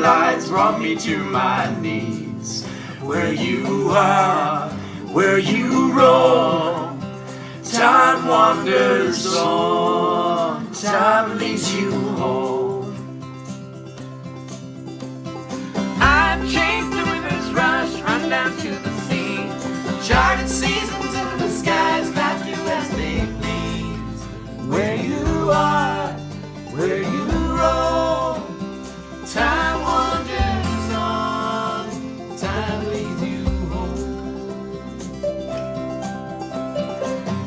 slides brought me to my knees. Where you are, where you roam, time wanders on, time leads you home. I've chased the river's rush, run down to the sea, charted seasons into the skies, clouds do as they please. Where you are, where you roam, time wanders on, time leads you home.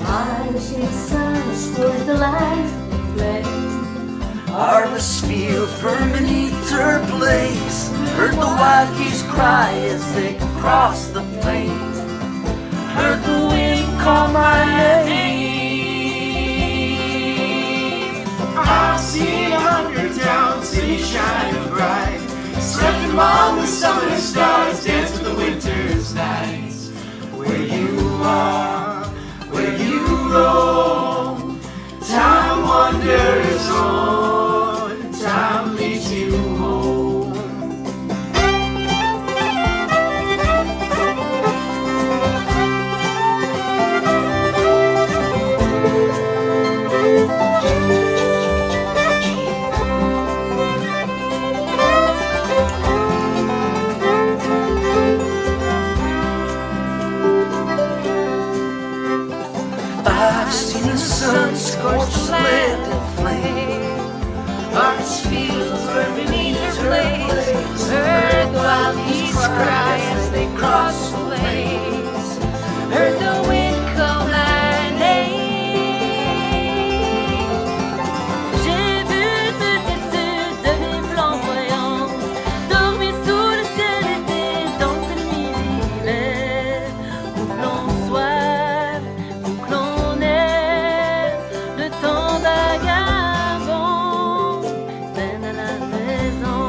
Harvesting sun towards the light flame. Harvest fields burn beneath her blaze. Heard the wild geese cry as they cross the plain. Heard the wind call my name. I've seen 100 towns, cities shining bright. Slept among the summer stars, danced with the winter's nights. Where you are, where you roam, time wanders on, time leads you home. I've seen the sun scorch the land in flame. Harvest fields burn beneath her blaze. Heard the wild geese cry as they cross the plains. Heard the wind call my name. J'ai vu multitude de nuits flamboyantes dormir sous le ciel d'été dans cette nuit d'hiver où l'on soit, où l'on est, le temps vagabond mène à la maison.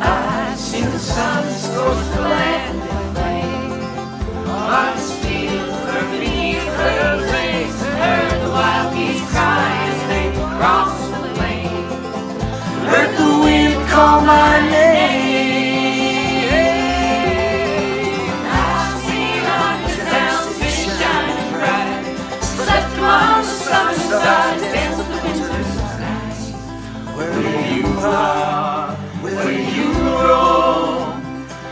I've seen the sun scorch the land in flame. Harvest fields burn beneath her blaze. Heard the wild geese cry as they cross the plain. Heard the wind call my name. I've seen 100 towns, cities shining bright. Slept among the summer stars, danced with the winter's night. Where you are, where you roam,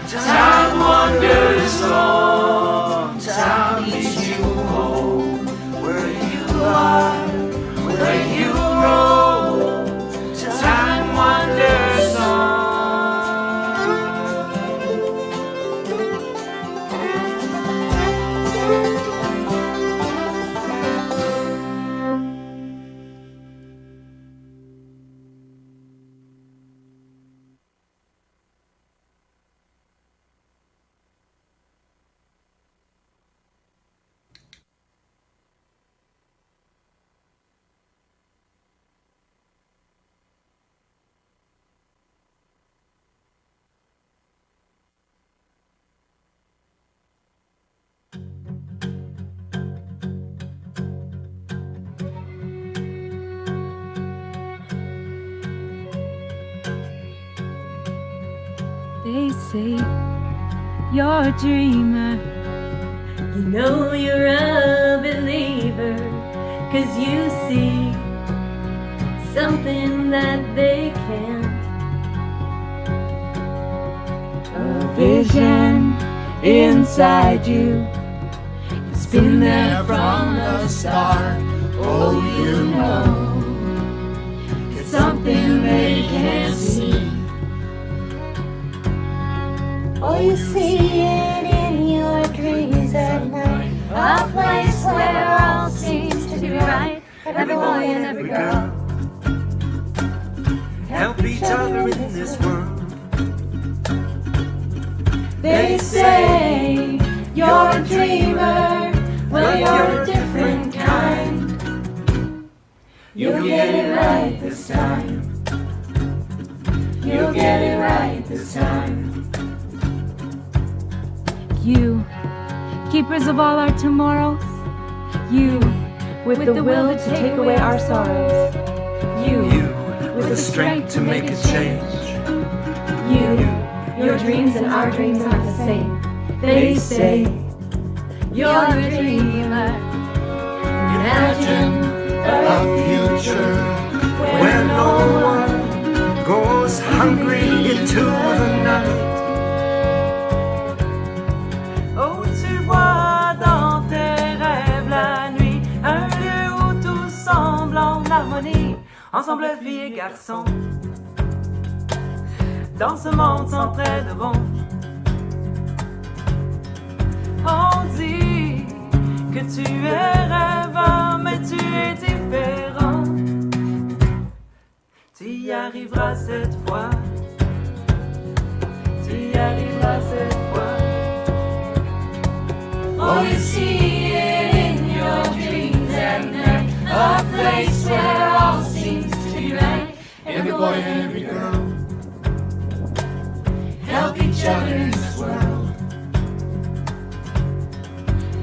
time wanders on, time leads you home. Where you are, where you roam, time wanders on. They say you're a dreamer. You know you're a believer, 'cause you see something that they can't. A vision inside you, it's been there from the start. Oh, you know, it's something they can't see. Oh, you see it in your dreams at night, a place where all seems to be right. Every boy and every girl Help each other in this world. They say you're a dreamer, well you're a different kind. You'll get it right this time. You'll get it right this time. You, keepers of all our tomorrows. You, with the will to take away our sorrows. You, with the strength to make a change. Your dreams and our dreams aren't the same. They say you're a dreamer. Imagine A future where no one goes hungry into the night. Oh, tu vois dans tes rêves la nuit un lieu où tout semble en harmonie. Ensemble, filles et garçons, dans ce monde s'entraident-vont. On dit que tu es rêveur, mais tu es différent. Tu y arriveras cette fois. Tu y arriveras cette fois. Oh, you see it in your dreams at night. A place where all seems to be right. Every boy and every girl Help each other in this world.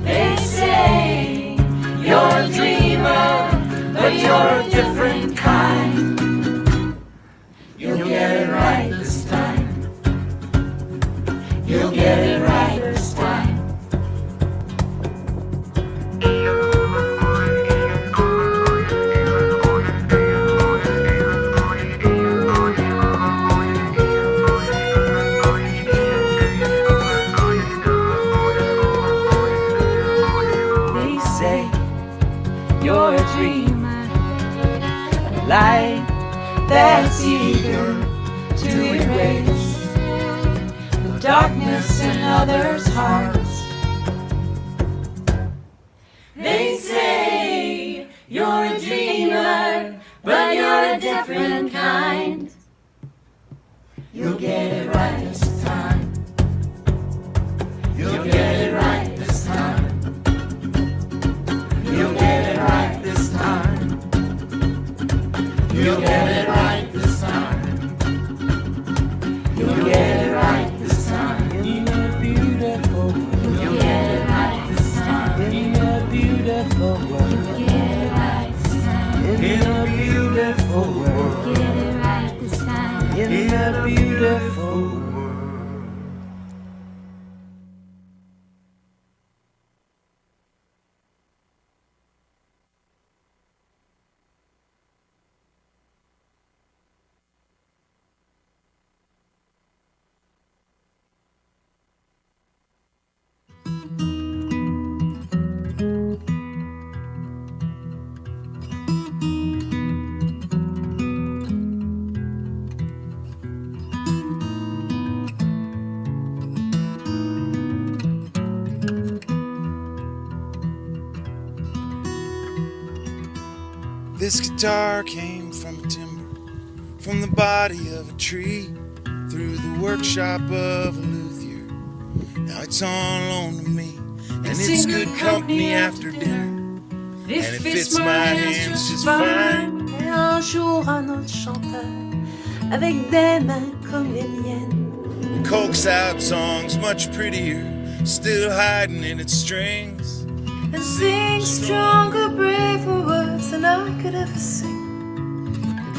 They say you're a dreamer, but you're a different kind. You'll get it right this time. You'll get it right this time. You're a dreamer, a light that's eager to erase the darkness in others' hearts. They say you're a dreamer, but you're a different kind. You'll get it right this time. You'll get it right this time. You'll get it right this time. You'll get it right this time. You'll get it right this time. In a beautiful world. You'll get it right this time. In a beautiful world. You'll get it right this time. In a beautiful world. You'll get it right this time. In a beautiful world. This guitar came from timber, from the body of a tree, through the workshop of a luthier. Now it's on loan to me, and it's good company after dinner, and it fits my hands just fine. Et un jour un autre chanteur, avec des mains comme les miennes, Coax out songs much prettier, still hiding in its strings. and sing stronger, braver words than I could ever sing.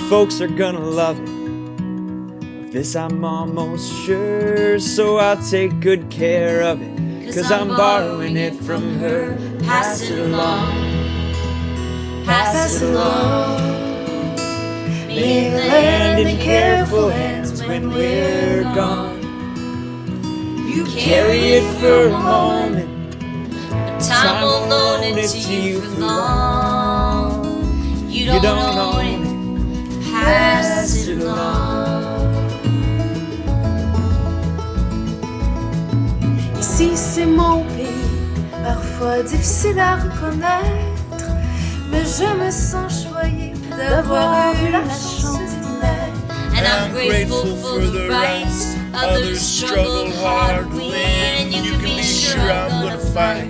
Folks are gonna love it. Of this I'm almost sure, so I'll take good care of it, 'cause I'm borrowing it from her. Pass it along. Pass it along. May it land in careful hands when we're gone. You Carry it for a moment, time won't loan it to you for long. You don't own it, pass it along. Ici c'est mon pays, parfois difficile à reconnaître, mais je me sens choyée d'avoir eu la chance d'y naître. And I'm grateful for the rights others struggle hard to win. And you can be sure I'm gonna fight.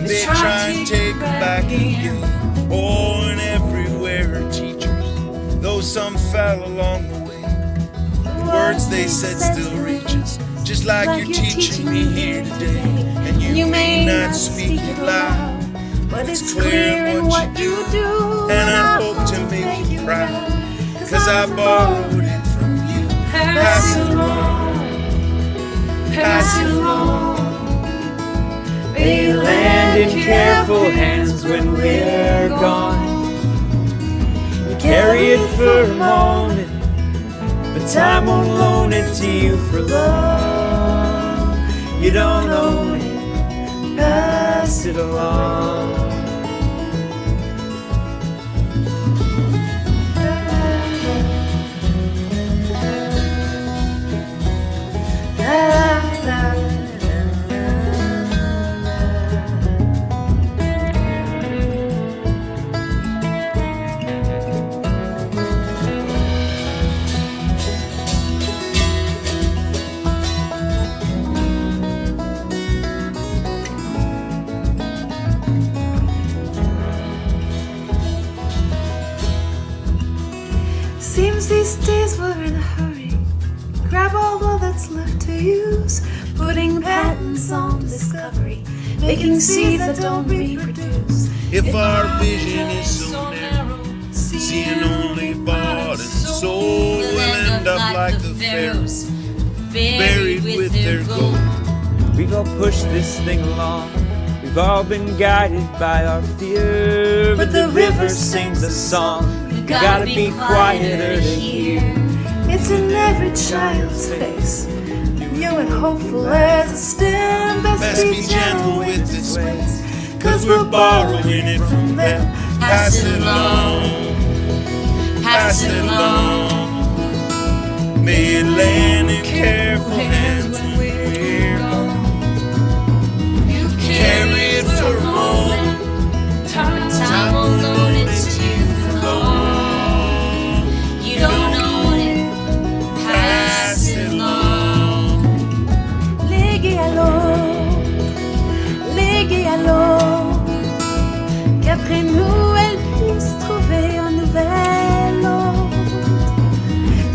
They try and take it back again. Oh, and everywhere are teachers, though some fell along the way. The words they said still reach us, just like you're teaching me here today. And you may not speak it loud, but it's clear in what you do. And I hope to make you proud, 'cause I borrowed it from you. Pass it along, pass it along. May you land in careful hands when we're gone. You carry it for a moment, but time won't loan it to you for long. You don't own it, pass it along. Seems these days we're in a hurry. Grab all that's left to use, putting patents on discovery, making seeds that don't reproduce. If our vision is so narrow, seeing only bought and sold, we'll end up like the pharaohs, buried with their gold. We've all pushed this thing along. We've all been guided by our fear, but the river sings a song. Gotta be quieter to hear. It's in every child's face, new and hopeful as a stem. Best be gentle with its ways, 'cause we're borrowing it from them. Pass it along, pass it along. May it land in careful hands when we're gone. You carry it for a moment, time won't loan it to you for long. You don't own it, pass it along. Légué à l'eau, qu'après nous elle puisse trouver un nouvel hôte.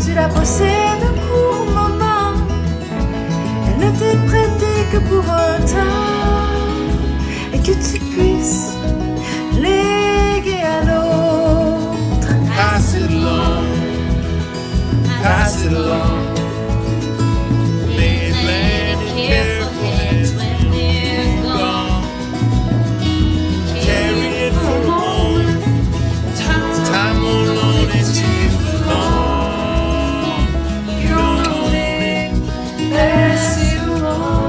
Tu la possèdes un court moment, elle ne t'est prêtée que pour un temps, et que tu puisses léguer à l'autre. Pass it along, pass it along. May it land in careful hands when we're gone. Carry it for a moment, time won't loan it to you for long. You don't own it, pass it along.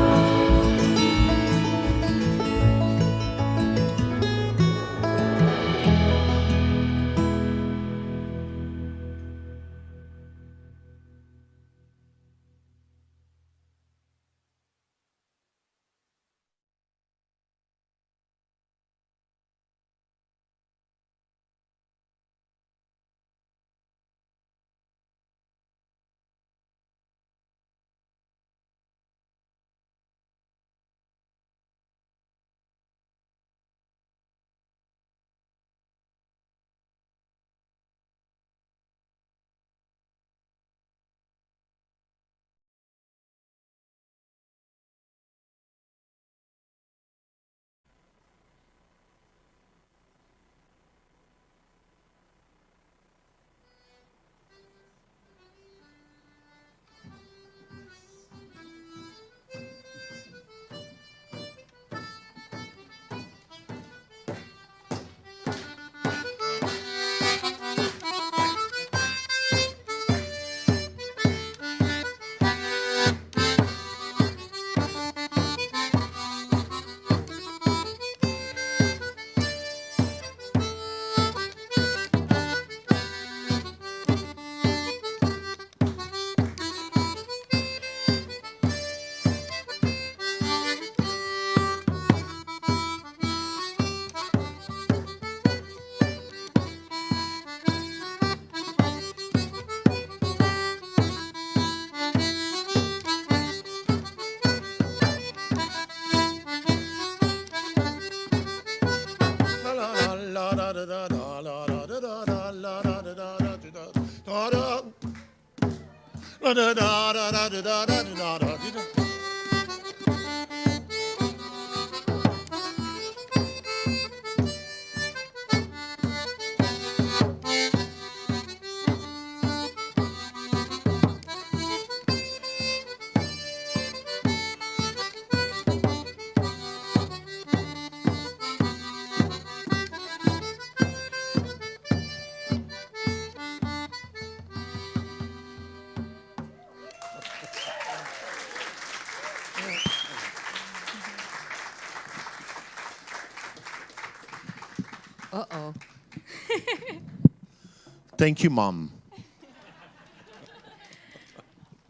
Thank you, Mom.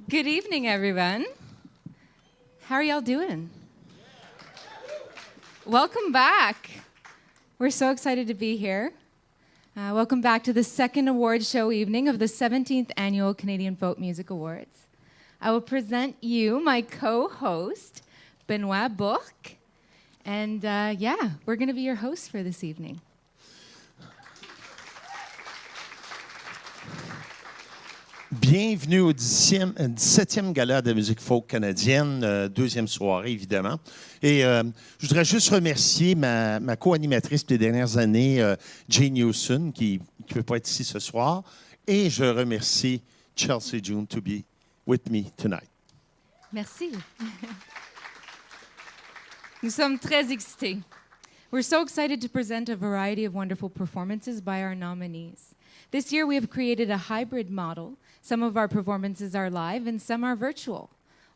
Good evening, everyone. How are y'all doing? Welcome back. We're so excited to be here. Welcome back to the second award show evening of the 17th Annual Canadian Folk Music Awards. I will present you my co-host, Benoit Bourque. And we're going to be your hosts for this evening. Bienvenue au 17e gala de musique folk canadienne, deuxième soirée, évidemment. Et je voudrais juste remercier ma co-animatrice des dernières années, Jane Newson, qui ne peut pas être ici ce soir. Et je remercie Chelsey June to be with me tonight. Merci. Nous sommes très excités. We're so excited to present a variety of wonderful performances by our nominees. This year we have created a hybrid model. Some of our performances are live and some are virtual.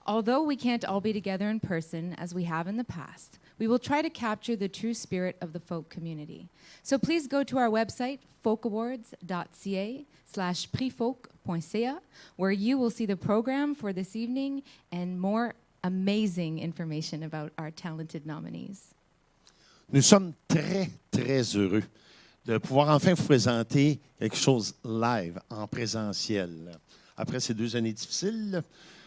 Although we can't all be together in person as we have in the past, we will try to capture the true spirit of the folk community. So please go to our website, folkawards.ca/prisfolk.ca, where you will see the program for this evening and more amazing information about our talented nominees. Nous sommes très, très heureux de pouvoir enfin vous présenter quelque chose live, en présentiel, après ces 2 années difficiles.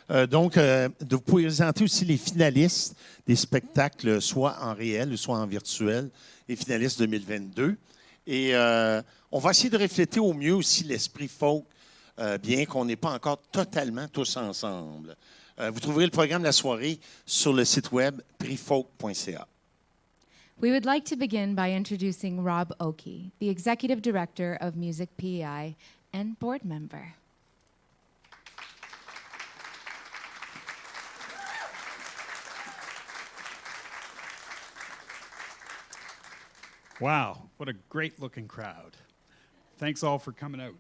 De vous présenter aussi les finalistes des spectacles, soit en réel ou soit en virtuel, les finalistes 2022. Et on va essayer de refléter au mieux aussi l'esprit folk, bien qu'on n'est pas encore totalement tous ensemble. Vous trouverez le programme de la soirée sur le site web prisfolk.ca. We would like to begin by introducing Rob Oakey, the Executive Director of Music PEI and board member. Wow, what a great-looking crowd. Thanks all for coming out.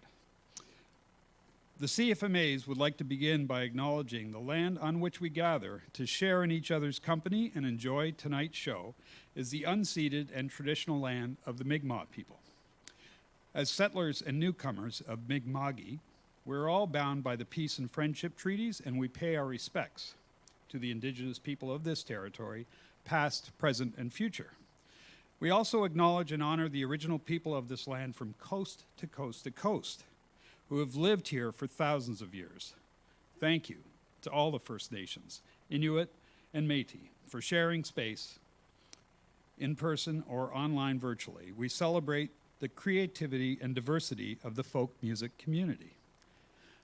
The CFMAs would like to begin by acknowledging the land on which we gather to share in each other's company and enjoy tonight's show is the unceded and traditional land of the Mi'kmaq people. As settlers and newcomers of Mi'kma'ki, we're all bound by the peace and friendship treaties, and we pay our respects to the Indigenous people of this territory, past, present, and future. We also acknowledge and honor the original people of this land from coast to coast to coast, who have lived here for thousands of years. Thank you to all the First Nations, Inuit and Métis, for sharing space in person or online virtually. We celebrate the creativity and diversity of the folk music community.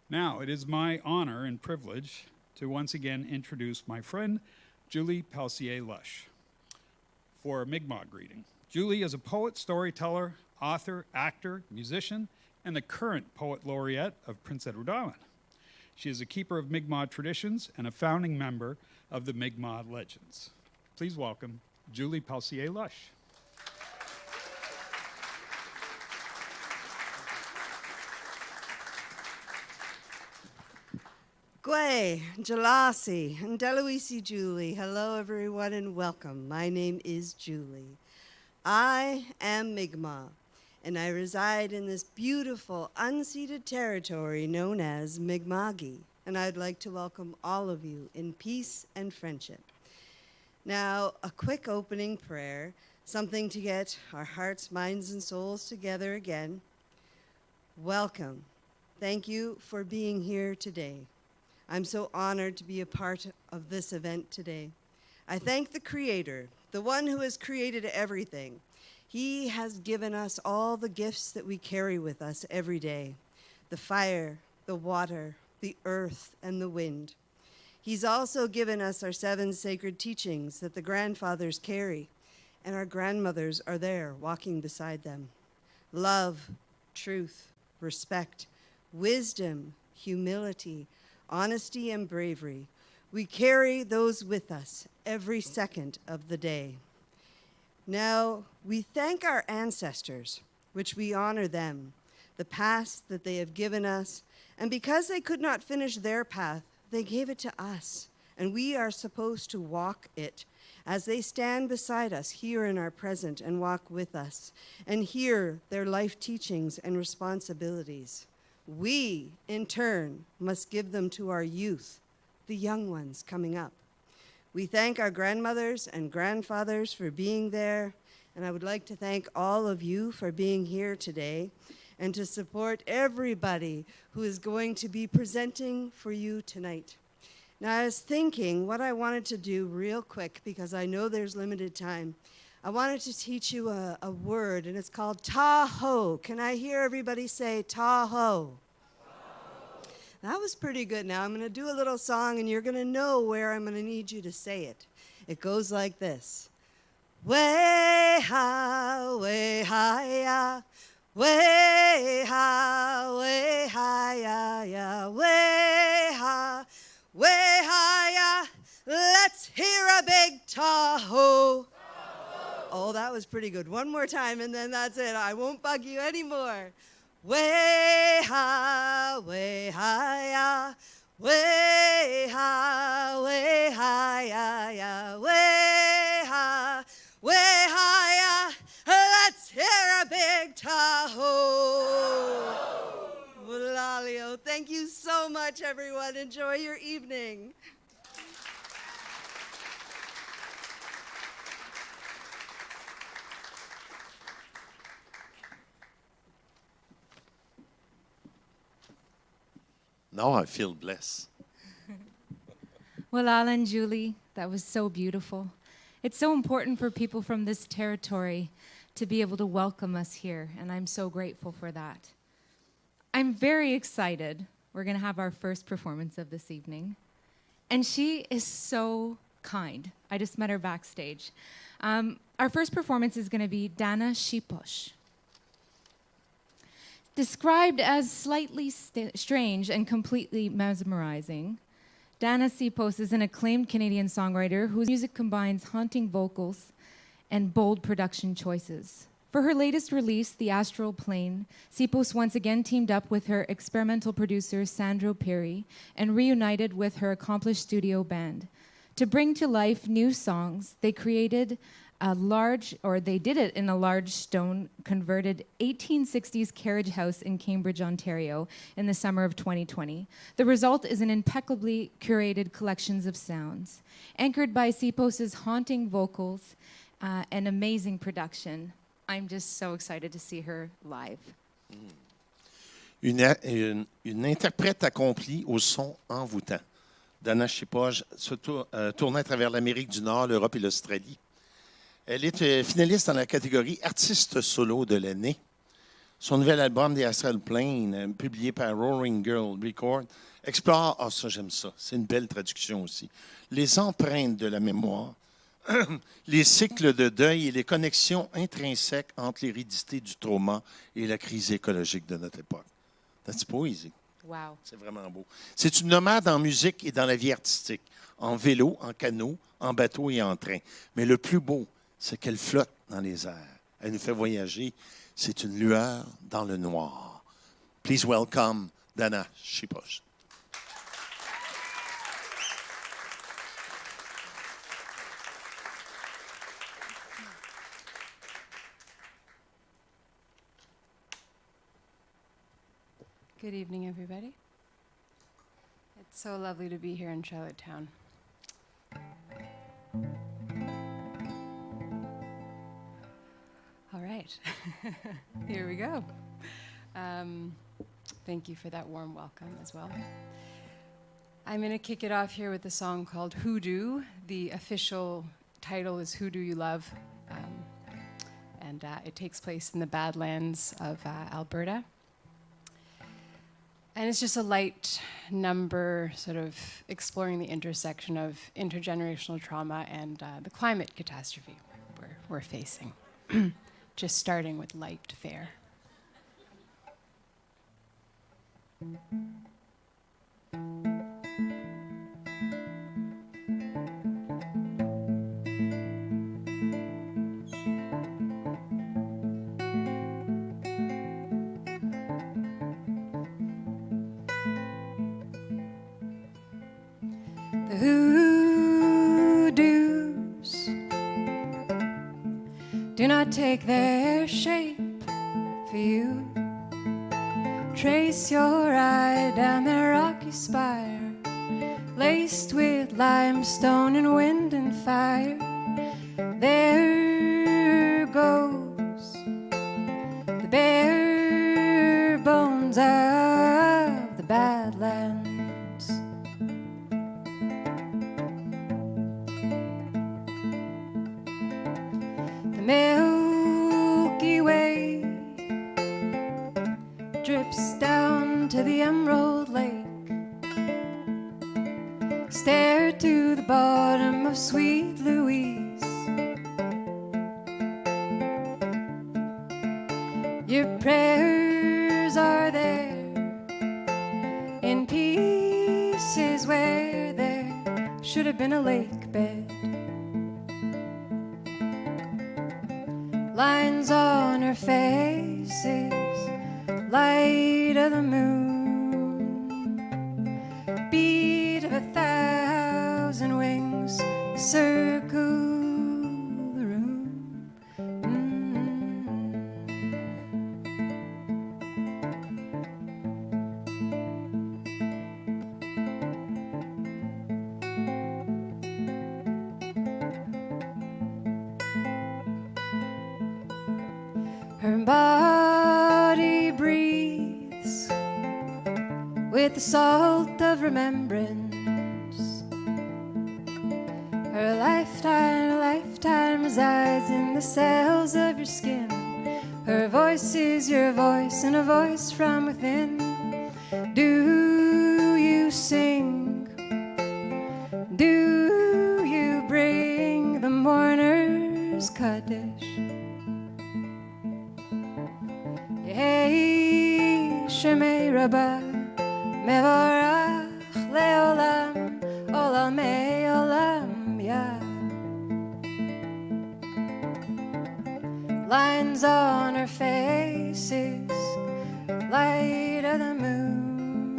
Now, it is my honor and privilege to once again introduce my friend, Julie Pelsier-Lush, for a Mi'kmaq greeting. Julie is a poet, storyteller, author, actor, musician, and the current poet laureate of Prince Edward Island. She is a keeper of Mi'kmaq traditions and a founding member of the Mi'kmaq Legends. Please welcome Julie Pelsier-Lush. Gwe, Jalasi, and Deloisi Julie. Hello, everyone, and welcome. My name is Julie. I am Mi'kmaq, and I reside in this beautiful, unceded territory known as Mi'kma'ki, and I'd like to welcome all of you in peace and friendship. Now, a quick opening prayer, something to get our hearts, minds, and souls together again. Welcome. Thank you for being here today. I'm so honored to be a part of this event today. I thank the Creator, the one who has created everything. He has given us all the gifts that we carry with us every day: the fire, the water, the earth, and the wind. He's also given us our 7 sacred teachings that the grandfathers carry, and our grandmothers are there walking beside them. Love, truth, respect, wisdom, humility, honesty, and bravery. We carry those with us every second of the day. Now, we thank our ancestors, which we honor them, the past that they have given us, and because they could not finish their path, they gave it to us, and we are supposed to walk it as they stand beside us here in our present and walk with us and hear their life teachings and responsibilities. We, in turn, must give them to our youth, the young ones coming up. We thank our grandmothers and grandfathers for being there, and I would like to thank all of you for being here today and to support everybody who is going to be presenting for you tonight. Now, I was thinking what I wanted to do real quick, because I know there's limited time. I wanted to teach you a word, and it's called Tahoe. Can I hear everybody say Tahoe? That was pretty good. Now I'm going to do a little song, and you're going to know where I'm going to need you to say it. It goes like this. Way ha, way ya, way ha, ya, way ha, ya. Let's hear a big Tahoe. Oh, that was pretty good. One more time, and then that's it. I won't bug you anymore. Way ha, ya, way ha, ya, ya, way ha, ya. Let's hear a big Tahoe. Lalio. Thank you so much, everyone. Enjoy your evening. Now I feel blessed. Well, Al and Julie, that was so beautiful. It's so important for people from this territory to be able to welcome us here, and I'm so grateful for that. I'm very excited. We're going to have our first performance of this evening, and she is so kind. I just met her backstage. Our first performance is going to be Dana Sipos. Described as slightly strange and completely mesmerizing, Dana Sipos is an acclaimed Canadian songwriter whose music combines haunting vocals and bold production choices. For her latest release, The Astral Plane, Sipos once again teamed up with her experimental producer Sandro Perry and reunited with her accomplished studio band. To bring to life new songs, they did it in a large stone converted 1860s carriage house in Cambridge, Ontario in the summer of 2020. The result is an impeccably curated collection of sounds. Anchored by Sipos's haunting vocals and amazing production, I'm just so excited to see her live. Une interprète accomplie au son envoûtant. Dana Sipos se tournait à travers l'Amérique du Nord, l'Europe et l'Australie. Elle est finaliste dans la catégorie Artiste solo de l'année. Son nouvel album, The Astral Plane, publié par Roaring Girl Records, explore, ça j'aime ça, c'est une belle traduction aussi, les empreintes de la mémoire, les cycles de deuil et les connexions intrinsèques entre l'hérédité du trauma et la crise écologique de notre époque. That's poésie. Wow. C'est vraiment beau. C'est une nomade en musique et dans la vie artistique, en vélo, en canot, en bateau et en train. Mais le plus beau, c'est qu'elle flotte dans les airs. Elle nous fait voyager. C'est une lueur dans le noir. Please welcome Dana Sipos. Good evening, everybody. It's so lovely to be here in Charlottetown. All right, here we go. Thank you for that warm welcome as well. I'm going to kick it off here with a song called Hoodoo. The official title is Who Do You Love? And it takes place in the Badlands of Alberta. And it's just a light number, sort of exploring the intersection of intergenerational trauma and the climate catastrophe we're facing. Just starting with light fare. The take their shape for you. Trace your eye down their rocky spire, laced with limestone and wind and fire. There goes the bare bones of the Badlands. The Milky Way drips down to the Emerald Lake. Stare to the bottom of Sweet Louise. Your prayers are there in pieces where there should have been a lake bed. Lines on her faces, light of the moon, beat of 1,000 wings circle the room. Her body breathes with the salt of remembrance. Her lifetime resides in the cells of your skin. Her voice is your voice and a voice from within. Do you sing? Do you bring the mourner's Kaddish? Hey, Shemay Rabbah, Mevorach Leolam, Olamei Olam, yeah. Lines on her faces, light of the moon,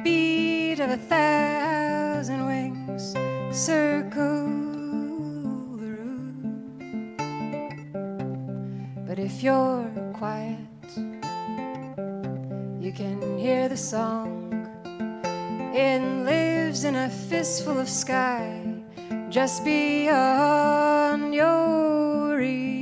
beat of 1,000 wings, circle the room. But if you're quiet, you can hear the song. It lives in a fistful of sky just beyond your reach.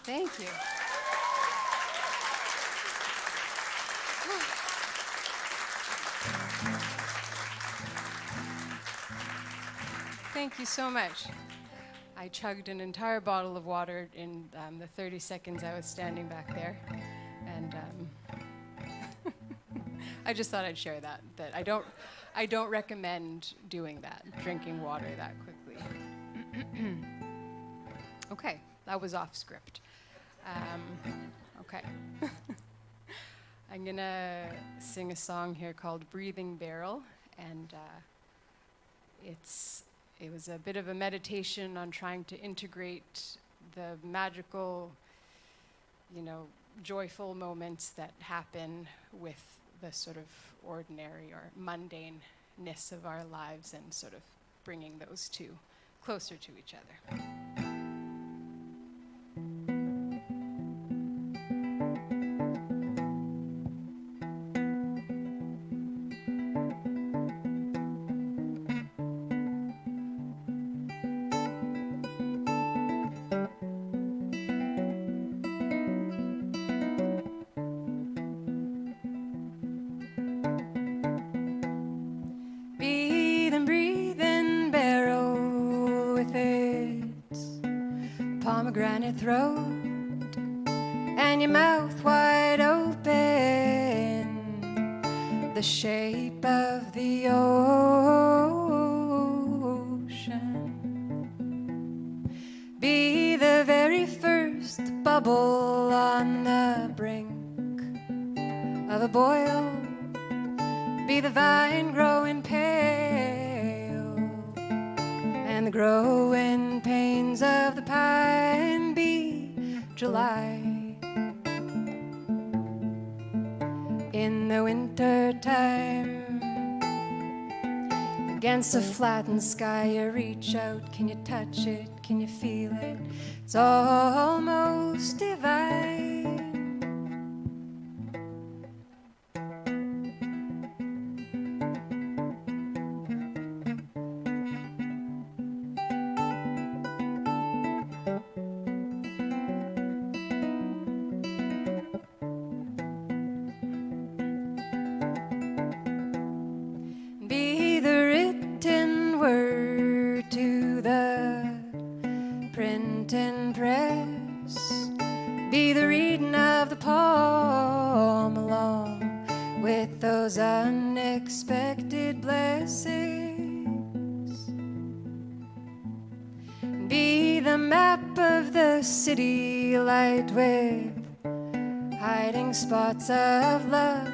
Thank you. Thank you so much. I chugged an entire bottle of water in the 30 seconds I was standing back there, and I just thought I'd share that I don't recommend doing that, drinking water that quickly. Okay, that was off script. Okay. I'm gonna sing a song here called Breathing Barrel, and it was a bit of a meditation on trying to integrate the magical, joyful moments that happen with the sort of ordinary or mundaneness of our lives, and sort of bringing those two closer to each other. Pomegranate throat and your mouth wide open, the shape of the ocean. Be the very first bubble on the brink of a boil. Be the vine growing pale and the growing pains of the pine be July. In the winter time, against a flattened sky, you reach out. Can you touch it? Can you feel it? It's almost divine. Be the written word to the printing press, be the reading of the poem along with those unexpected blessings, be the map of the city light with hiding spots of love,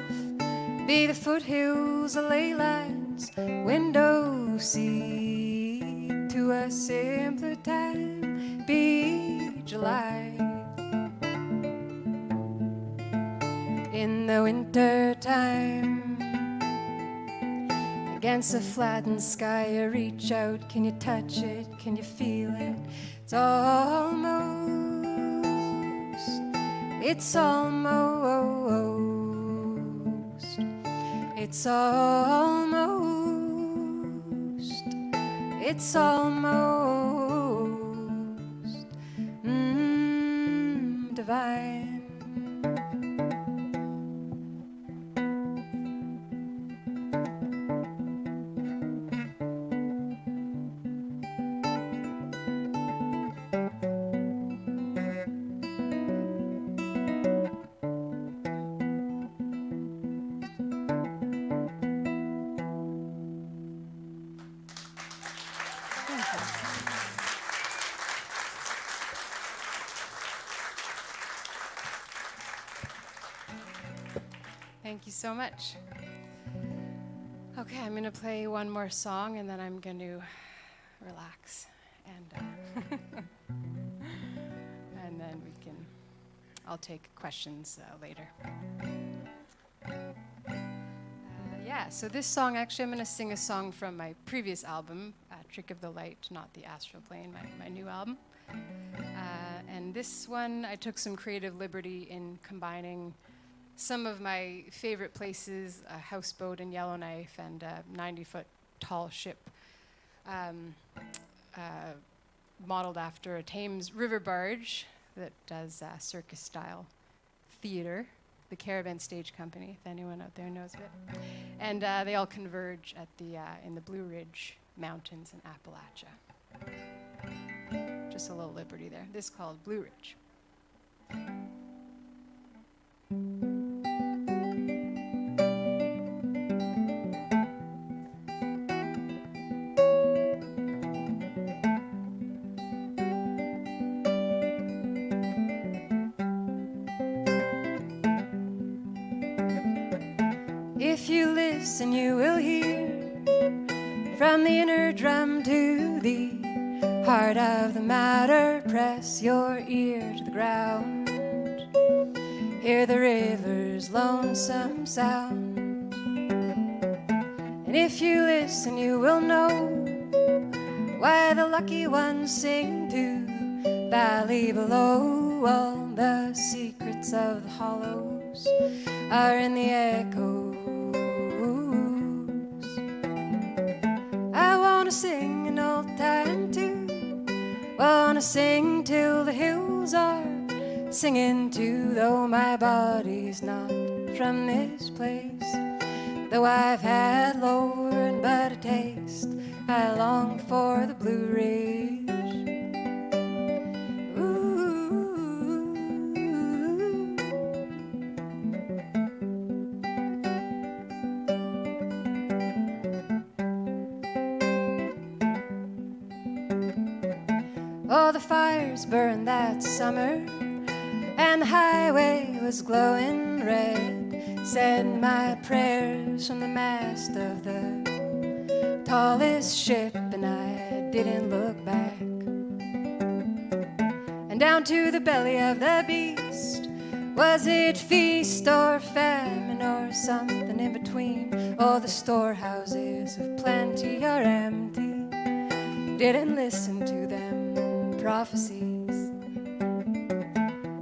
be the foothills, the ley lines, window seat to a simpler time, be July. In the winter time, against a flattened sky, you reach out. Can you touch it? Can you feel it? It's almost, it's almost, it's almost, it's almost divine. Thank you so much. Okay, I'm going to play one more song and then I'm going to relax and and then I'll take questions later. Yeah, so this song, actually I'm going to sing a song from my previous album, Trick of the Light, not the Astral Plane, my new album. And this one, I took some creative liberty in combining some of my favorite places, a houseboat in Yellowknife and a 90-foot tall ship modeled after a Thames river barge that does circus-style theater, the Caravan Stage Company, if anyone out there knows of it. And they all converge at in the Blue Ridge Mountains in Appalachia. Just a little liberty there. This is called Blue Ridge. If you listen, you will hear from the inner drum to the heart of the matter. Press your ear to the ground. Hear the river's lonesome sound. And if you listen, you will know why the lucky ones sing to valley below. All the secrets of the hollows are in the echoes. I wanna sing an old time tune, wanna sing till the hills are singing too, though my body's not from this place. Though I've had Lord but a taste, I long for the Blue Ridge. Oh, the fires burned that summer, and the highway was glowing red. Said my prayers from the mast of the tallest ship, and I'd didn't look back. And down to the belly of the beast, was it feast or famine or something in between? Oh, the storehouses of plenty are empty, didn't listen to them prophecies.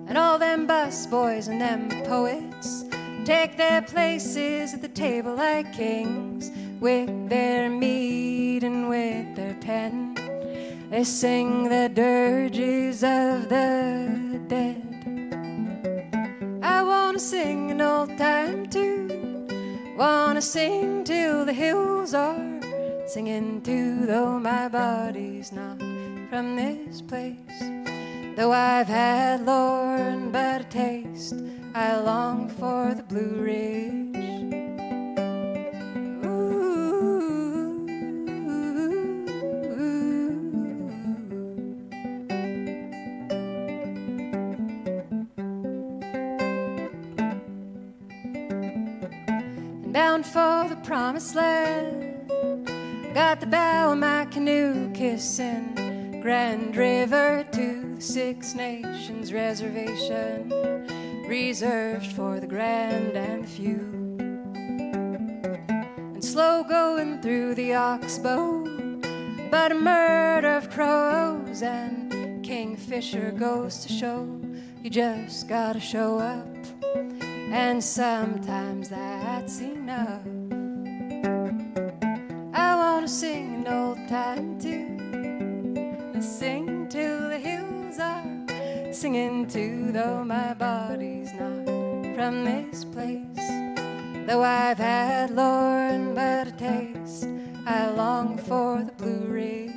And all them busboys and them poets take their places at the table like kings, with their mead and with their pen. They sing the dirges of the dead. I wanna sing an old time tune, wanna sing till the hills are singing too, though my body's not from this place. Though I've had, Lord, but a taste, I long for the Blue Ridge. And bound for the promised land, got the bow of my canoe kissing Grand River to the Six Nations Reservation, reserved for the grand and the few. And slow going through the oxbow, but a murder of crows, and Kingfisher goes to show you just gotta show up, and sometimes that's enough. I wanna sing an old time tune, sing till the hills are singing too, though my body's not from this place. Though I've had, Lord, but a taste, I long for the Blue Ridge.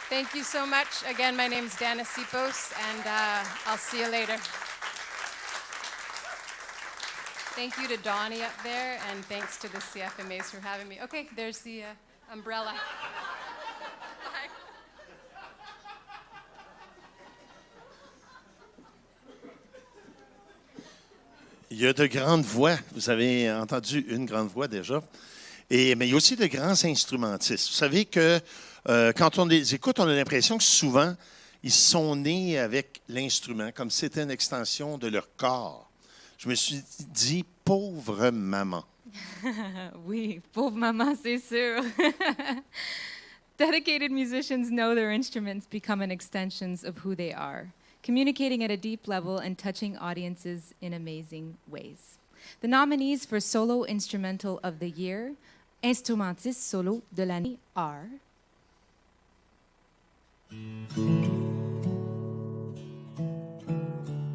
Thank you so much. Again, my name's Dana Sipos, and I'll see you later. Thank you to Donnie up there, and thanks to the CFMAs for having me. Okay, there's the umbrella. Bye. Il y a de grandes voix. Vous avez entendu une grande voix déjà. Mais il y a aussi de grands instrumentistes. Vous savez que quand on les écoute, on a l'impression que souvent, ils sont nés avec l'instrument, comme si c'était une extension de leur corps. Je me suis dit, pauvre maman. Oui, pauvre maman, c'est sûr. Dedicated musicians know their instruments become an extensions of who they are, communicating at a deep level and touching audiences in amazing ways. The nominees for Solo Instrumental of the Year, Instrumentiste Solo de l'année are...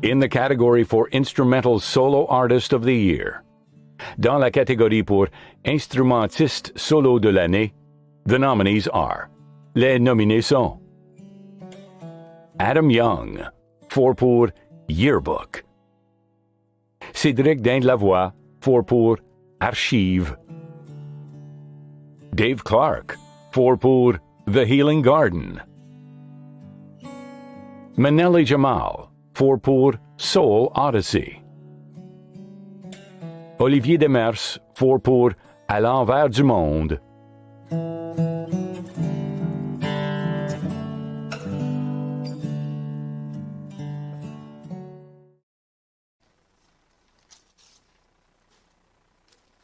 In the category for Instrumental Solo Artist of the Year. Dans la catégorie pour Instrumentiste Solo de l'année, the nominees are... Les nominés sont... Adam Young, pour Yearbook. Cédric Dinde-Lavoie, pour Archive. Dave Clark, pour The Healing Garden. Manelli Jamal, pour Soul Odyssey. Olivier Demers, pour À l'envers du monde.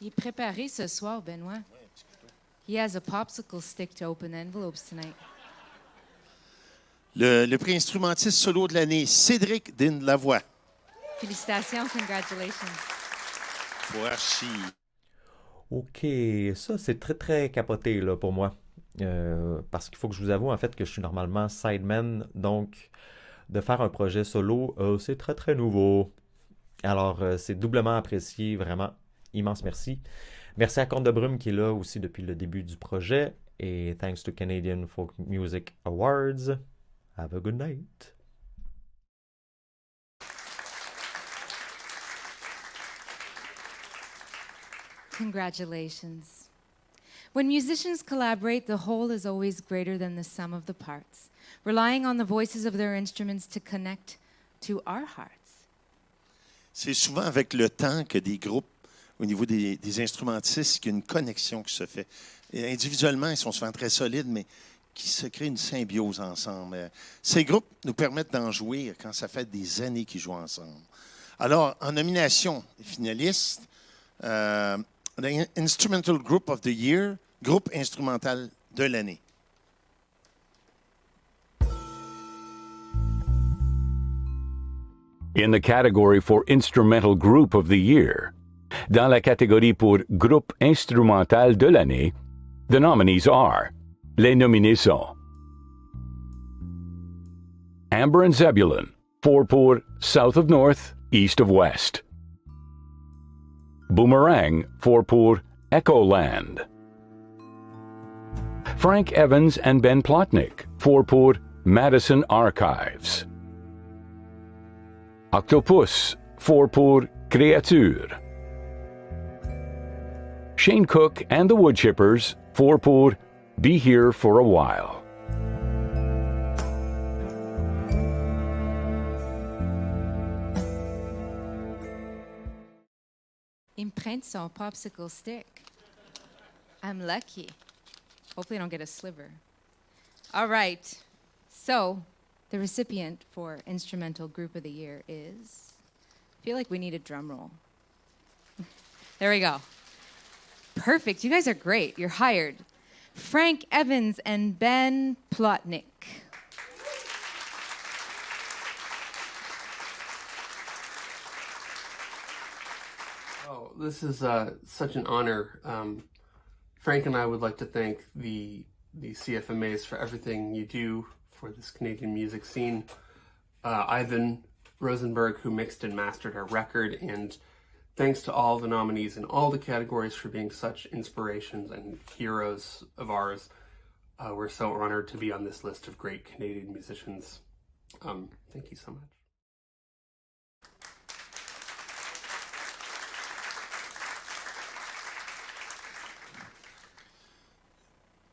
Il est préparé ce soir, Benoit. He has a popsicle stick to open envelopes tonight. Le prix instrumentiste solo de l'année, Cédric Dinde-Lavoie. Félicitations, congratulations. Pour Archive. OK, ça, c'est très, très capoté là, pour moi. Parce qu'il faut que je vous avoue, en fait, que je suis normalement sideman. Donc, de faire un projet solo, c'est très, très nouveau. Alors, c'est doublement apprécié, vraiment. Immense merci. Merci à Comte de Brume qui est là aussi depuis le début du projet. Et thanks to Canadian Folk Music Awards. Have a good night. Congratulations. When musicians collaborate, the whole is always greater than the sum of the parts, relying on the voices of their instruments to connect to our hearts. C'est souvent avec le temps que des groupes, au niveau des instrumentistes, qu'il y a une connexion qui se fait. Et individuellement, ils sont souvent très solides, mais qui se crée une symbiose ensemble. Ces groupes nous permettent d'en jouer quand ça fait des années qu'ils jouent ensemble. Alors, en nomination, les finalistes, the Instrumental Group of the Year, groupe instrumental de l'année. In the category for Instrumental Group of the Year, dans la catégorie pour Groupe instrumental de l'année, the nominees are, les nominés sont Amber and Zebulon, pour South of North, East of West. Boomerang, pour Echoland. Frank Evans and Ben Plotnick, pour Madison Archives. Octopus, pour Créature. Shane Cook and the Woodchippers, pour Be Here for a While. Il me prend son popsicle stick. I'm lucky. Hopefully I don't get a sliver. All right. So, the recipient for Instrumental Group of the Year is... I feel like we need a drum roll. There we go. Perfect. You guys are great. You're hired. Frank Evans and Ben Plotnick. Oh, this is such an honor. Frank and I would like to thank the CFMAs for everything you do for this Canadian music scene. Ivan Rosenberg, who mixed and mastered our record, and thanks to all the nominees in all the categories for being such inspirations and heroes of ours. We're so honored to be on this list of great Canadian musicians. Thank you so much.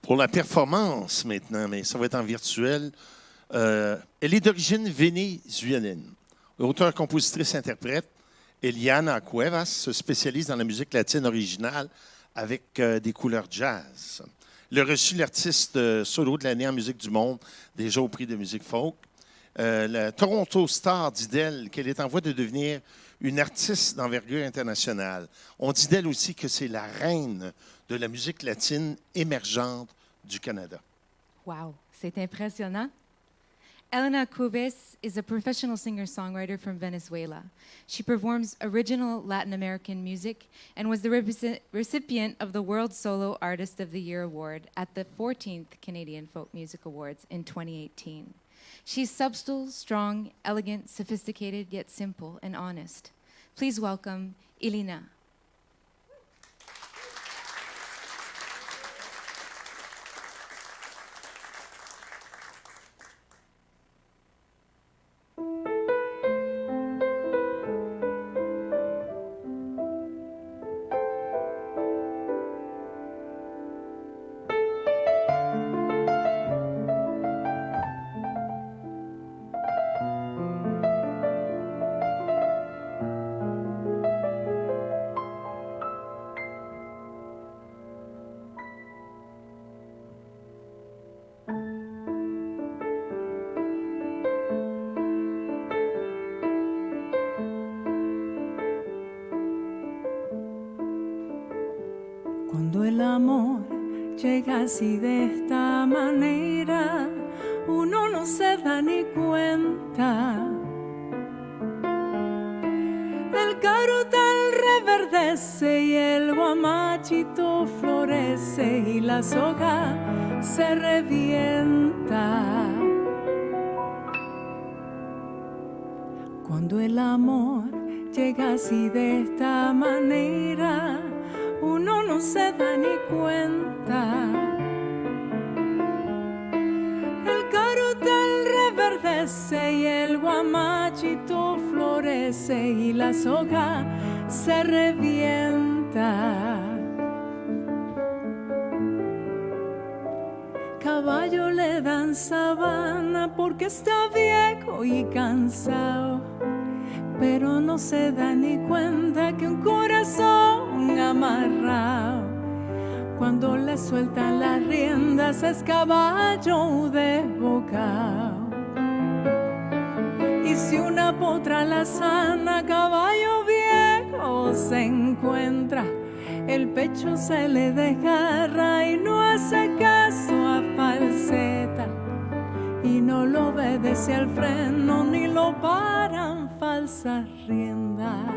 Pour la performance maintenant, mais ça va être en virtuel, elle est d'origine vénézuélienne. Auteure, compositrice, interprète, Eliana Cuevas se spécialise dans la musique latine originale avec des couleurs jazz. Elle a reçu l'artiste solo de l'année en musique du monde, déjà au prix de musique folk. La Toronto Star dit d'elle qu'elle est en voie de devenir une artiste d'envergure internationale. On dit d'elle aussi que c'est la reine de la musique latine émergente du Canada. Wow, c'est impressionnant. Eliana Cuevas is a professional singer-songwriter from Venezuela. She performs original Latin American music and was the recipient of the World Solo Artist of the Year Award at the 14th Canadian Folk Music Awards in 2018. She's subtle, strong, elegant, sophisticated, yet simple and honest. Please welcome Eliana. Cuando el amor llega así de esta manera, uno no se da ni cuenta. El carotal reverdece y el guamachito florece y la soga se revienta. Cuando el amor llega así de esta manera, uno no se da ni cuenta. El carotal reverdece y el guamachito florece y la soga se revienta. sabana porque está viejo y cansado, pero no se da ni cuenta que un corazón amarrado, cuando le sueltan las riendas es caballo desbocado. Y si una potra la sana, caballo viejo se encuentra, el pecho se le desgarra y no hace caso a falseta, y no lo obedece al freno ni lo paran falsas riendas.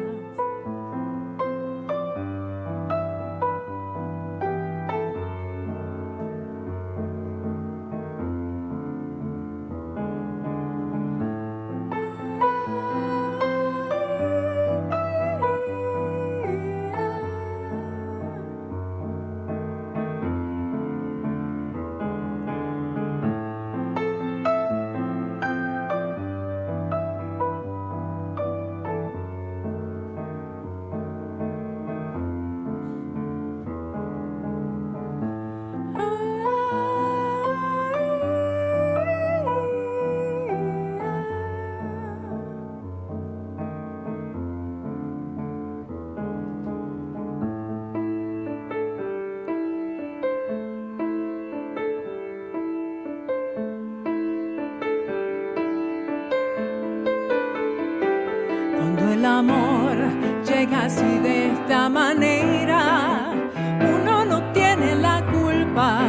El amor llega así de esta manera, uno no tiene la culpa.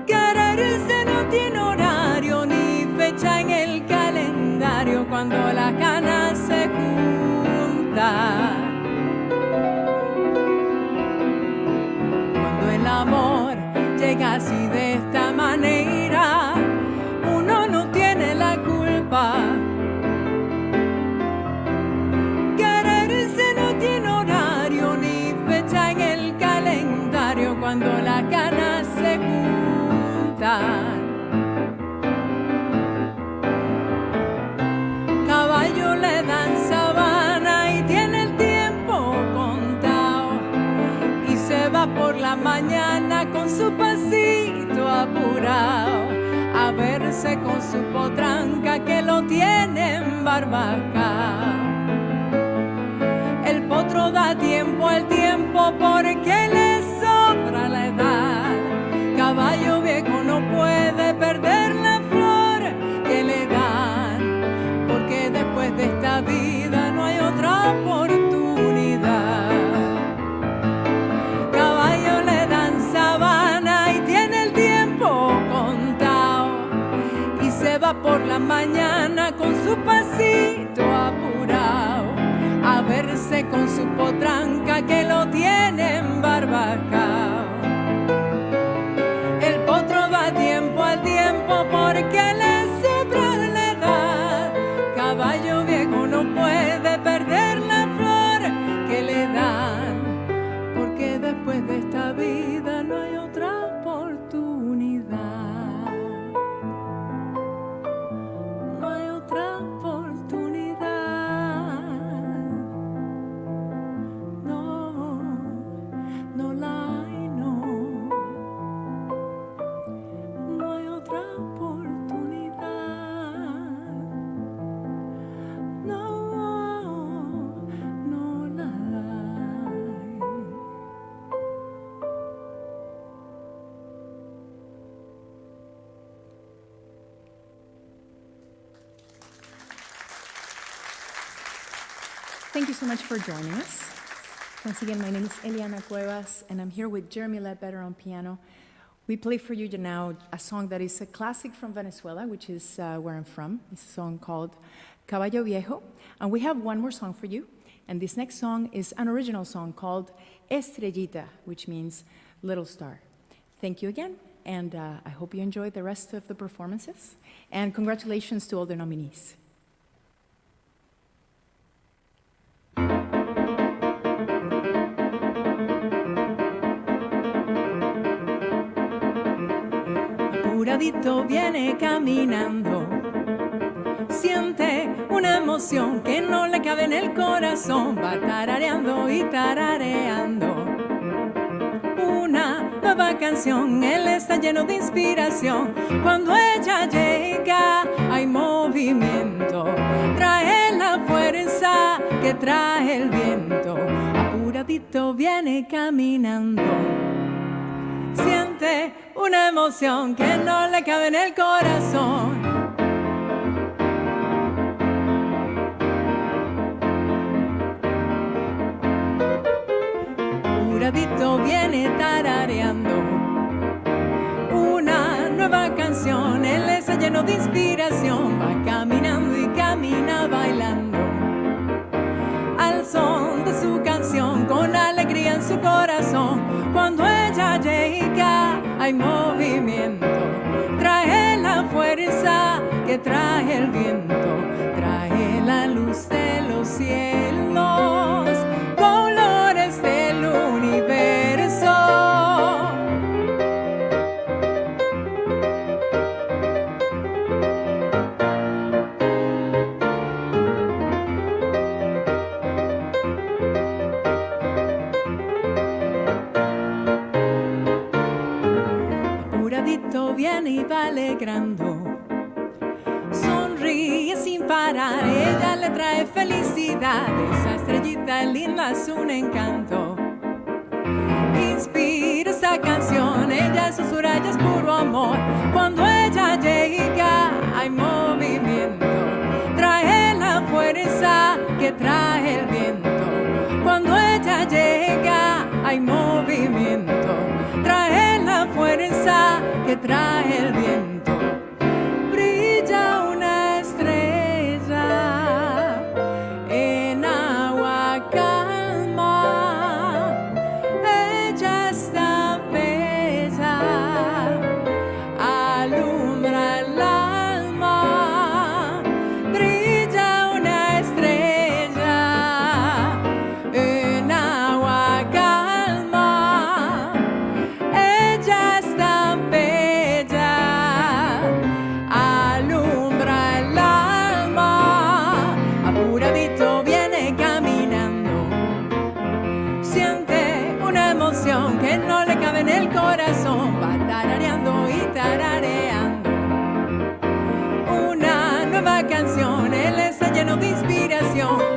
Quererse no tiene horario ni fecha en el calendario cuando las ganas se juntan. Cuando el amor llega así de esta manera, uno no tiene la culpa. Cuando las ganas se juntan, caballo le dan sabana y tiene el tiempo contado, y se va por la mañana con su pasito apurado a verse con su potranca que lo tiene embarbacao. El potro da tiempo al tiempo porque le sobra la edad. Caballo viejo no puede perder la flor que le dan, porque después de esta vida no hay otra oportunidad. Caballo le dan sabana y tiene el tiempo contado, y se va por la mañana con su pasito apurado a verse con su potranca que lo tiene embarbacao. El potro da tiempo al tiempo porque le sobra la edad. Caballo viejo no puede perder la flor que le dan, porque después de esta vida no hay otra oportunidad. No hay otra oportunidad. No la hay, no. No hay otra oportunidad. No, no la hay. Thank you so much for joining us. Once again, my name is Eliana Cuevas, and I'm here with Jeremy Ledbetter on piano. We play for you now a song that is a classic from Venezuela, which is where I'm from. It's a song called Caballo Viejo. And we have one more song for you. And this next song is an original song called Estrellita, which means little star. Thank you again, and I hope you enjoy the rest of the performances. And congratulations to all the nominees. Apuradito viene caminando, siente una emoción que no le cabe en el corazón, va tarareando y tarareando una nueva canción, él está lleno de inspiración. Cuando ella llega hay movimiento, trae la fuerza que trae el viento. Apuradito viene caminando, siente una emoción que no le cabe en el corazón. Apuradito viene tarareando una nueva canción, él está lleno de inspiración, va caminando y camina bailando al son de su canción, con alegría en su corazón. Cuando ella llega hay movimiento, trae la fuerza que trae el viento, trae la luz de los cielos, colores del universo. Viene y va alegrando, sonríe sin parar, ella le trae felicidad, esa estrellita linda es un encanto. Inspira esa canción, ella susurra, ella es puro amor. Cuando ella llega hay movimiento, trae la fuerza que trae el viento. Cuando ella llega hay movimiento, trae la fuerza que trae el viento. Brilla una estrella en agua calma, ella está bella, alumbra el alma. Brilla una estrella en agua calma, ella está bella, alumbra el alma. Apuradito viene caminando, siente una emoción que no le cabe en el corazón, va tarareando y tarareando una nueva canción, él está lleno de inspiración.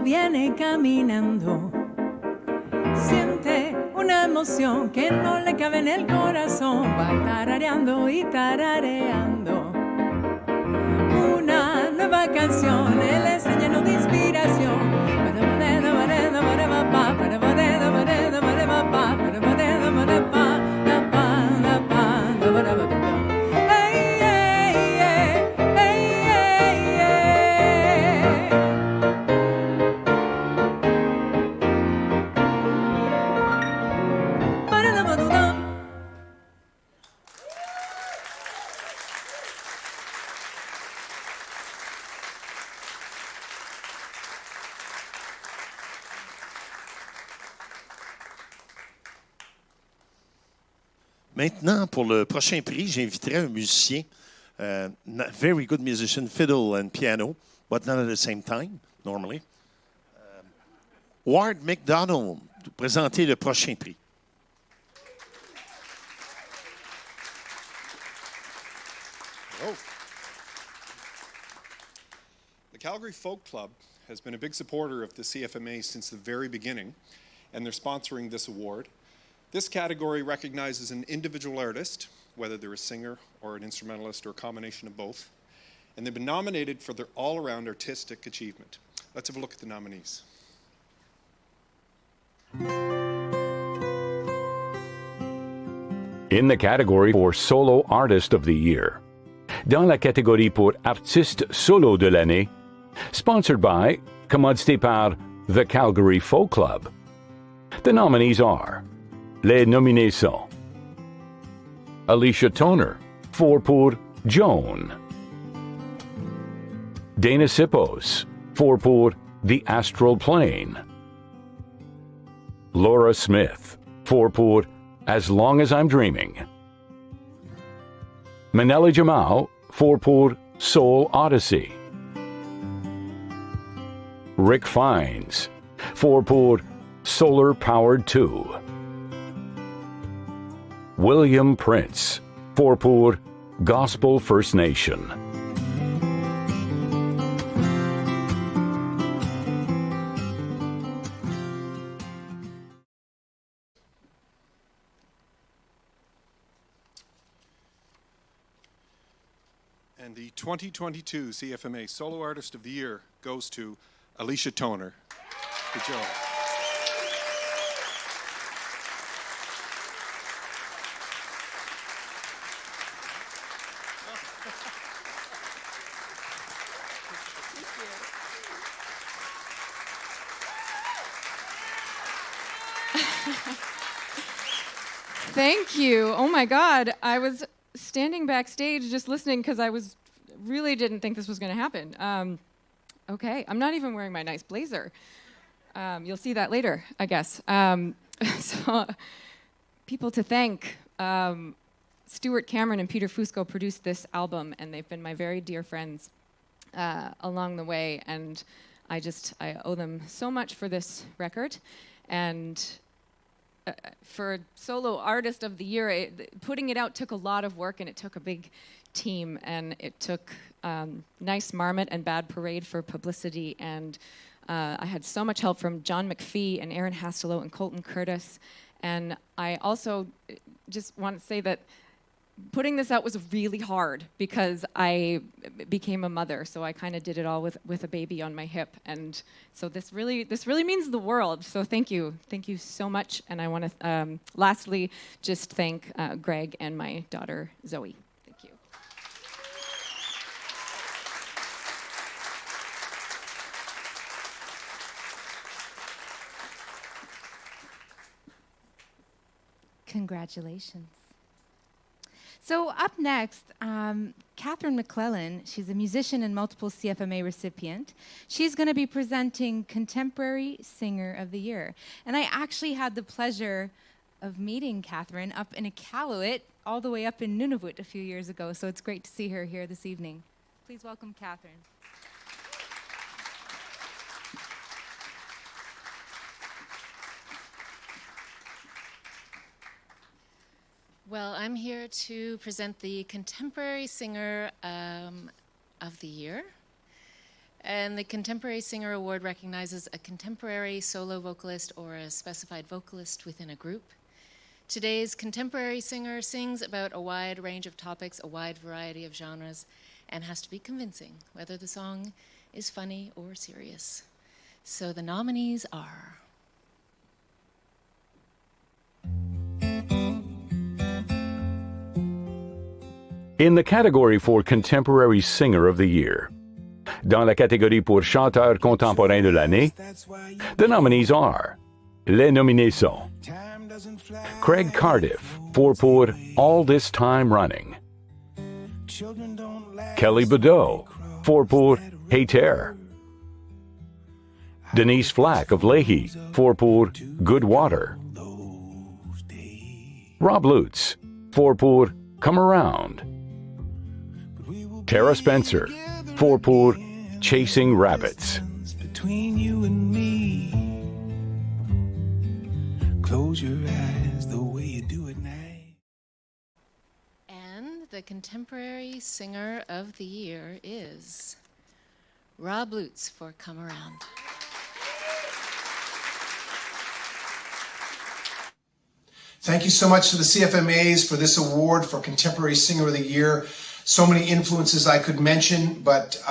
Viene caminando, siente una emoción que no le cabe en el corazón, va tarareando y tarareando una nueva canción, él está lleno de inspiración. Maintenant, pour le prochain prix, j'inviterai un musicien, very good musician, fiddle and piano, but not at the same time, normally. Ward McDonald, pour présenter le prochain prix. Oh. The Calgary Folk Club has been a big supporter of the CFMA since the very beginning, and they're sponsoring this award. This category recognizes an individual artist, whether they're a singer or an instrumentalist or a combination of both, and they've been nominated for their all-around artistic achievement. Let's have a look at the nominees. In the category for Solo Artist of the Year. Dans la catégorie pour Artiste Solo de l'année, sponsored by, commandité par the Calgary Folk Club. The nominees are, les nominés sont Alicia Toner pour Joan, Dana Sipos pour The Astral Plane, Laura Smith pour As Long as I'm Dreaming, Manela Jamal pour Soul Odyssey, Rick Fiennes pour Solar Powered 2, William Prince pour Gospel First Nation. And the 2022 CFMA Solo Artist of the Year goes to Alicia Toner. Good job. Thank you. Oh my God. I was standing backstage just listening because I really didn't think this was going to happen. Okay, I'm not even wearing my nice blazer. You'll see that later, I guess. So, people to thank. Stuart Cameron and Peter Fusco produced this album, and they've been my very dear friends along the way, and I owe them so much for this record. And for Solo Artist of the Year, putting it out took a lot of work, and it took a big team, and it took Nice Marmot and Bad Parade for publicity, and I had so much help from John McPhee and Aaron Hastelow and Colton Curtis. And I also just want to say that putting this out was really hard because I became a mother, so I kind of did it all with a baby on my hip, and so this really means the world. So thank you so much. And I want to lastly just thank Greg and my daughter Zoe. Thank you. Congratulations. So up next, Catherine McClellan, she's a musician and multiple CFMA recipient. She's going to be presenting Contemporary Singer of the Year. And I actually had the pleasure of meeting Catherine up in Iqaluit, all the way up in Nunavut a few years ago, so it's great to see her here this evening. Please welcome Catherine. Well, I'm here to present the Contemporary Singer of the Year. And the Contemporary Singer Award recognizes a contemporary solo vocalist or a specified vocalist within a group. Today's contemporary singer sings about a wide range of topics, a wide variety of genres, and has to be convincing, whether the song is funny or serious. So the nominees are... In the category for Contemporary Singer of the Year. Dans la catégorie pour Chanteur contemporain de l'année, the nominees are, les nominés sont Craig Cardiff pour All This Time Running, Kelly Bedeau pour Hey Terre, Denise Flack of Leahy for Good Water, Rob Lutz for Come Around, Tara Spencer for Chasing Rabbits. Between you and me, close your eyes the way you do at night. And the Contemporary Singer of the Year is Rob Lutz for Come Around. Thank you so much to the CFMAs for this award for Contemporary Singer of the Year. So many influences I could mention, but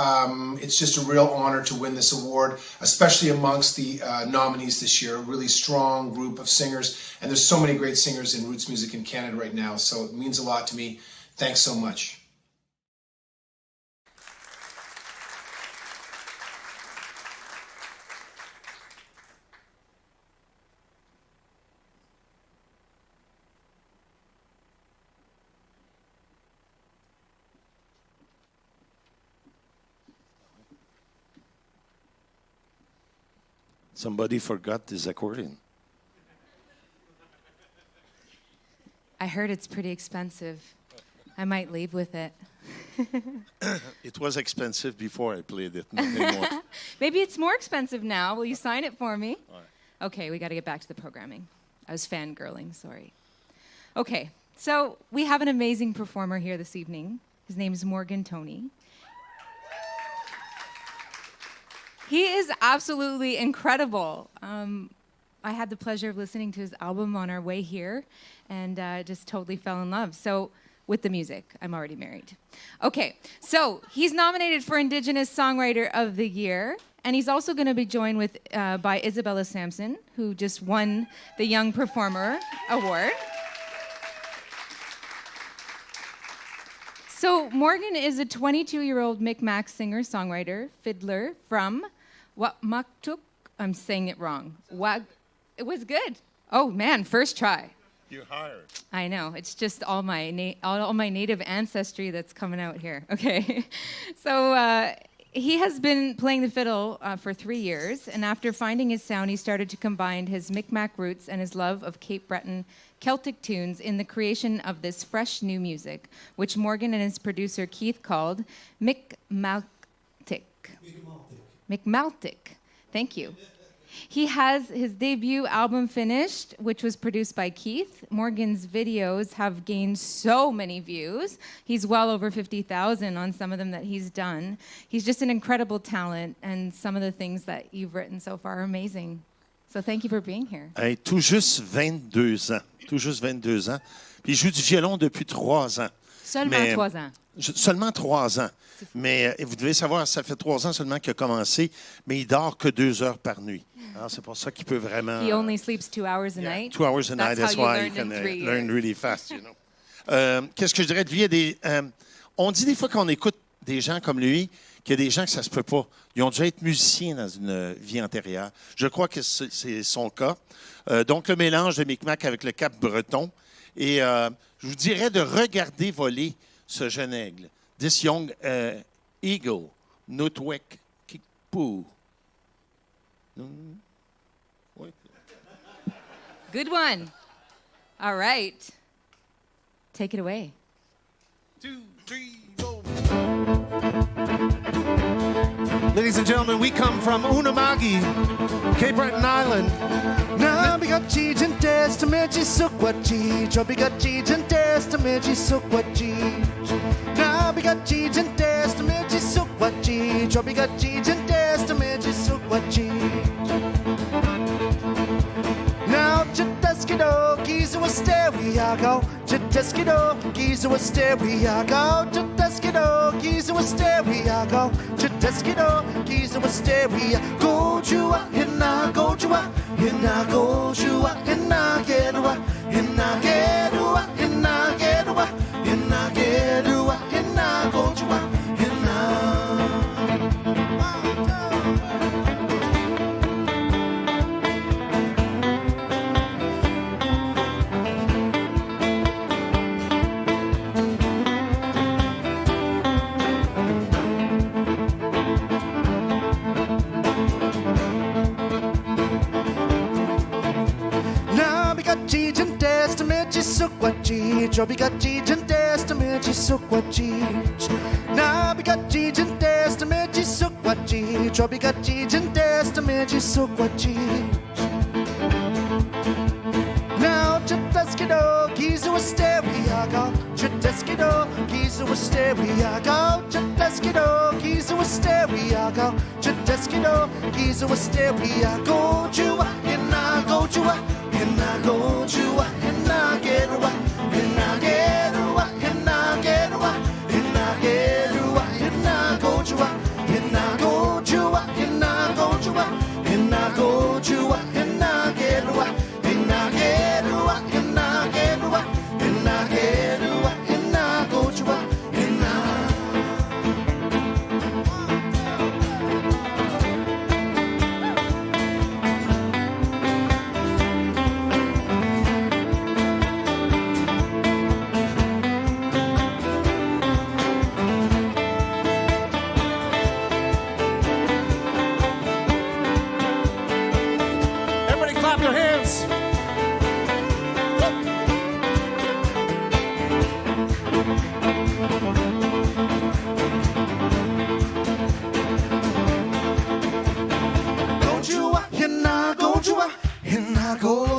it's just a real honor to win this award, especially amongst the nominees this year. A really strong group of singers, and there's so many great singers in roots music in Canada right now, so it means a lot to me. Thanks so much. Somebody forgot his accordion. I heard it's pretty expensive. I might leave with it. It was expensive before I played it, not anymore. Maybe it's more expensive now. Will you sign it for me? Okay, we got to get back to the programming. I was fangirling, sorry. Okay, so we have an amazing performer here this evening. His name is Morgan Toney. He is absolutely incredible. I had the pleasure of listening to his album on our way here and just totally fell in love. So, with the music, I'm already married. Okay, so he's nominated for Indigenous Songwriter of the Year, and he's also going to be joined with by Isabella Sampson, who just won the Young Performer Award. So Morgan is a 22-year-old Mi'kmaq singer-songwriter, fiddler from Wakmaktuk. I'm saying it wrong. It was good. Oh man, first try. You hired. I know. It's just all my native ancestry that's coming out here. Okay. So he has been playing the fiddle for 3 years, and after finding his sound, he started to combine his Mi'kmaq roots and his love of Cape Breton Celtic tunes in the creation of this fresh new music, which Morgan and his producer Keith called Mi'kmaltic. Mi'kmaltic. Thank you. He has his debut album finished, which was produced by Keith. Morgan's videos have gained so many views. He's well over 50,000 on some of them that he's done. He's just an incredible talent, and some of the things that you've written so far are amazing. So thank you for being here. Hey, tout juste 22 ans. Tout juste 22 ans. Puis il joue du violon depuis 3 ans. Seulement 3 ans. Seulement 3 ans. Mais vous devez savoir, ça fait 3 ans seulement qu'il a commencé, mais il dort que 2 heures par nuit. Alors, c'est pour ça qu'il peut vraiment... He only sleeps 2 hours a night? 2 hours a night, that's why he can learn really fast, you know. Qu'est-ce que je dirais de lui? On dit des fois qu'on écoute des gens comme lui, qu'il y a des gens que ça se peut pas. Ils ont déjà été musiciens dans une vie antérieure. Je crois que c'est son cas. Donc, le mélange de Mi'kmaq avec le Cap breton. Et je vous dirais de regarder voler ce jeune aigle. This young eagle, Nutwek Kikpoo. Good one. All right. Take it away. 2, 3, 4. Ladies and gentlemen, we come from Unamagi, Cape Breton Island. Nabigachi Testament Sukwachi, Chobigachi Testament Sukwachi. Nabigachi Testament Sukwachi, Chobigachi Testament Sukwachi. Now, Chitaskido, Giza was Steriago, Chitaskido, Giza was Steriago, Chitaskido, Giza was Steriago, Chitaskido, Giza was Steriago, go Jua, Hina, go Jua, Hina, go Jua, Hina, Gedua, Hina, Gedua, Hina, Gedua, Hina, Gedua, Hina, go Jua, Hina. Sukwachi, Chobigachi Testament Sukwachi. Nabigachi Testament Sukwachi, Chobigachi Testament Sukwachi. Now Chitaskido, Giza was Steriago, Chitaskido, Giza was Steriago, Chitaskido, Giza was Steriago, Chitaskido, Giza was Steriago, Jua, Hina, go Jua, Hina, go Jua, Hina.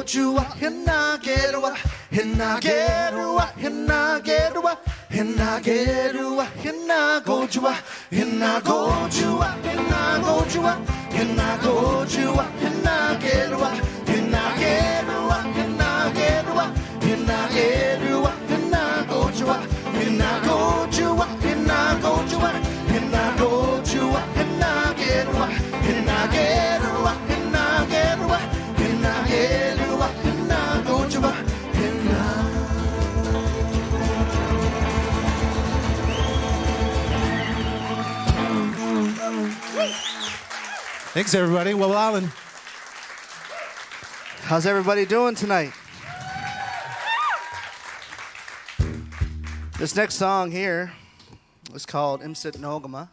jua, hina gerua, hina gerua, hina gerua, hina gerua, hina go jua, hina go jua, hina go jua, hina go jua, hina gerua, hina gerua, hina gerua, hina gerua, hina go jua, hina go jua, hina go jua, hina go jua, hina gerua, hina gerua, hina gerua, hina gerua, hina go jua, hina. Thanks, everybody. Well, Alan. How's everybody doing tonight? This next song here is called Imsit Nogama,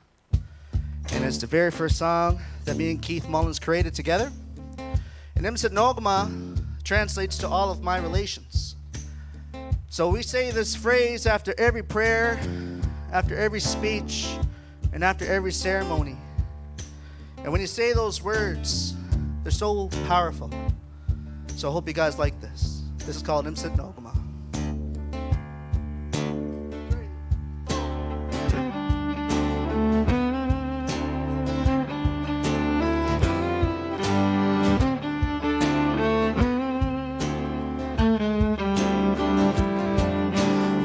and it's the very first song that me and Keith Mullins created together. And Imsit Nogama translates to all of my relations. So we say this phrase after every prayer, after every speech, and after every ceremony. And when you say those words, they're so powerful. So I hope you guys like this. This is called Imsit Nogama.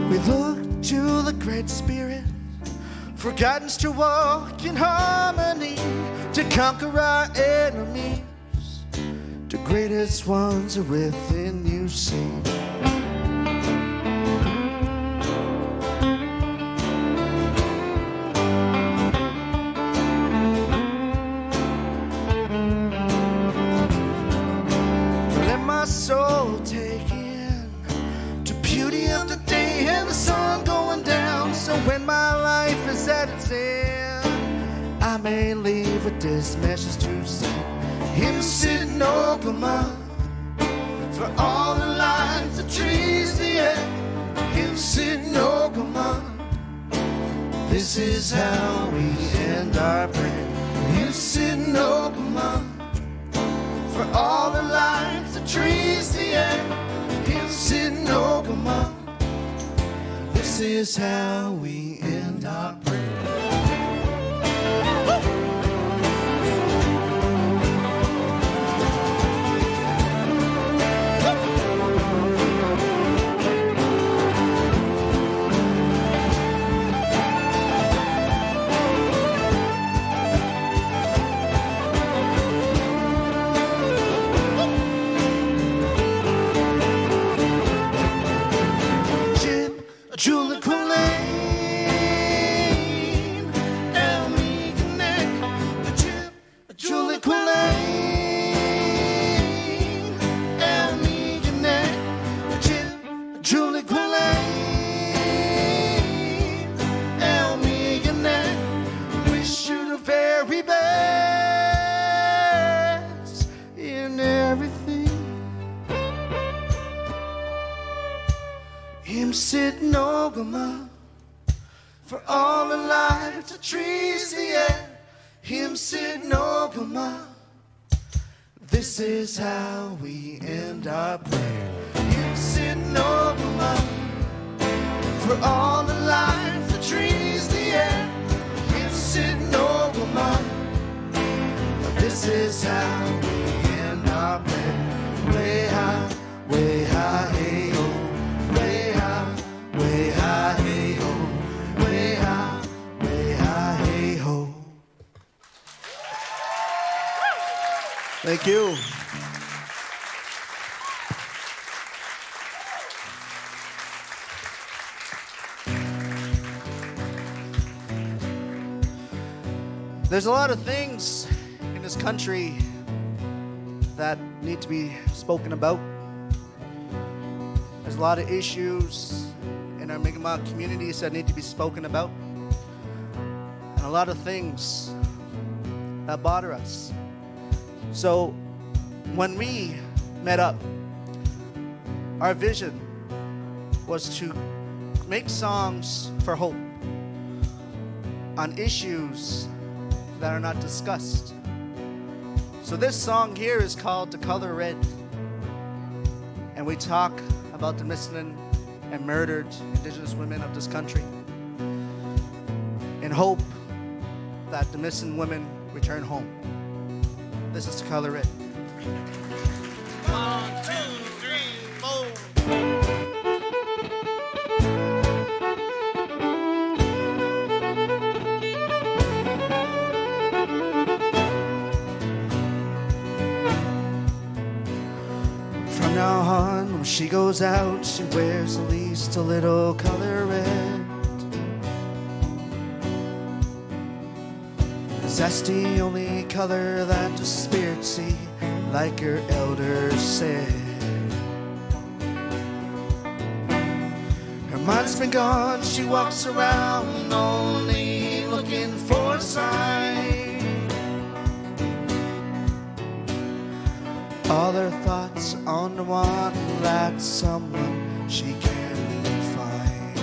We look to the Great Spirit for guidance to walk in harmony, to conquer our enemies. The greatest ones are within you, see. Let my soul take in the beauty of the day and the sun going down. So when my life is at its end, I may leave with this message to say. Imsit Nogama, for all the lights, the trees, the air. Imsit Nogama, this is how we end our prayer. Imsit Nogama, for all the lights, the trees, the air. Imsit Nogama, this is how we end our prayer. Julie Quillane, Elmi Connect, Julie Quillane, Elmi Connect, Julie Quillane, Elmi Connect. Wish you the very best in everything. Imsit Nogama, for all the life, the trees, the air. Imsit Nogama, this is how we end our prayer. Imsit Nogama, for all the life, the trees, the air. Imsit Nogama, this is how we end our prayer. Way high, hey ho. Way high, hey ho, way high, hey ho. Thank you. There's a lot of things in this country that need to be spoken about. There's a lot of issues in our Mi'kmaq communities that need to be spoken about, and a lot of things that bother us. So when we met up, our vision was to make songs for hope on issues that are not discussed. So this song here is called The Color Red. and we talk about the missing and murdered Indigenous women of this country in hope that the missing women return home. This is to color it. 1, 2, 3, 4. From now on, when she goes out, she wears at least a little color red. 'Cause that's the only color that the spirits see, like her elders said. Her mind's been gone, she walks around only looking for a sign. All her thoughts on the one that someone she can find.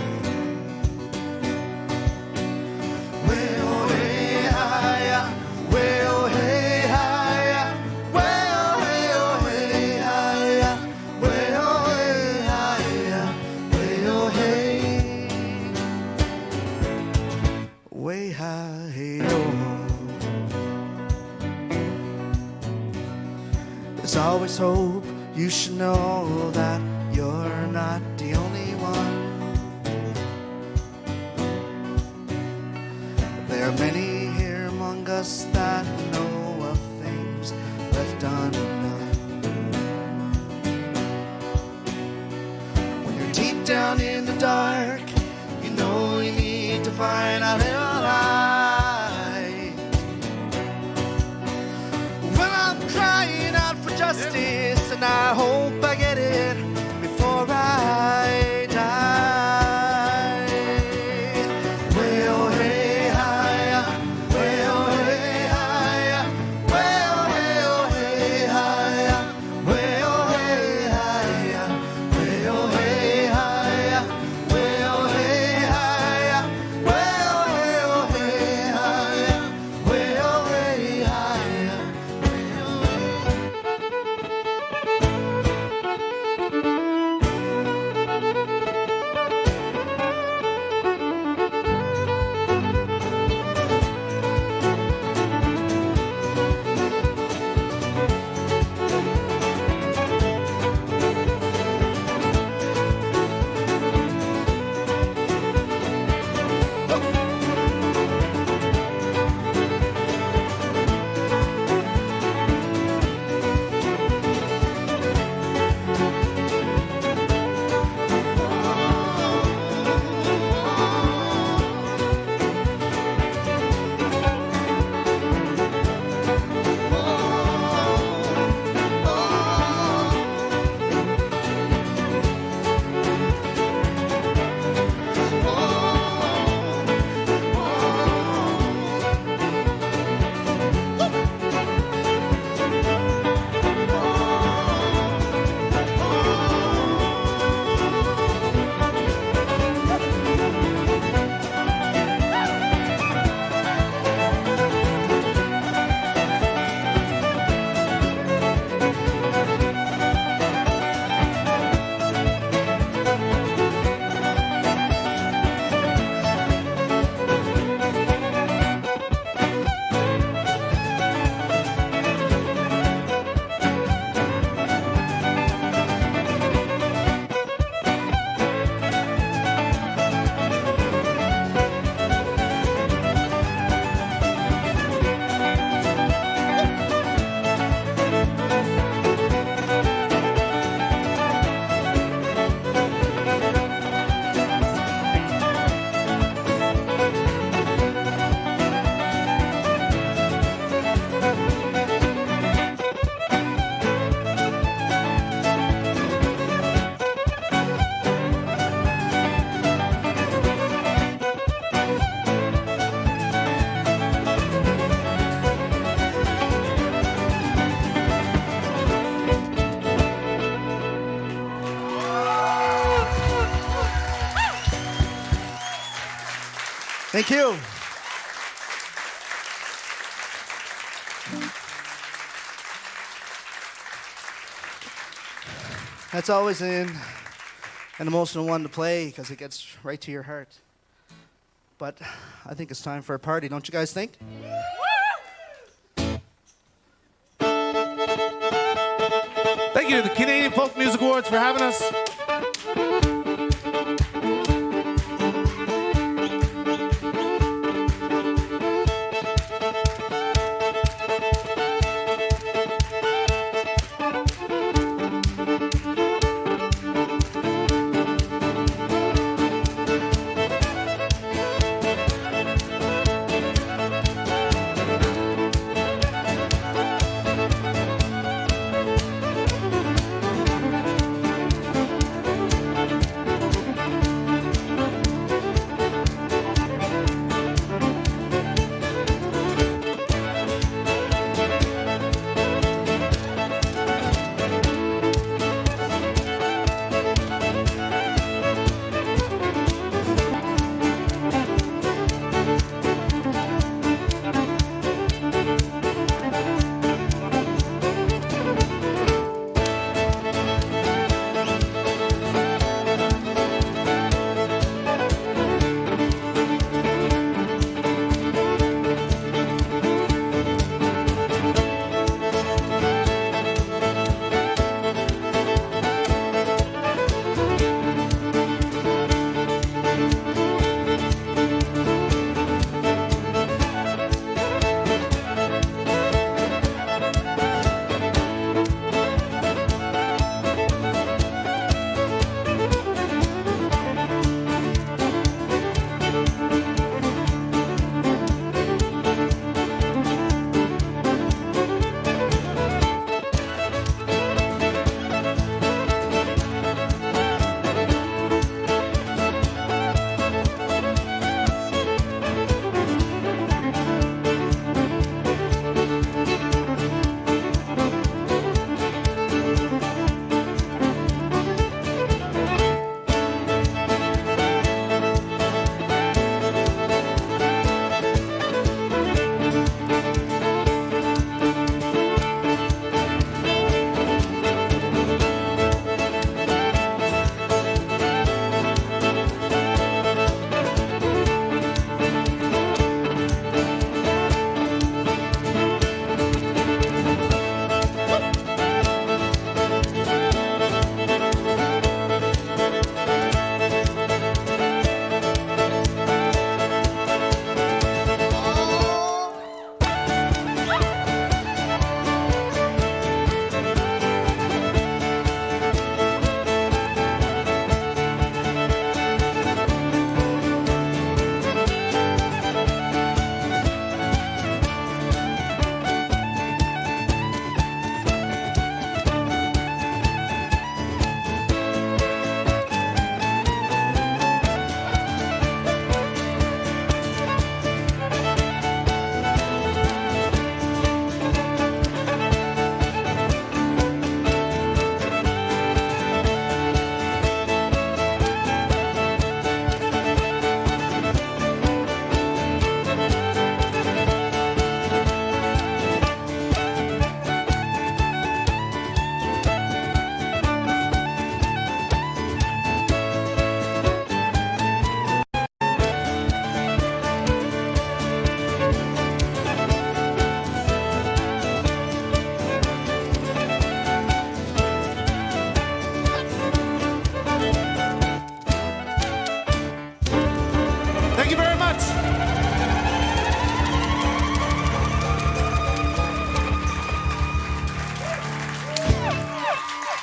Well, hey, hi-ya, well, hey, hi-ya, well, hey, oh, hey, hi-ya, well, hey, hi-ya, well, hey, way high, hey, oh. There's always hope, you should know that you're not the only one. There are many here among us that know of things left undone. When you're deep down in the dark, you know you need to find a little light. Well, I'm crying out for justice, and I hope I get it before I die. Well, hey, hi-ya, well, hey, hi-ya, well, hey, oh, hey, hi-ya, well, hey, hi-ya, well, hey, hi-ya, well, hey, hi-ya, well, hey, oh, hey, hi-ya, well, hey, hi-ya. Thank you. That's always an emotional one to play because it gets right to your heart. But I think it's time for a party, don't you guys think? Thank you to the Canadian Folk Music Awards for having us.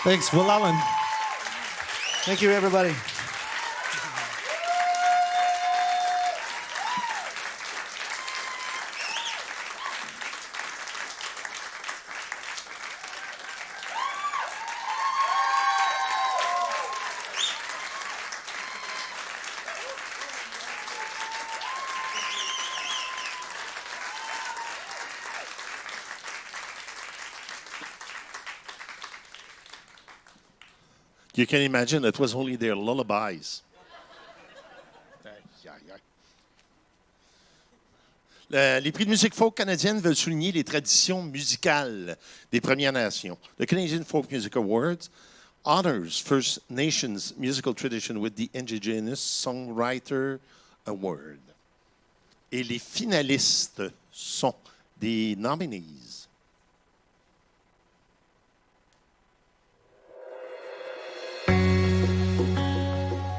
Thanks, Will Allen. Thank you, everybody. You can imagine it was only their lullabies. Les prix de musique folk canadienne veulent souligner les traditions musicales des Premières Nations. Le Canadian Folk Music Awards honors First Nations musical tradition with the Indigenous Songwriter Award. Et les finalistes sont des nominees.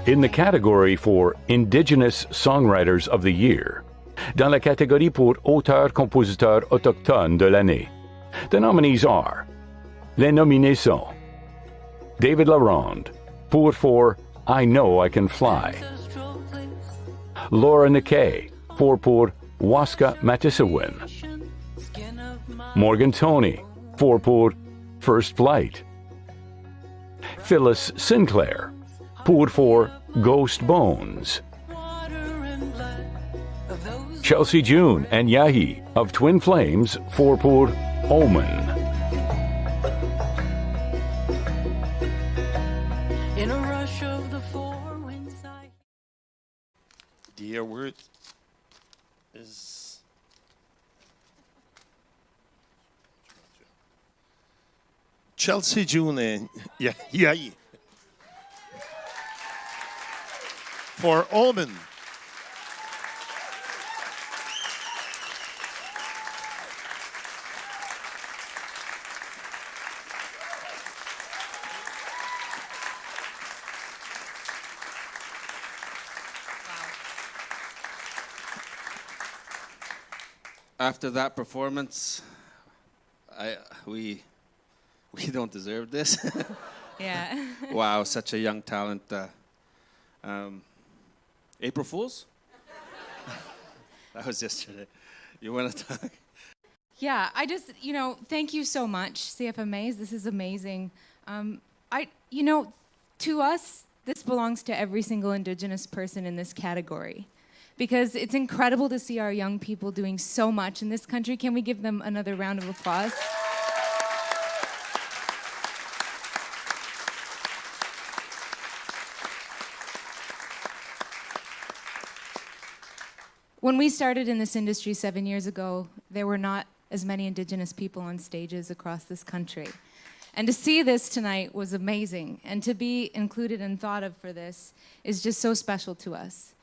In the category for Indigenous Songwriters of the Year, dans la catégorie pour Auteur-compositeur autochtone de l'année, the nominees are les nominés sont David Laronde for I Know I Can Fly, Laura Nikkei pour Waska Matisawin, Morgan Toney pour First Flight, Phyllis Sinclair for Ghost Bones, Chelsey June and Yahi of Twin Flames for Omen, In a rush of the four winds I... The award is Chelsey June and Yahi for Omen. After that performance, we don't deserve this. Yeah. Wow, such a young talent. April Fools? That was yesterday. You want to talk? Yeah, I just, thank you so much, CFMAs. This is amazing. To us, this belongs to every single Indigenous person in this category. Because it's incredible to see our young people doing so much in this country. Can we give them another round of applause? When we started in this industry 7 years ago, there were not as many Indigenous people on stages across this country. And to see this tonight was amazing. And to be included and thought of for this is just so special to us.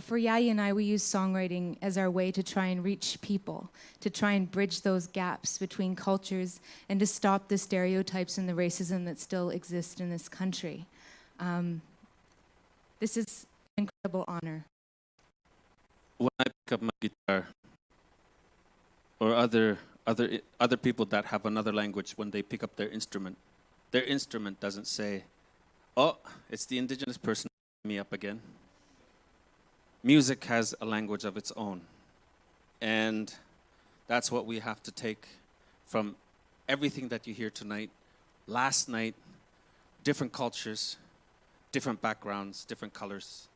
For Yayi and I, we use songwriting as our way to try and reach people, to try and bridge those gaps between cultures, and to stop the stereotypes and the racism that still exist in this country. This is an incredible honor. When I pick up my guitar, or other people that have another language, when they pick up their instrument doesn't say, "Oh, it's the Indigenous person picking me up again." Music has a language of its own, and that's what we have to take from everything that you hear tonight. Last night, different cultures, different backgrounds, different colors.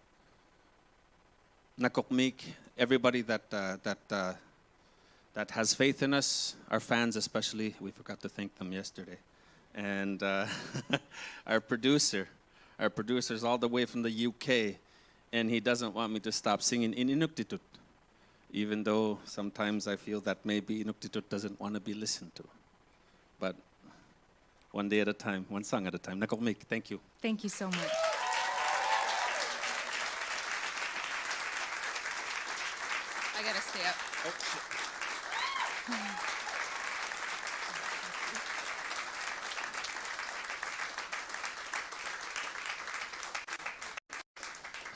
Nakokmik, everybody that has faith in us, our fans especially, we forgot to thank them yesterday, and our producer's all the way from the UK, and he doesn't want me to stop singing in Inuktitut, even though sometimes I feel that maybe Inuktitut doesn't want to be listened to. But one day at a time, one song at a time. Nakokmik, thank you. Thank you so much. I gotta stay up.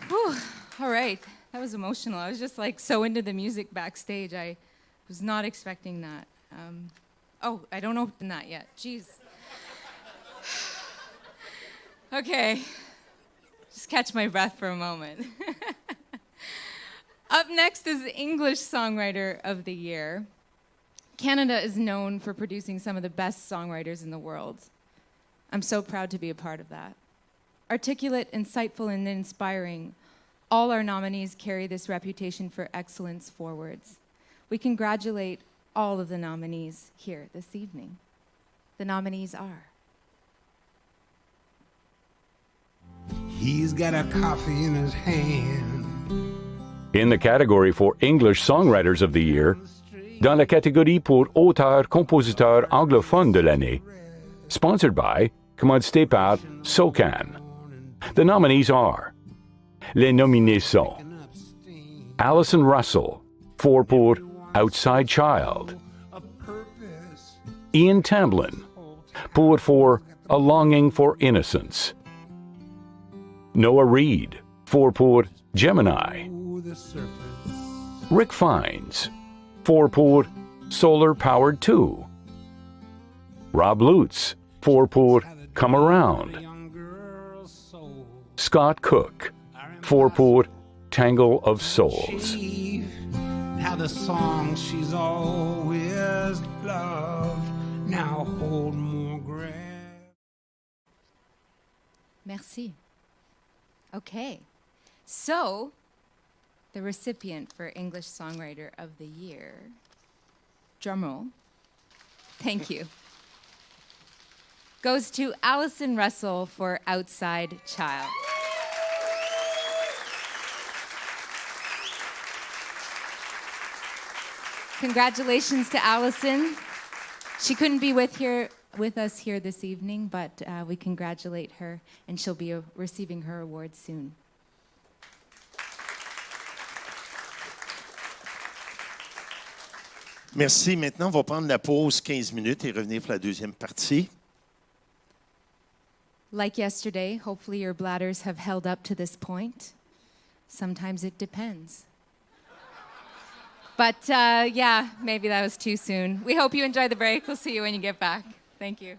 Whew. All right, that was emotional. I was just so into the music backstage. I was not expecting that. I don't open that yet. Jeez. Okay, just catch my breath for a moment. Up next is the English Songwriter of the Year. Canada is known for producing some of the best songwriters in the world. I'm so proud to be a part of that. Articulate, insightful, and inspiring, all our nominees carry this reputation for excellence forwards. We congratulate all of the nominees here this evening. The nominees are... He's got a coffee in his hand. In the category for English Songwriters of the Year, dans la catégorie pour Auteur-compositeur anglophone de l'année, sponsored by commandité par SOCAN. The nominees are Les nominés sont Alison Russell, 4 pour Outside Child. Ian Tamblyn, poet for A Longing for Innocence. Noah Reid, 4 pour Gemini. Rick Fiennes, 4 pour Solar Powered 2. Rob Lutz, 4 pour Come Around. Scott Cook, 4 pour Tangle of Souls. How the song she's always loved now hold more ground. Merci. Okay. So, the recipient for English Songwriter of the Year, drumroll, thank you, goes to Alison Russell for Outside Child. Congratulations to Alison. She couldn't be with us here this evening, but we congratulate her, and she'll be receiving her award soon. Merci. Maintenant, on va prendre la pause 15 minutes et revenir pour la deuxième partie. Like yesterday, hopefully your bladders have held up to this point. Sometimes it depends. But yeah, maybe that was too soon. We hope you enjoy the break. We'll see you when you get back. Thank you.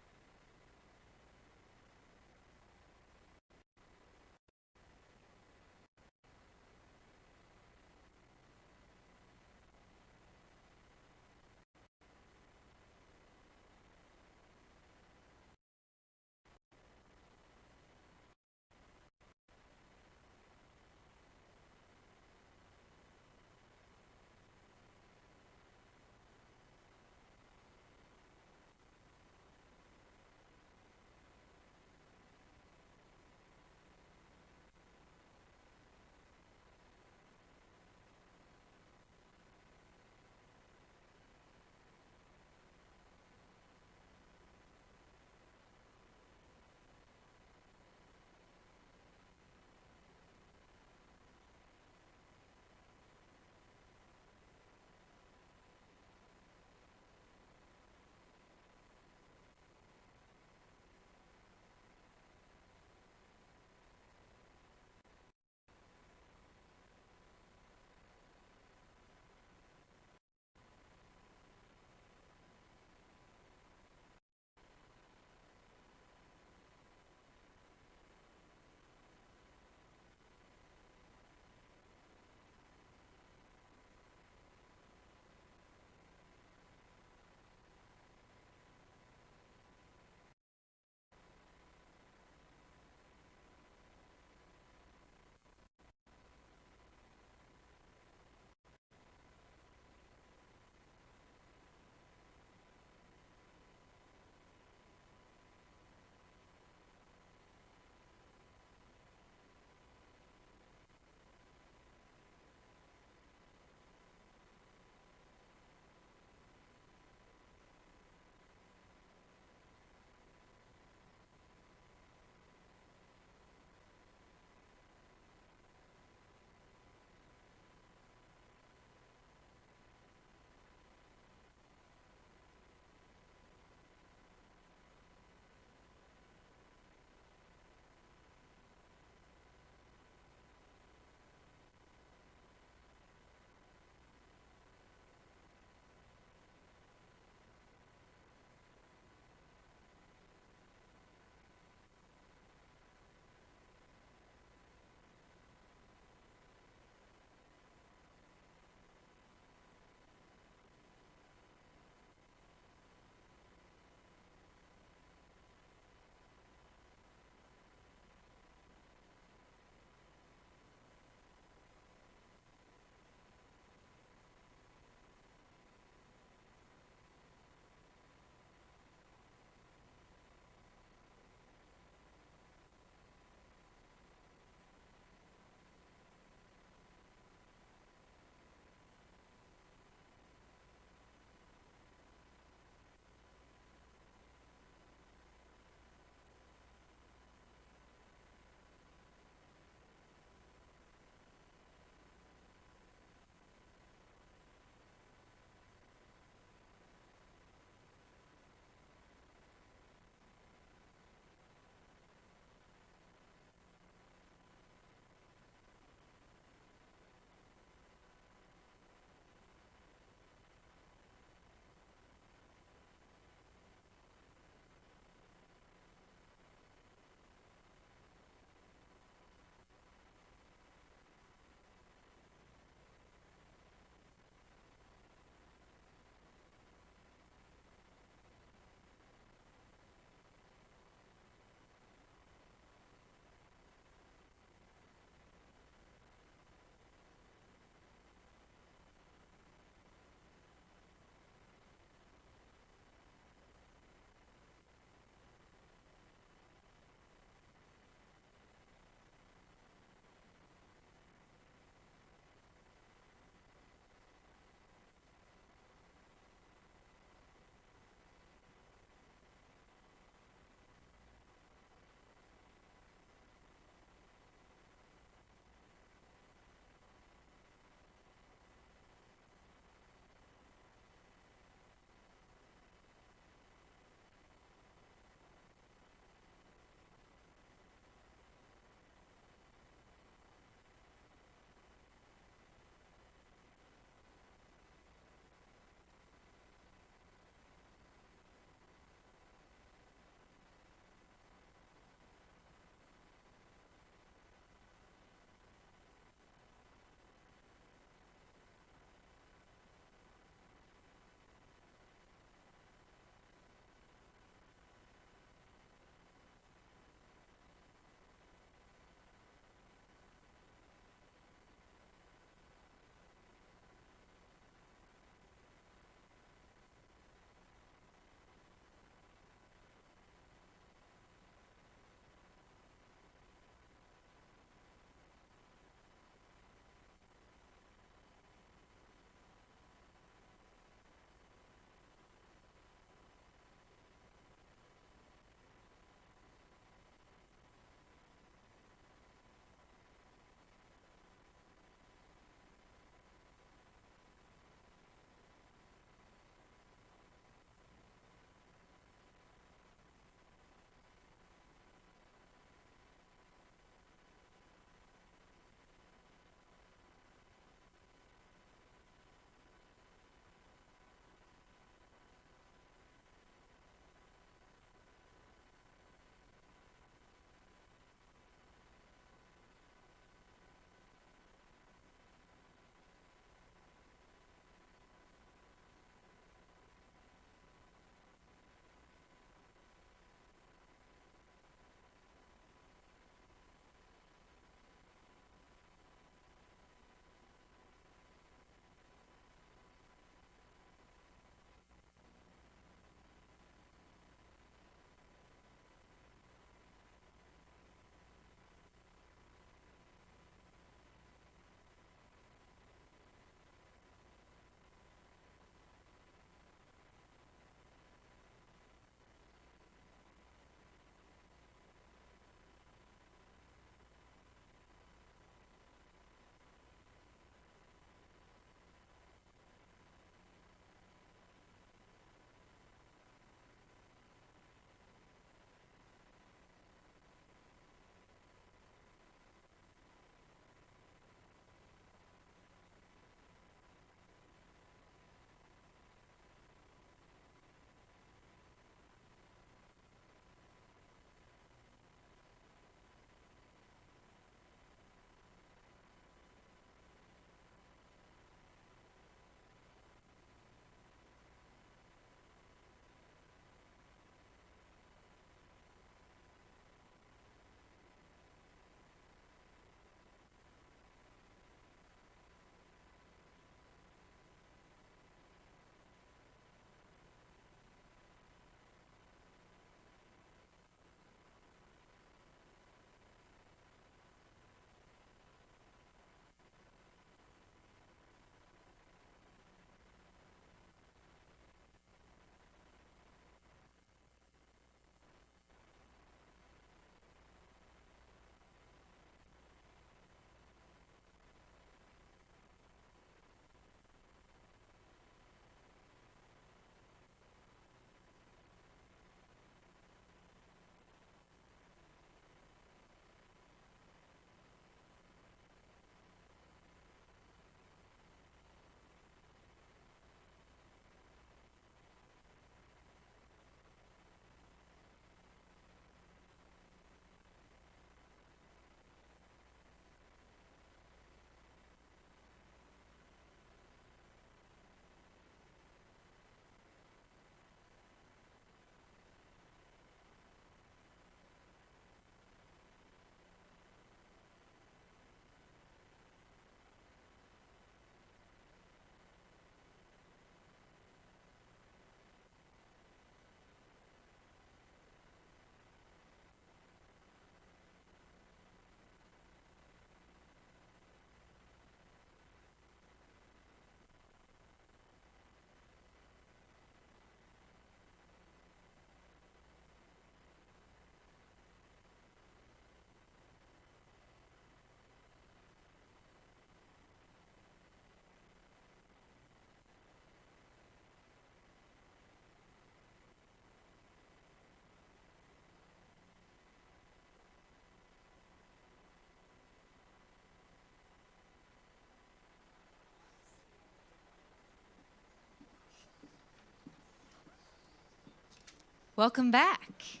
Welcome back.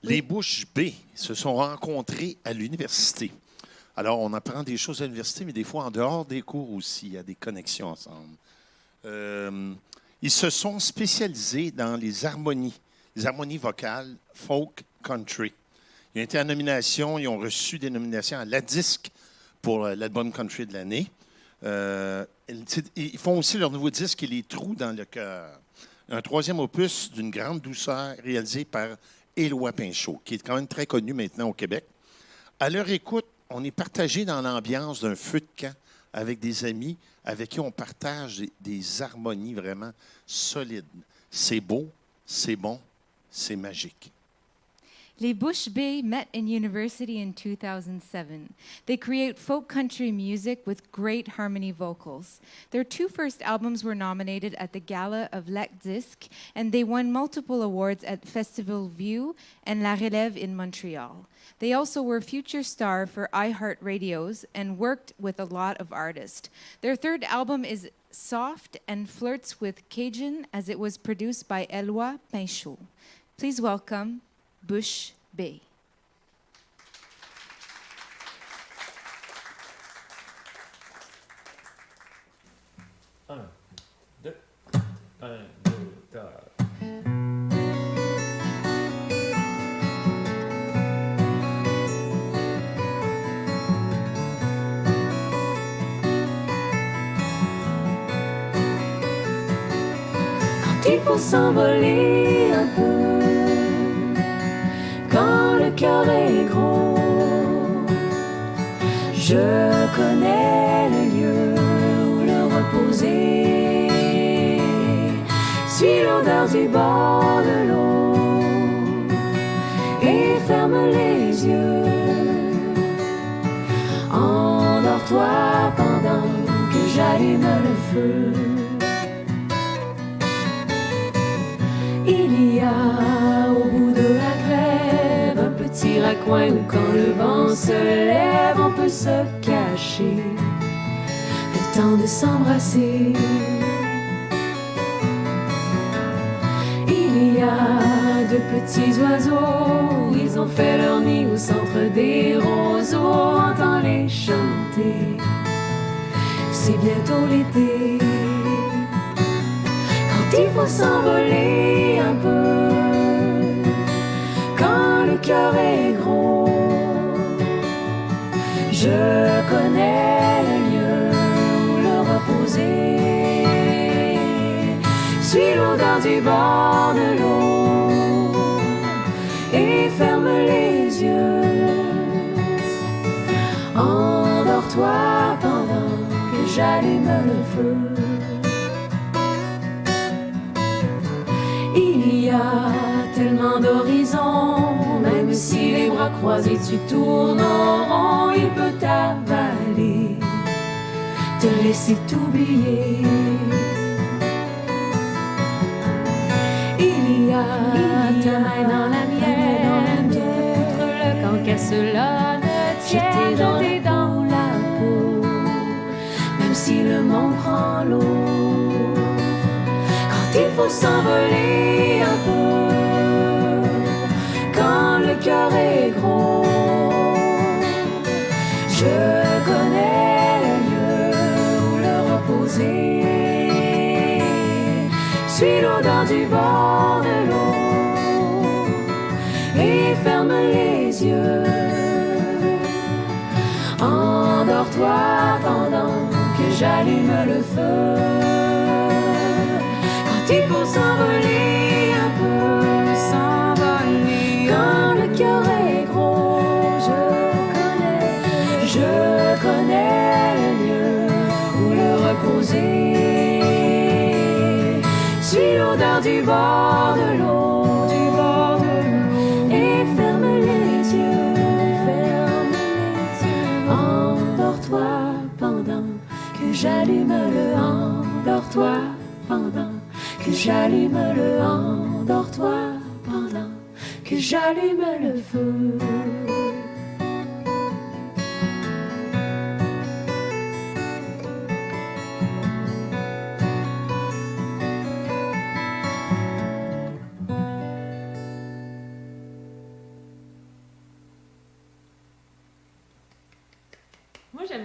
Les Bouches Bées se sont rencontrées à l'université. Alors, on apprend des choses à l'université, mais des fois, en dehors des cours aussi, il y a des connexions ensemble. Ils se sont spécialisés dans les harmonies vocales folk country. Ils ont été en nomination, ils ont reçu des nominations à la disque pour l'album country de l'année. Ils font aussi leur nouveau disque, Les Trous dans le cœur. Un troisième opus d'une grande douceur réalisé par Éloi Pinchot, qui est quand même très connu maintenant au Québec. À leur écoute, on est partagé dans l'ambiance d'un feu de camp avec des amis avec qui on partage des harmonies vraiment solides. C'est beau, c'est bon, c'est magique. Les Bouches Bées met in university in 2007. They create folk country music with great harmony vocals. Their two first albums were nominated at the Gala of Les Disques, and they won multiple awards at Festival View and La Relève in Montreal. They also were future star for iHeartRadios and worked with a lot of artists. Their third album is soft and flirts with Cajun as it was produced by Éloi Pinchot. Please welcome Bouches Bées. Un, deux, trois. Quand il faut s'envoler un peu, quand le cœur est gros, je connais le lieu où le reposer. Suis l'odeur du bord de l'eau et ferme les yeux. Endors-toi pendant que j'allume le feu. Il y a au bout de la grève un petit raccoin où quand le vent se lève on peut se cacher, le temps de s'embrasser. Il y a de petits oiseaux, ils ont fait leur nid au centre des roseaux, on entend les chanter, c'est bientôt l'été. Il faut s'envoler un peu quand le cœur est gros. Je connais le lieu où le reposer. Suis l'odeur du bord de l'eau et ferme les yeux. Endors-toi pendant que j'allume le feu. Il y a tellement d'horizons, même si les bras croisés tu tournes en rond, il peut t'avaler, te laisser t'oublier. Il y a ta main dans la mienne, te foutre le camp qu'à cela ne tienne, jeter dans la peau, même si le monde prend l'eau. Il faut s'envoler un peu quand le cœur est gros. Je connais le lieu où le reposer. Suis l'odeur du bord de l'eau et ferme les yeux. Endors-toi pendant que j'allume le feu. Il faut s'envoler un peu, s'envoler quand le cœur est gros. Je connais le lieu où le reposer. Suis l'odeur du bord de l'eau, et ferme les yeux, Endors-toi pendant que j'allume le endors-toi pendant que j'allume le endors-toi pendant que j'allume le feu.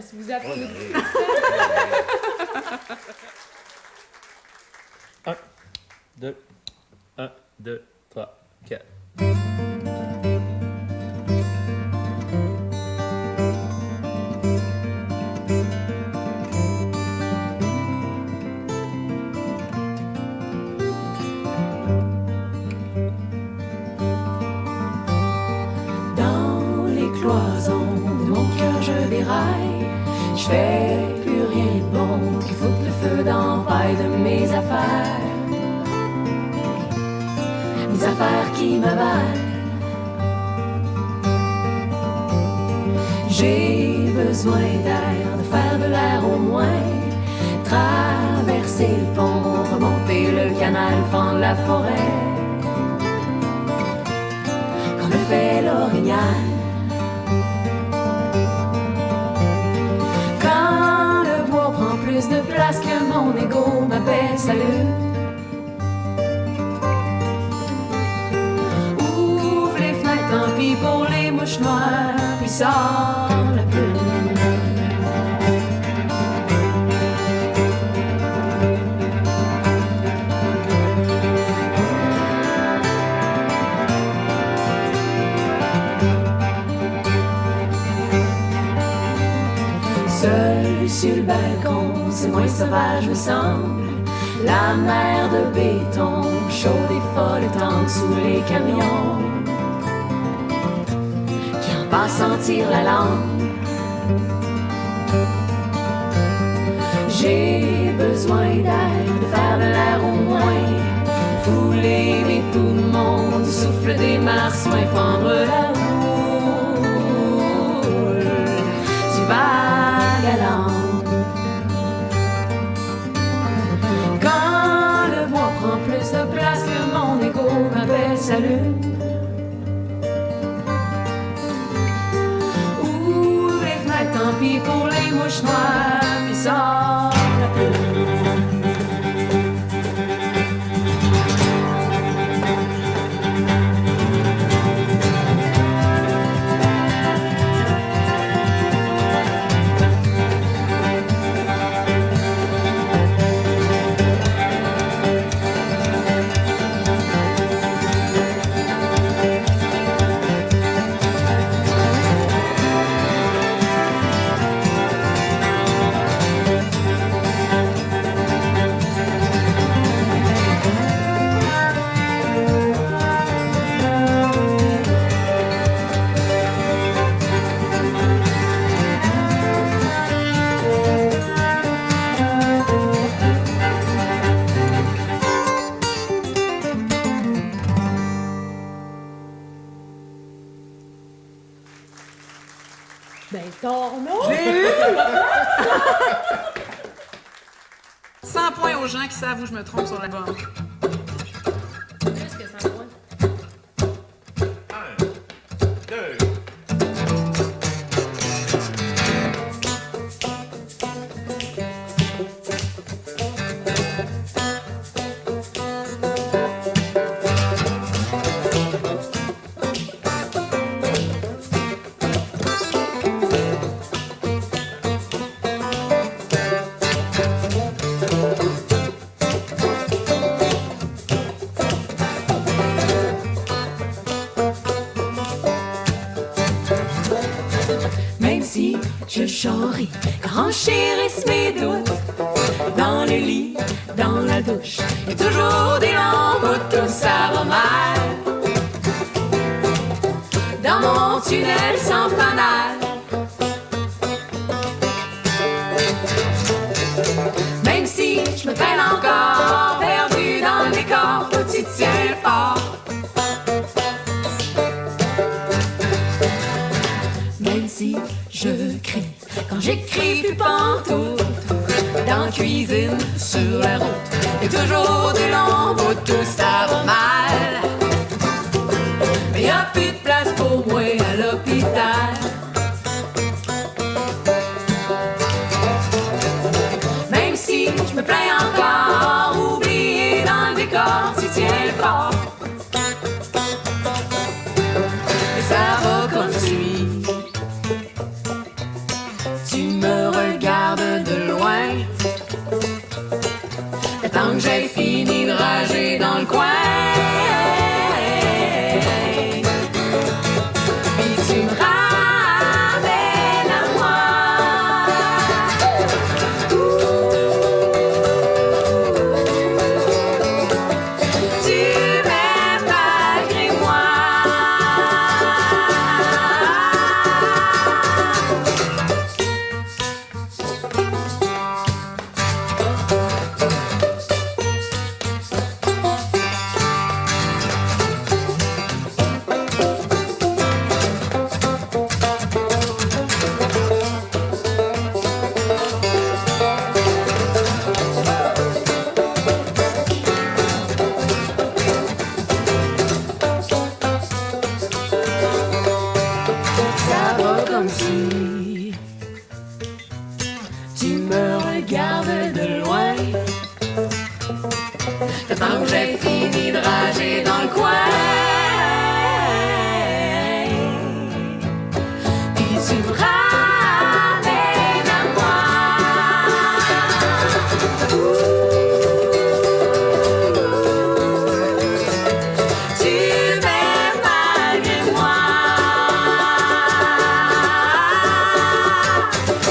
si vous applaudissez. 1, 2, 1, 2, 3, 4. Je fais plus rien de bon qui foute le feu dans paille de mes affaires qui m'avalent. J'ai besoin d'air, de faire de l'air au moins, traverser le pont, remonter le canal, fendre la forêt, comme le fait l'orignal. Plus de place que mon ego m'appelle salut. Ouvre les fenêtres, tant pis pour les mouches noires, puis sort la plume. Seul sur le balcon, c'est moins sauvage me semble. La mer de béton, chaude et folle tangue sous les camions qui en passent sentir la langue. J'ai besoin d'air, de faire de l'air au moins, fouler mes poumons du souffle des marsouins, fendre la houle du vague-à-langue. Quand le bois prend plus de place que mon ego m'appelle salut. Ouvre les fenêtres, tant pis pour les mouches noires, puis sort la plume. Ben, Torno! J'ai eu! 100 points aux gens qui savent où je me trompe sur l'album. Plus que 100 points. 1, 2. Je charrie, quand chérisse mes doutes. Dans le lit, dans la douche, et toujours des lampes, tout ça va mal. Dans mon tunnel sans fanal. Même si je me peine encore, perdu dans le décor, tout y tient fort. Même si je crie, quand j'écris plus pantoute, dans la cuisine, sur la route, et toujours des lambeaux, tout ça va mal. Mais y a plus de place pour moi à l'hôpital. Même si je me plains encore, oublié dans le décor, tu tiens fort. Et ça va comme suit. Tu me tu me regardes de loin. Tant que j'ai fini de rager dans le coin. Puis tu me ramènes à moi. Tu m'aimes malgré moi.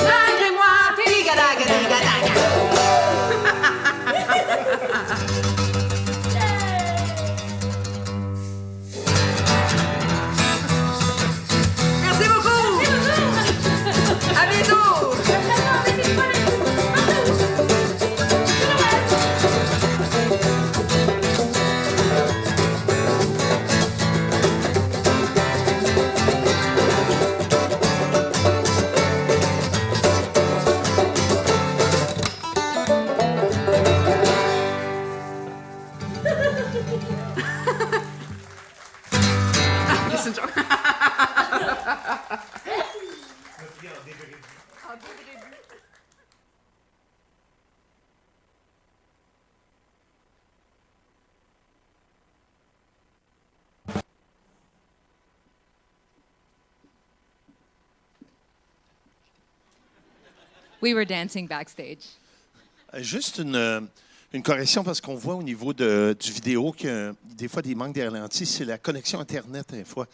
Malgré moi, pigadagadagadaga. Merci beaucoup. À bientôt. It's a joke. We were dancing backstage. Juste une correction parce qu'on voit au niveau du vidéo que des fois des manques de ralentis, c'est la connexion Internet des fois.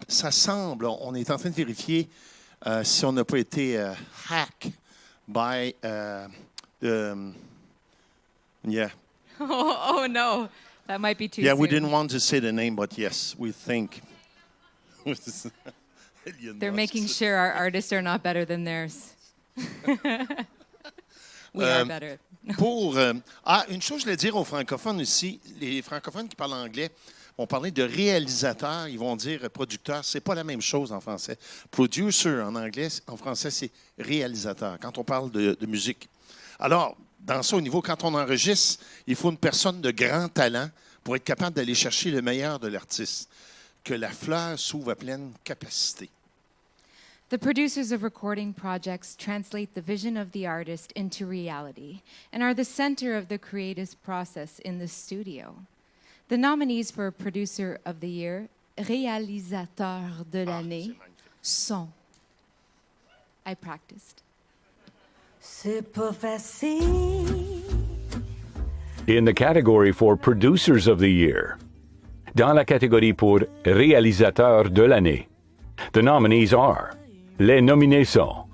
Ça semble, on est en train de vérifier si on n'a pas été hacked by yeah. Oh no, that might be too Yeah, soon. we didn't want to say the name, but yes, we think. They're making sure our artists are not better than theirs. We are better. Une chose, je voulais dire aux francophones aussi, les francophones qui parlent anglais vont parler de réalisateur, ils vont dire producteur. C'est pas la même chose en français. Producer en anglais, en français, c'est réalisateur, quand on parle de musique. Alors, dans ça, au niveau, quand on enregistre, il faut une personne de grand talent pour être capable d'aller chercher le meilleur de l'artiste. Que la fleur s'ouvre à pleine capacité. The producers of recording projects translate the vision of the artist into reality and are the center of the creative process in the studio. The nominees for Producer of the Year, Réalisateur de l'année, sont... I practiced. C'est pas facile. In the category for Producers of the Year, dans la catégorie pour Réalisateur de l'année, the nominees are... Les nominés sont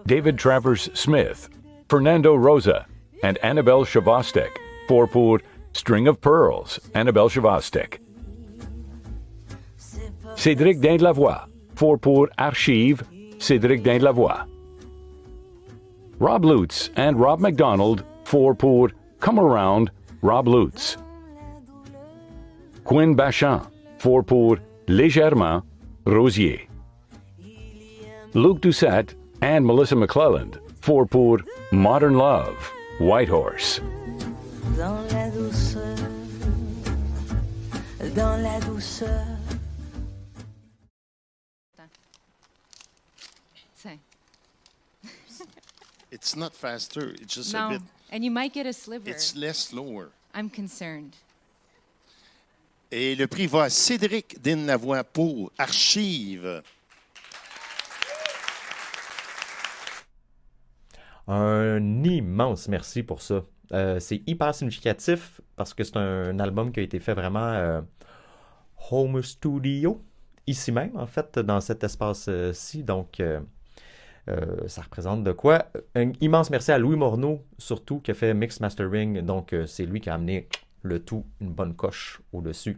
David Travers Smith, Fernando Rosa, and Annabelle Shavostek pour String of Pearls, Annabelle Shavostek. Cédric Dain-de-la-Voix pour Archive, Cédric Dain-de-la-Voix. Rob Lutz and Rob McDonald pour Come Around, Rob Lutz. Quinn Bachand pour Légèrement, Rosier. Luke Doucette and Melissa McClelland pour Modern Love, Whitehorse. Dans la douceur, dans la douceur. It's not faster, it's just No, a bit... and you might get a sliver. It's less slower. I'm concerned. Et le prix va à Cédric Dain-de-la-Voix pour Archive. Un immense merci pour ça. C'est hyper significatif parce que c'est un album qui a été fait vraiment home studio, ici même, en fait, dans cet espace-ci. Donc, ça représente de quoi. Un immense merci à Louis Morneau, surtout, qui a fait Mix Mastering. Donc, c'est lui qui a amené le tout, une bonne coche au-dessus.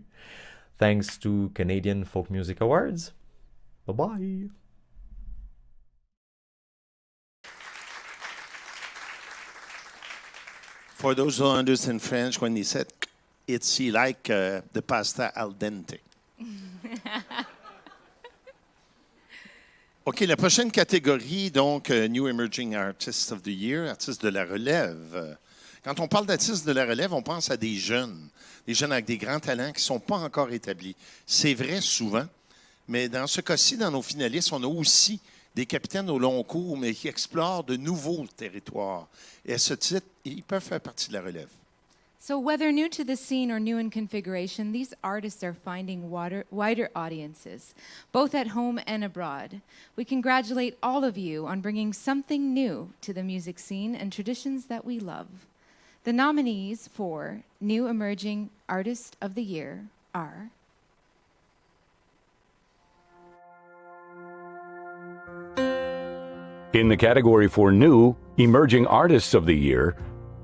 Thanks to Canadian Folk Music Awards. Bye-bye! For those who understand French, when he said, it's like the pasta al dente. OK, la prochaine catégorie, donc, New Emerging Artist of the Year, artiste de la relève. Quand on parle d'artistes de la relève, on pense à des jeunes avec des grands talents qui ne sont pas encore établis. C'est vrai souvent, mais dans ce cas-ci, dans nos finalistes, on a aussi des capitaines au long cours, mais qui explorent de nouveaux territoires. Et à ce titre, ils peuvent faire partie de la relève. So, whether new to the scene or new in configuration, these artists are finding wider audiences, both at home and abroad. We congratulate all of you on bringing something new to the music scene and traditions that we love. The nominees for New Emerging Artist of the Year are In the category for New Emerging Artists of the Year,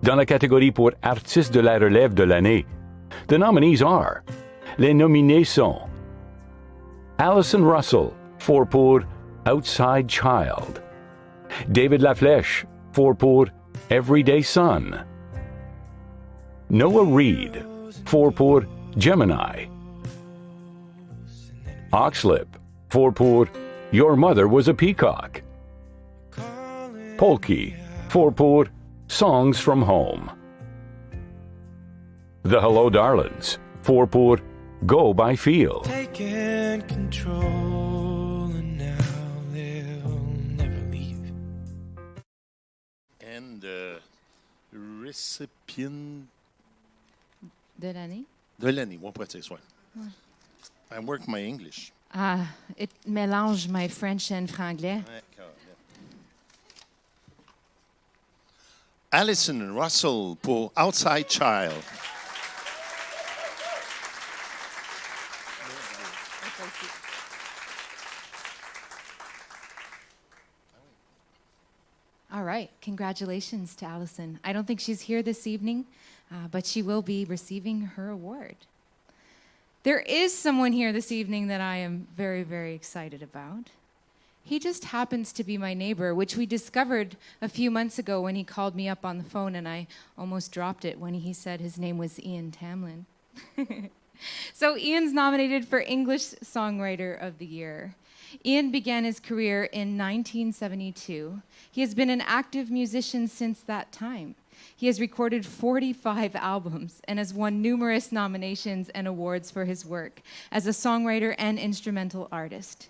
dans la catégorie pour Artistes de la relève de l'année, the nominees are, les nominés sont Alison Russell pour Outside Child, David Laflèche pour Everyday Sun, Noah Reed pour Gemini, Oxlip pour Your Mother Was a Peacock, Polky pour Songs from Home, The Hello Darlings pour Go by Feel, Taking control and now they'll never leave. And the recipient de l'année. de l'année, on pourrait dire, ouais. Ouais. I work my English. Ah, it mélange my French and franglais. Alison Russell pour Outside Child. All right, congratulations to Alison. I don't think she's here this evening, but she will be receiving her award. There is someone here this evening that I am very, very excited about. He just happens to be my neighbor, which we discovered a few months ago when he called me up on the phone, and I almost dropped it when he said his name was Ian Tamblyn. So Ian's nominated for English Songwriter of the Year. Ian began his career in 1972. He has been an active musician since that time. He has recorded 45 albums and has won numerous nominations and awards for his work as a songwriter and instrumental artist.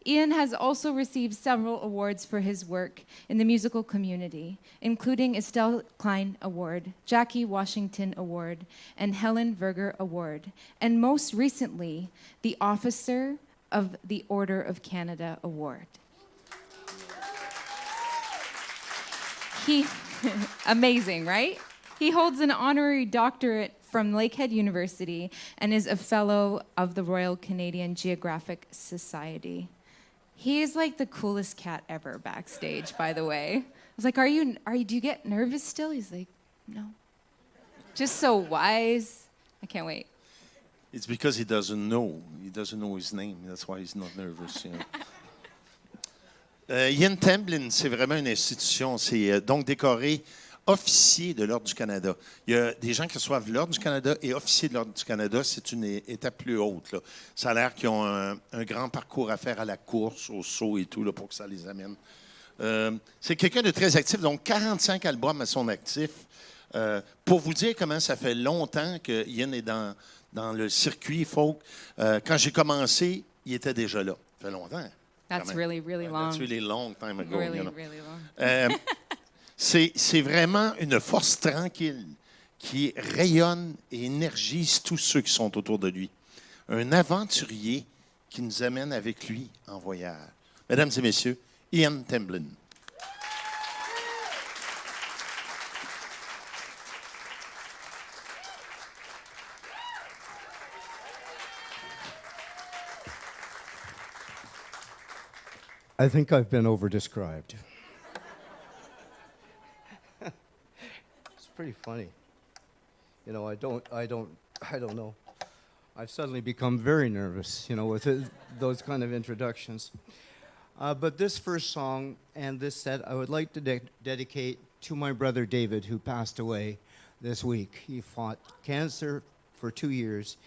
Ian has also received several awards for his work in the musical community, including Estelle Klein Award, Jackie Washington Award, and Helen Verger Award, and most recently, the Officer of the Order of Canada Award. Amazing, right? He holds an honorary doctorate from Lakehead University and is a fellow of the Royal Canadian Geographic Society. He is like the coolest cat ever backstage, by the way. I was like, do you get nervous still? He's like, no. Just so wise. I can't wait. It's because he doesn't know. He doesn't know his name. That's why he's not nervous. You know. Ian Tamblyn, c'est vraiment une institution. C'est donc décoré officier de l'Ordre du Canada. Il y a des gens qui reçoivent l'Ordre du Canada et officier de l'Ordre du Canada, c'est une étape plus haute, là. Ça a l'air qu'ils ont un grand parcours à faire à la course, au saut et tout, là, pour que ça les amène. C'est quelqu'un de très actif, donc 45 albums à son actif. Pour vous dire comment ça fait longtemps que Ian est dans le circuit folk, quand j'ai commencé, il était déjà là. Ça fait longtemps. That's really, really long. That's really long time ago. Really, you know. really long. C'est vraiment une force tranquille qui rayonne et énergise tous ceux qui sont autour de lui. Un aventurier qui nous amène avec lui en voyage. Mesdames et messieurs, Ian Tamblyn. I think I've been over-described. It's pretty funny. You know, I don't know. I've suddenly become very nervous, you know, with those kind of introductions. But this first song and this set, I would like to dedicate to my brother David, who passed away this week. He fought cancer for 2 years,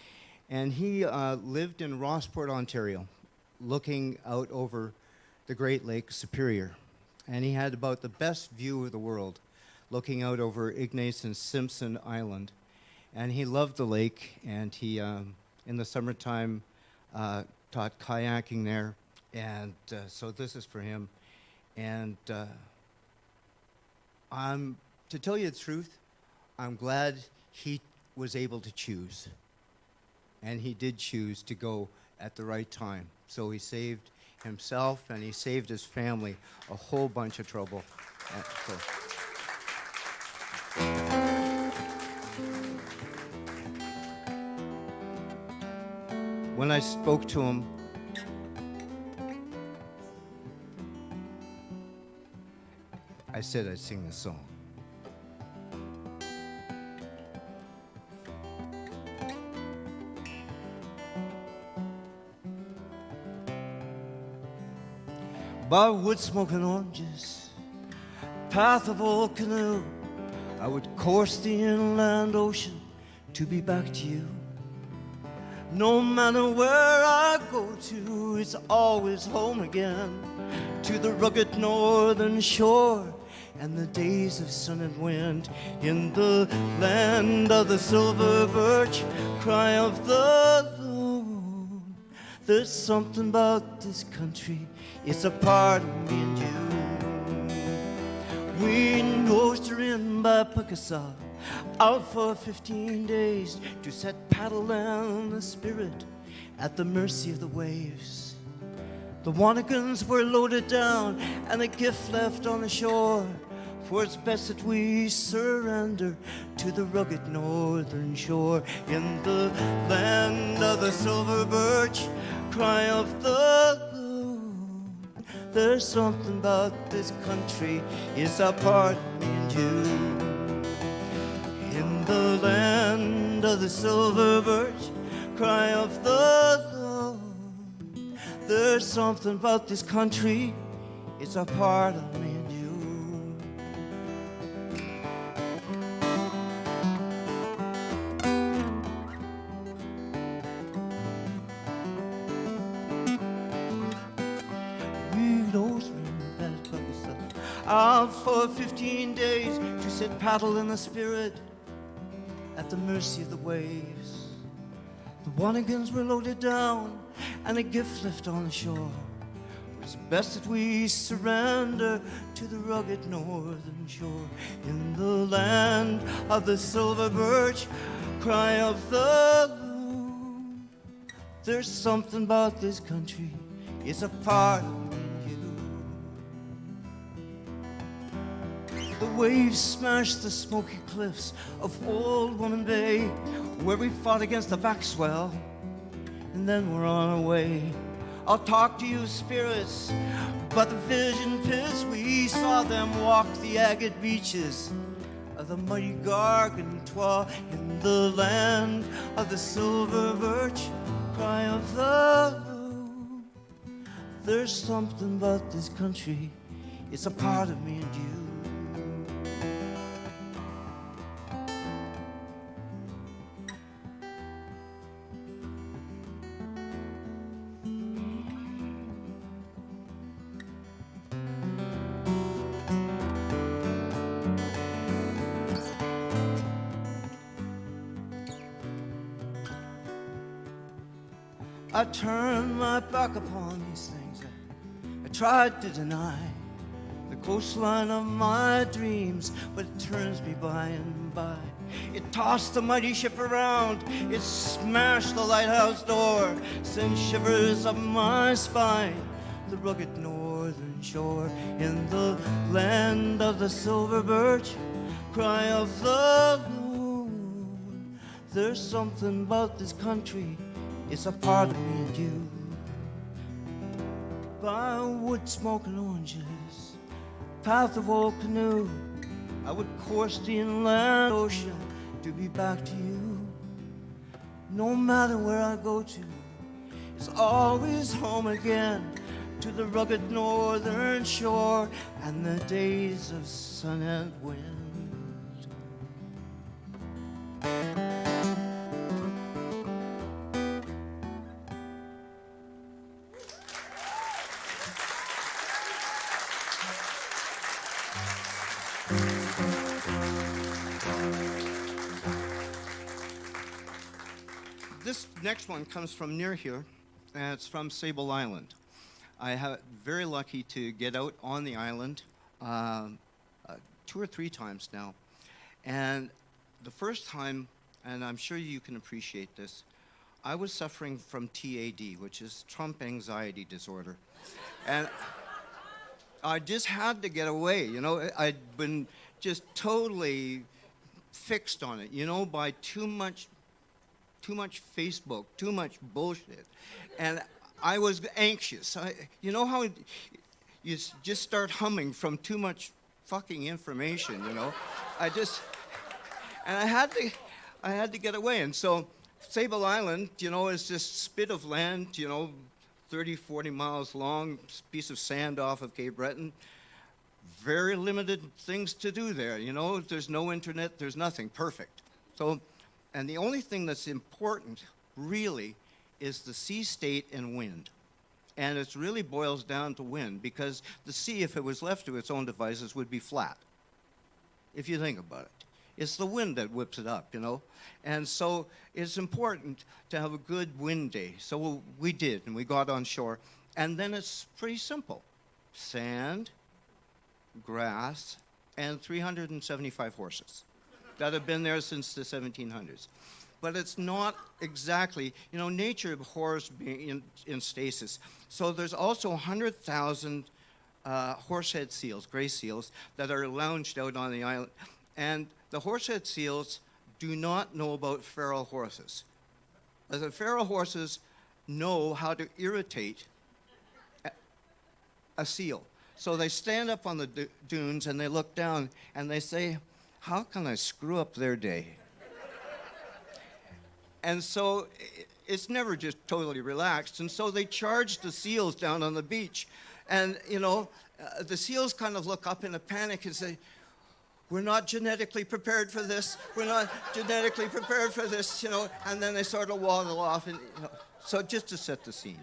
and he lived in Rossport, Ontario, looking out over the Great Lakes Superior. And he had about the best view of the world, looking out over Ignace and Simpson Island. And he loved the lake, and he, in the summertime, taught kayaking there. And so this is for him. And to tell you the truth, I'm glad he was able to choose. And he did choose to go at the right time. So he saved himself and he saved his family a whole bunch of trouble. When I spoke to him, I said I'd sing this song. By wood smoking oranges, path of old canoe, I would course the inland ocean to be back to you. No matter where I go to, it's always home again, to the rugged northern shore and the days of sun and wind. In the land of the silver birch, cry of the loon. There's something about this country, it's a part of me and you. We nosed her in by Pukassaw, out for 15 days to set paddle and the spirit at the mercy of the waves. The wannagons were loaded down and a gift left on the shore, for it's best that we surrender to the rugged northern shore. In the land of the silver birch, cry of the loon. There's something about this country, it's a part of me and you. In the land of the silver birch, cry of the loon. There's something about this country, it's a part of me and you. Out for 15 days to sit paddle in the spirit at the mercy of the waves. The wannagons were loaded down and a gift left on the shore. It's best that we surrender to the rugged northern shore. In the land of the silver birch, cry of the loon. There's something about this country, it's a part of me and you. The waves smashed the smoky cliffs of Old Woman Bay, where we fought against the backswell, and then we're on our way. I'll talk to you, spirits, but the vision pits, we saw them walk the agate beaches of the mighty Gargantua. In the land of the silver birch, cry of the loon. There's something about this country, it's a part of me and you. I turned my back upon these things. I tried to deny the coastline of my dreams, but it turns me by and by. It tossed the mighty ship around, it smashed the lighthouse door, sent shivers up my spine. The rugged northern shore, in the land of the silver birch, cry of the loon. There's something about this country, it's a part of me and you. By wood smoking oranges, path of old canoe, I would course the inland ocean to be back to you. No matter where I go to, it's always home again, to the rugged northern shore and the days of sun and wind. This next one comes from near here, and it's from Sable Island. I have very lucky to get out on the island 2 or 3 times now. And the first time, and I'm sure you can appreciate this, I was suffering from TAD, which is Trump anxiety disorder. And I just had to get away, you know. I'd been just totally fixed on it, you know, by too much Facebook, too much bullshit. And I was anxious. You know how you just start humming from too much fucking information, you know? And I had to get away. And so Sable Island, you know, is this spit of land, you know, 30, 40 miles long, piece of sand off of Cape Breton. Very limited things to do there, you know. There's no internet, there's nothing. Perfect. So, and the only thing that's important, really, is the sea state and wind. And it really boils down to wind, because the sea, if it was left to its own devices, would be flat, if you think about it. It's the wind that whips it up, you know? And so it's important to have a good wind day. So we did, and we got on shore. And then it's pretty simple. Sand, grass, and 375 horses that have been there since the 1700s. But it's not exactly, you know, nature abhors being in stasis. So there's also 100,000 horsehead seals, gray seals, that are lounged out on the island. And the horsehead seals do not know about feral horses. The feral horses know how to irritate a seal. So they stand up on the dunes and they look down and they say, how can I screw up their day? And so it's never just totally relaxed. And so they charge the seals down on the beach. And, you know, the seals kind of look up in a panic and say, we're not genetically prepared for this. We're not genetically prepared for this, you know. And then they sort of waddle off. And, you know, so just to set the scene.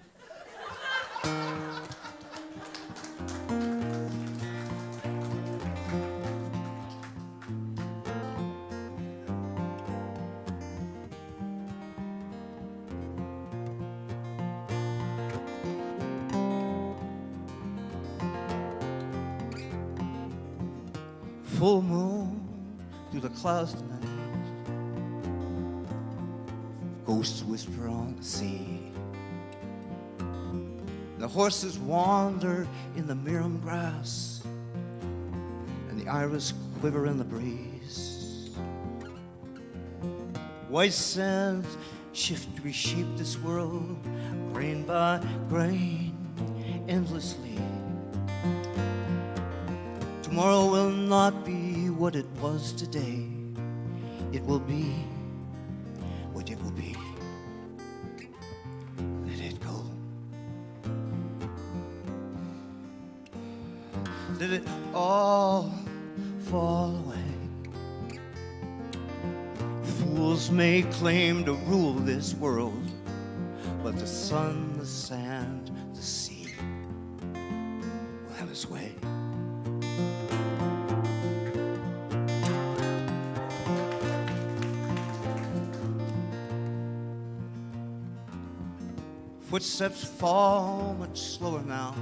Full moon through the clouds tonight, ghosts whisper on the sea. The horses wander in the mirum grass, and the iris quiver in the breeze. White sands shift to reshape this world, grain by grain, endlessly. Tomorrow will not be what it was today. It will be what it will be. Let it go. Let it all fall away. Fools may claim to rule this world, but the sun, the sand, the sea will have its way. Footsteps fall much slower now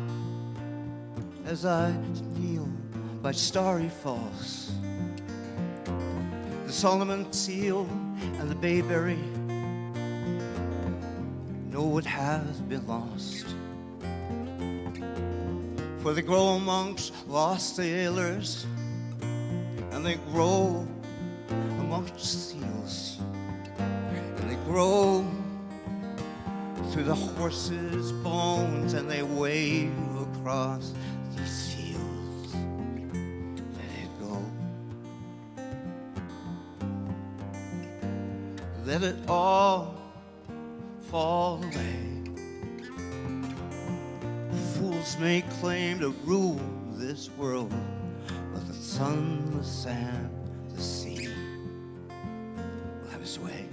as I kneel by starry falls. The Solomon seal and the bayberry know what has been lost. For they grow amongst lost sailors, and they grow amongst seals, and they grow through the horses' bones, and they wave across these fields. Let it go. Let it all fall away. Fools may claim to rule this world, but the sun, the sand, the sea will have its way.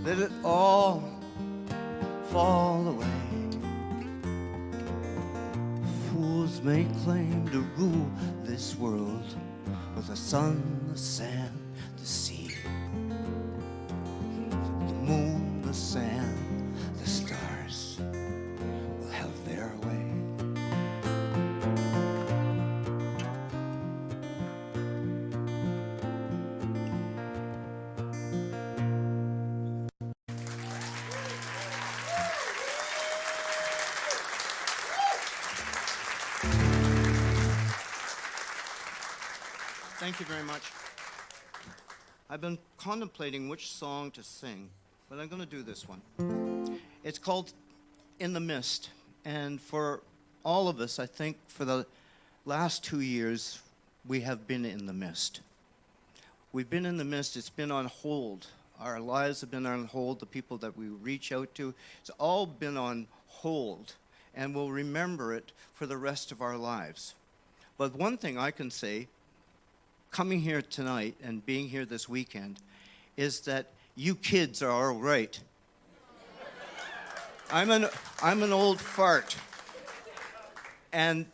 let it all fall away. Fools may claim to rule this world with the sun, the sand, the sea, the moon, the sand, the stars will have their way. Thank you very much. I've been contemplating which song to sing, but I'm going to do this one. It's called In the Mist, and for all of us, I think for the last 2 years, we have been in the mist. We've been in the mist. It's been on hold. Our lives have been on hold. The people that we reach out to, it's all been on hold, and we'll remember it for the rest of our lives. But one thing I can say, coming here tonight and being here this weekend, is that you kids are all right. I'm an old fart, and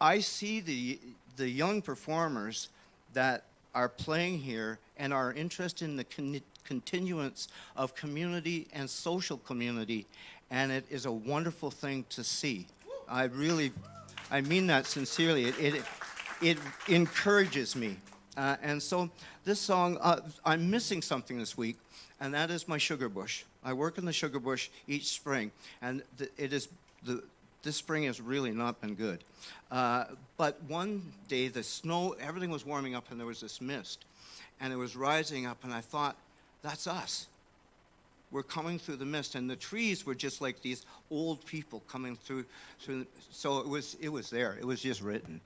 I see the young performers that are playing here and are interested in the continuance of community and social community, and it is a wonderful thing to see. I mean that sincerely. It encourages me. And so this song, I'm missing something this week, and that is my sugar bush. I work in the sugar bush each spring, and this spring has really not been good. But one day, the snow, everything was warming up, and there was this mist, and it was rising up, and I thought, that's us. We're coming through the mist, and the trees were just like these old people coming through. So it was there. It was just written.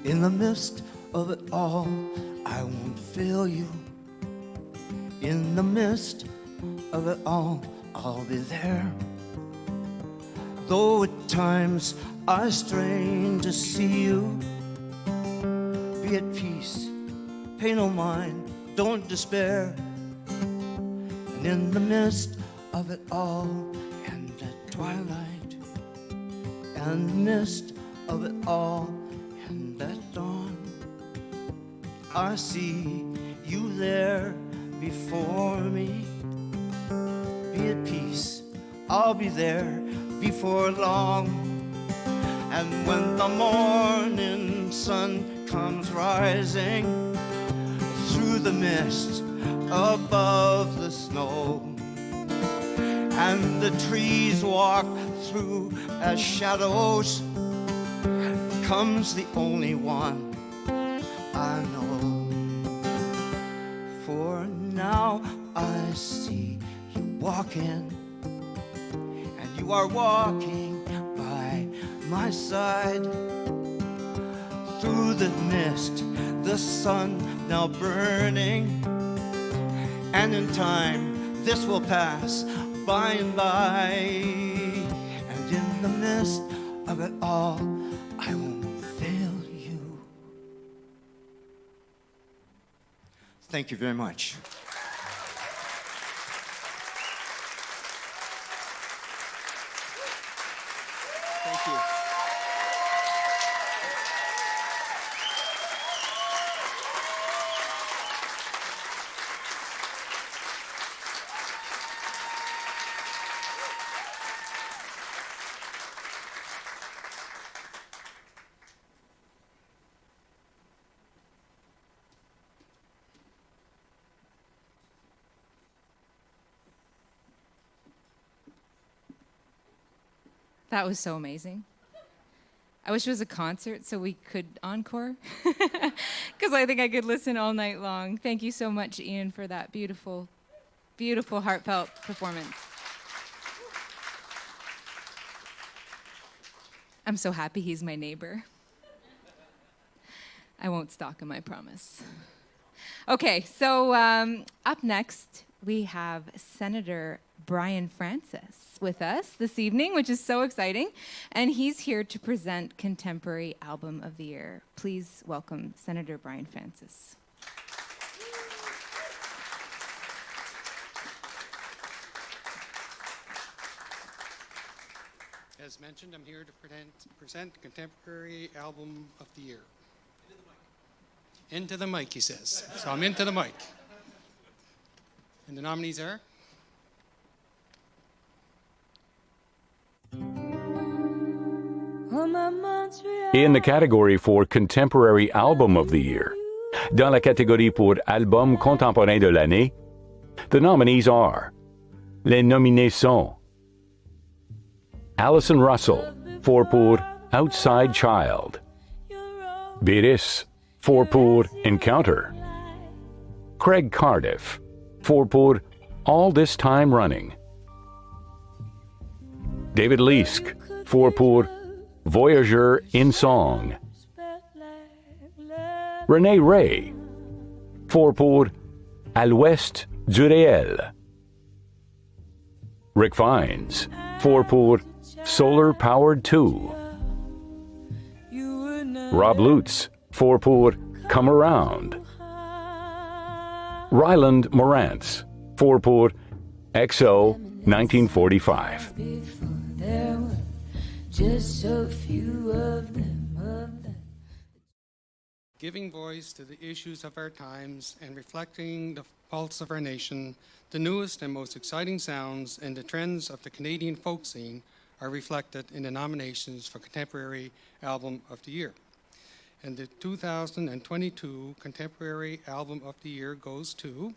In the midst of it all, I won't fail you. In the midst of it all, I'll be there. Though at times I strain to see you, be at peace, pay no mind, don't despair. And in the midst of it all, and at twilight, and the midst of it all, and at dawn, I see you there before me. Be at peace, I'll be there before long. And when the morning sun comes rising through the mist above the snow, and the trees walk through as shadows, comes the only one I know. For now I see you walking, and you are walking by my side. Through the mist, the sun now burning, and in time this will pass by and by. And in the midst of it all, I won't fail you. Thank you very much. Thank you. That was so amazing. I wish it was a concert so we could encore, because I think I could listen all night long. Thank you so much, Ian, for that beautiful, beautiful, heartfelt performance. I'm so happy he's my neighbor. I won't stalk him, I promise. Okay, so up next, we have Senator Brian Francis with us this evening, which is so exciting. And he's here to present Contemporary Album of the Year. Please welcome Senator Brian Francis. As mentioned, I'm here to present Contemporary Album of the Year. Into the mic, he says. So I'm into the mic. And the nominees are? In the category for Contemporary Album of the Year, dans la catégorie pour Album contemporain de l'année, the nominees are Les nominés sont Alison Russell, pour Outside Child, Biris, pour Encounter, Craig Cardiff, pour All This Time Running, David Leask, pour Voyageur in Song, René Ray, pour À l'Ouest du Réel, Rick Fiennes, pour Solar Powered 2, Rob Lutz, pour Come Around, Ryland Morantz, pour XO 1945. Just a few of them. Giving voice to the issues of our times and reflecting the pulse of our nation, the newest and most exciting sounds and the trends of the Canadian folk scene are reflected in the nominations for Contemporary Album of the Year. And the 2022 Contemporary Album of the Year goes to,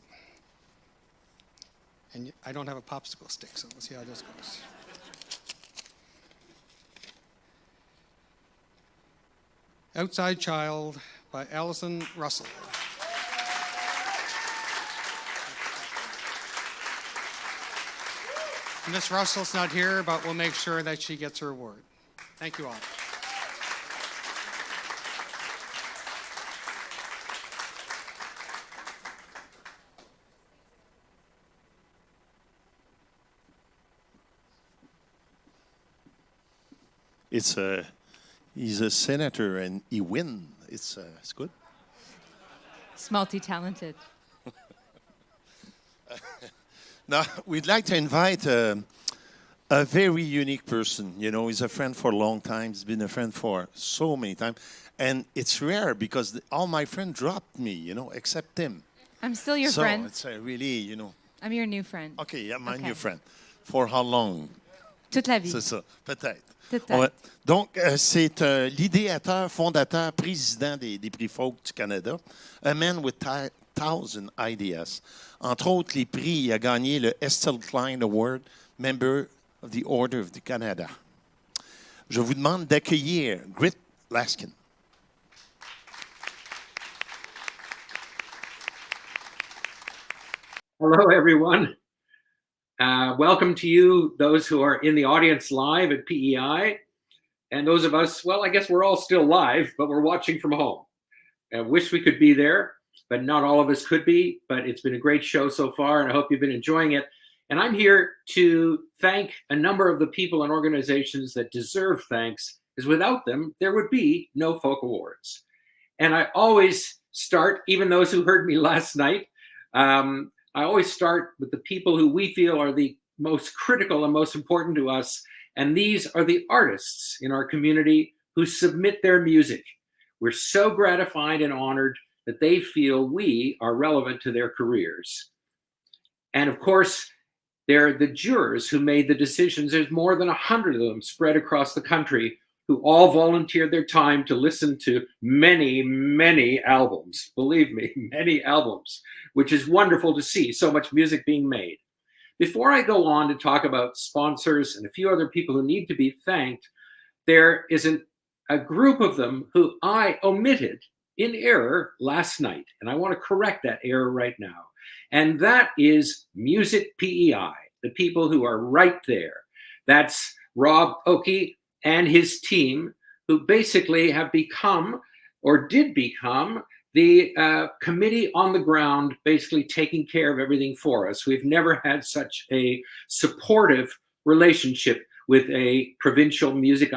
and I don't have a popsicle stick, so we'll see how this goes. Outside Child by Alison Russell. Miss Russell's not here, but we'll make sure that she gets her award. Thank you all. He's a senator and he wins. It's good. It's multi-talented. Now, we'd like to invite a very unique person. You know, he's a friend for a long time. He's been a friend for so many times. And it's rare because all my friends dropped me, you know, except him. I'm still your friend. So it's really, you know. I'm your new friend. Okay, yeah, my new friend. For how long? Toute la vie. C'est ça, peut-être. Peut-être. Ouais. Donc, c'est l'idéateur, fondateur, président des Prix folk du Canada. A man with 1,000 ideas. Entre autres, les prix, il a gagné le Estelle Klein Award, Member of the Order of the Canada. Je vous demande d'accueillir Grit Laskin. Hello, everyone. Welcome to you, those who are in the audience live at PEI, and those of us, well, I guess we're all still live, but we're watching from home. I wish we could be there, but not all of us could be, but it's been a great show so far, and I hope you've been enjoying it. And I'm here to thank a number of the people and organizations that deserve thanks, because without them, there would be no Folk Awards. And I always start, even those who heard me last night, I always start with the people who we feel are the most critical and most important to us. And these are the artists in our community who submit their music. We're so gratified and honored that they feel we are relevant to their careers. And of course, they're the jurors who made the decisions. There's more than 100 of them spread across the country who all volunteered their time to listen to many, many albums. Believe me, many albums, which is wonderful to see so much music being made. Before I go on to talk about sponsors and a few other people who need to be thanked, there is a group of them who I omitted in error last night. And I want to correct that error right now. And that is Music PEI, the people who are right there. That's Rob Oakey, and his team, who basically have become, or did become, the committee on the ground, basically taking care of everything for us. We've never had such a supportive relationship with a provincial music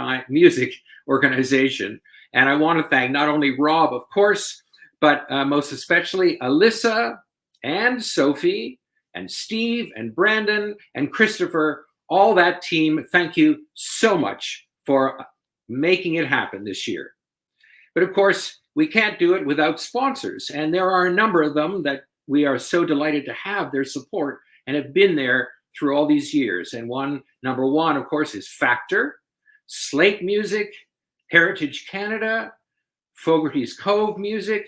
organization. And I want to thank not only Rob, of course, but most especially Alyssa and Sophie and Steve and Brandon and Christopher, all that team. Thank you so much for making it happen this year. But of course, we can't do it without sponsors. And there are a number of them that we are so delighted to have their support and have been there through all these years. And number one, of course, is Factor, Slate Music, Heritage Canada, Fogarty's Cove Music,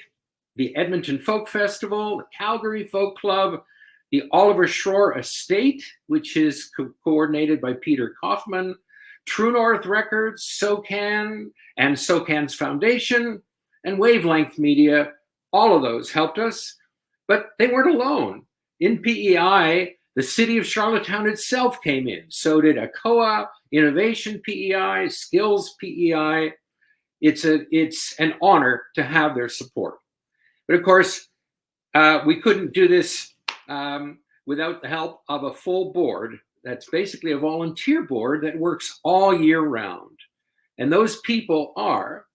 the Edmonton Folk Festival, the Calgary Folk Club, the Oliver Shore Estate, which is coordinated by Peter Kaufman, True North Records, SOCAN, and SOCAN's Foundation, and Wavelength Media. All of those helped us, but they weren't alone. In PEI, the city of Charlottetown itself came in. So did ACOA, Innovation PEI, Skills PEI. It's an honor to have their support. But of course, we couldn't do this without the help of a full board. That's basically a volunteer board that works all year round. And those people are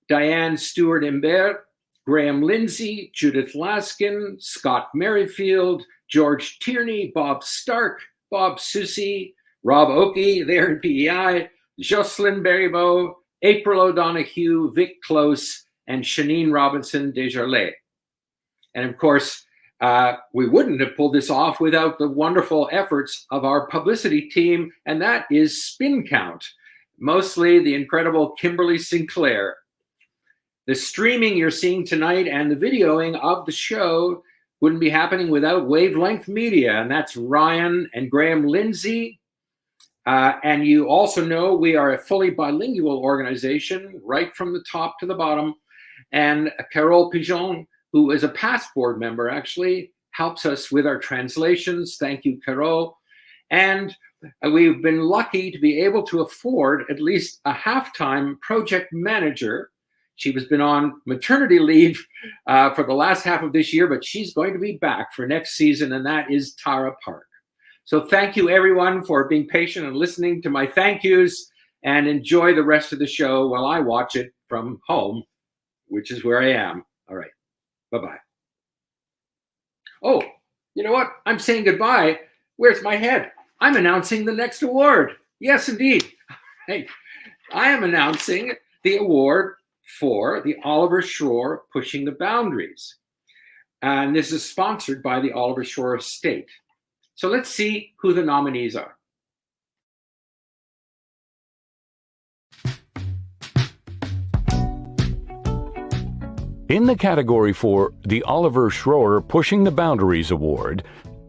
Diane Stewart-Imbert, Graham Lindsay, Judith Laskin, Scott Merrifield, George Tierney, Bob Stark, Bob Susi, Rob Oakey there in PEI, Jocelyn Berrybo, April O'Donoghue, Vic Close, and Shanine Robinson Desjardins. And of course, we wouldn't have pulled this off without the wonderful efforts of our publicity team, and that is Spin Count, mostly the incredible Kimberly Sinclair. The streaming you're seeing tonight and the videoing of the show wouldn't be happening without Wavelength Media, and that's Ryan and Graham Lindsay. And you also know we are a fully bilingual organization, right from the top to the bottom. And Carole Pigeon, who is a past board member, actually helps us with our translations. Thank you, Carole. And we've been lucky to be able to afford at least a half-time project manager. She has been on maternity leave for the last half of this year, but she's going to be back for next season, and that is Tara Park. So thank you, everyone, for being patient and listening to my thank yous, and enjoy the rest of the show while I watch it from home, which is where I am. All right. Bye-bye. Oh, you know what? I'm saying goodbye. Where's my head? I'm announcing the next award. Yes, indeed. Hey, I am announcing the award for the Oliver Shore Pushing the Boundaries. And this is sponsored by the Oliver Shore Estate. So let's see who the nominees are. In the category for the Oliver Shore Pushing the Boundaries Award,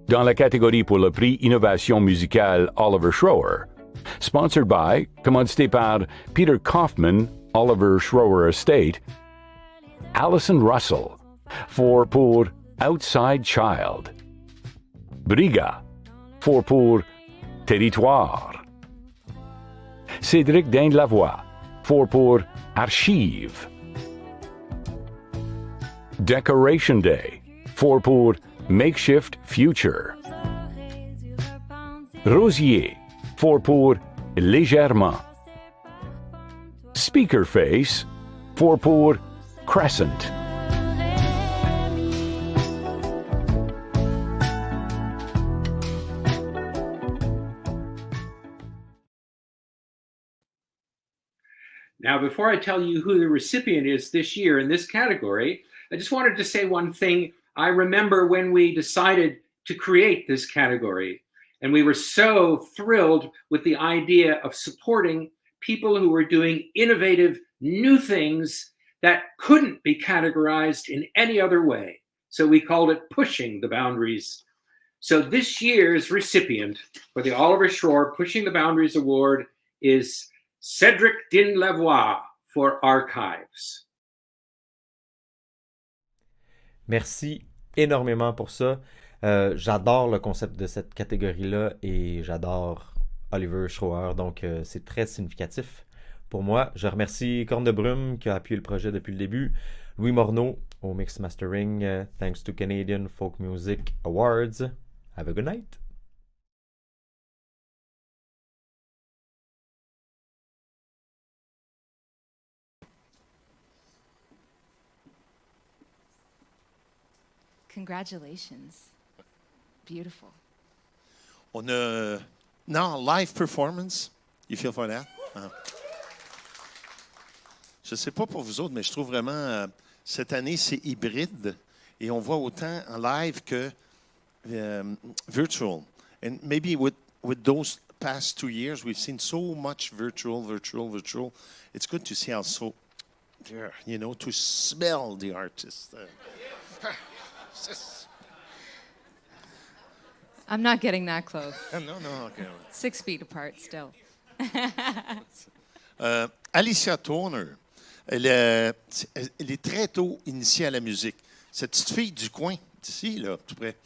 dans la catégorie pour le Prix Innovation Musicale Oliver Shore, sponsored by, commandité par Peter Kaufman, Oliver Shore Estate, Alison Russell, pour Outside Child, Briga, pour Territoire, Cédric Dain-Lavoie, pour Archive, Decoration Day, pour Makeshift Future, Rosier, pour Légèrement, Speaker Face, pour Crescent. Now, before I tell you who the recipient is this year in this category, I just wanted to say one thing. I remember when we decided to create this category, and we were so thrilled with the idea of supporting people who were doing innovative new things that couldn't be categorized in any other way. So we called it Pushing the Boundaries. So this year's recipient for the Oliver Shore Pushing the Boundaries Award is Cédric Dain-Lavoie for Archives. Merci énormément pour ça. J'adore le concept de cette catégorie-là et j'adore Oliver Schroer. Donc, c'est très significatif pour moi. Je remercie Corne de Brume qui a appuyé le projet depuis le début. Louis Morneau au Mix Mastering. Thanks to Canadian Folk Music Awards. Have a good night. Congratulations. Beautiful. On a now live performance. You feel for that? Ah. Je ne sais pas pour vous autres, mais je trouve vraiment cette année c'est hybride et on voit autant en live que virtual. And maybe with those past 2 years, we've seen so much virtual. It's good to see also there, you know, to smell the artist. I'm not getting that close. No, okay. 6 feet apart still. Alicia Toner, elle est très tôt initiée à la musique. Cette petite fille du coin, d'ici, là, tout près,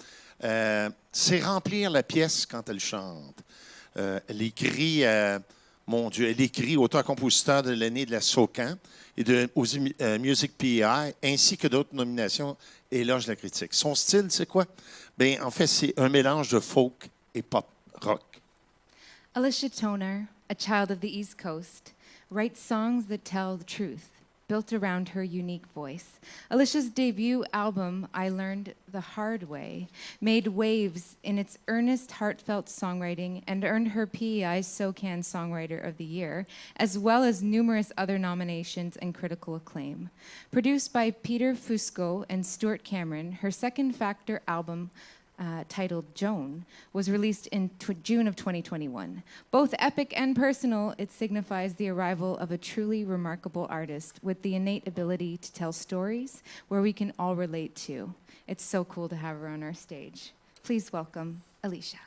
c'est remplir la pièce quand elle chante. Elle écrit, mon Dieu, elle écrit auteur-compositeur de l'année de la SOCAN et aux Musique PEI, ainsi que d'autres nominations et éloges de la critique. Son style, c'est quoi? Bien, en fait, c'est un mélange de folk et pop rock. Alicia Toner, a child of the East Coast, writes songs that tell the truth, built around her unique voice. Alicia's debut album, I Learned the Hard Way, made waves in its earnest, heartfelt songwriting and earned her PEI SOCAN Songwriter of the Year, as well as numerous other nominations and critical acclaim. Produced by Peter Fusco and Stuart Cameron, her second Factor album, titled Joan, was released in June of 2021. Both epic and personal, it signifies the arrival of a truly remarkable artist with the innate ability to tell stories where we can all relate to. It's so cool to have her on our stage. Please welcome Alicia.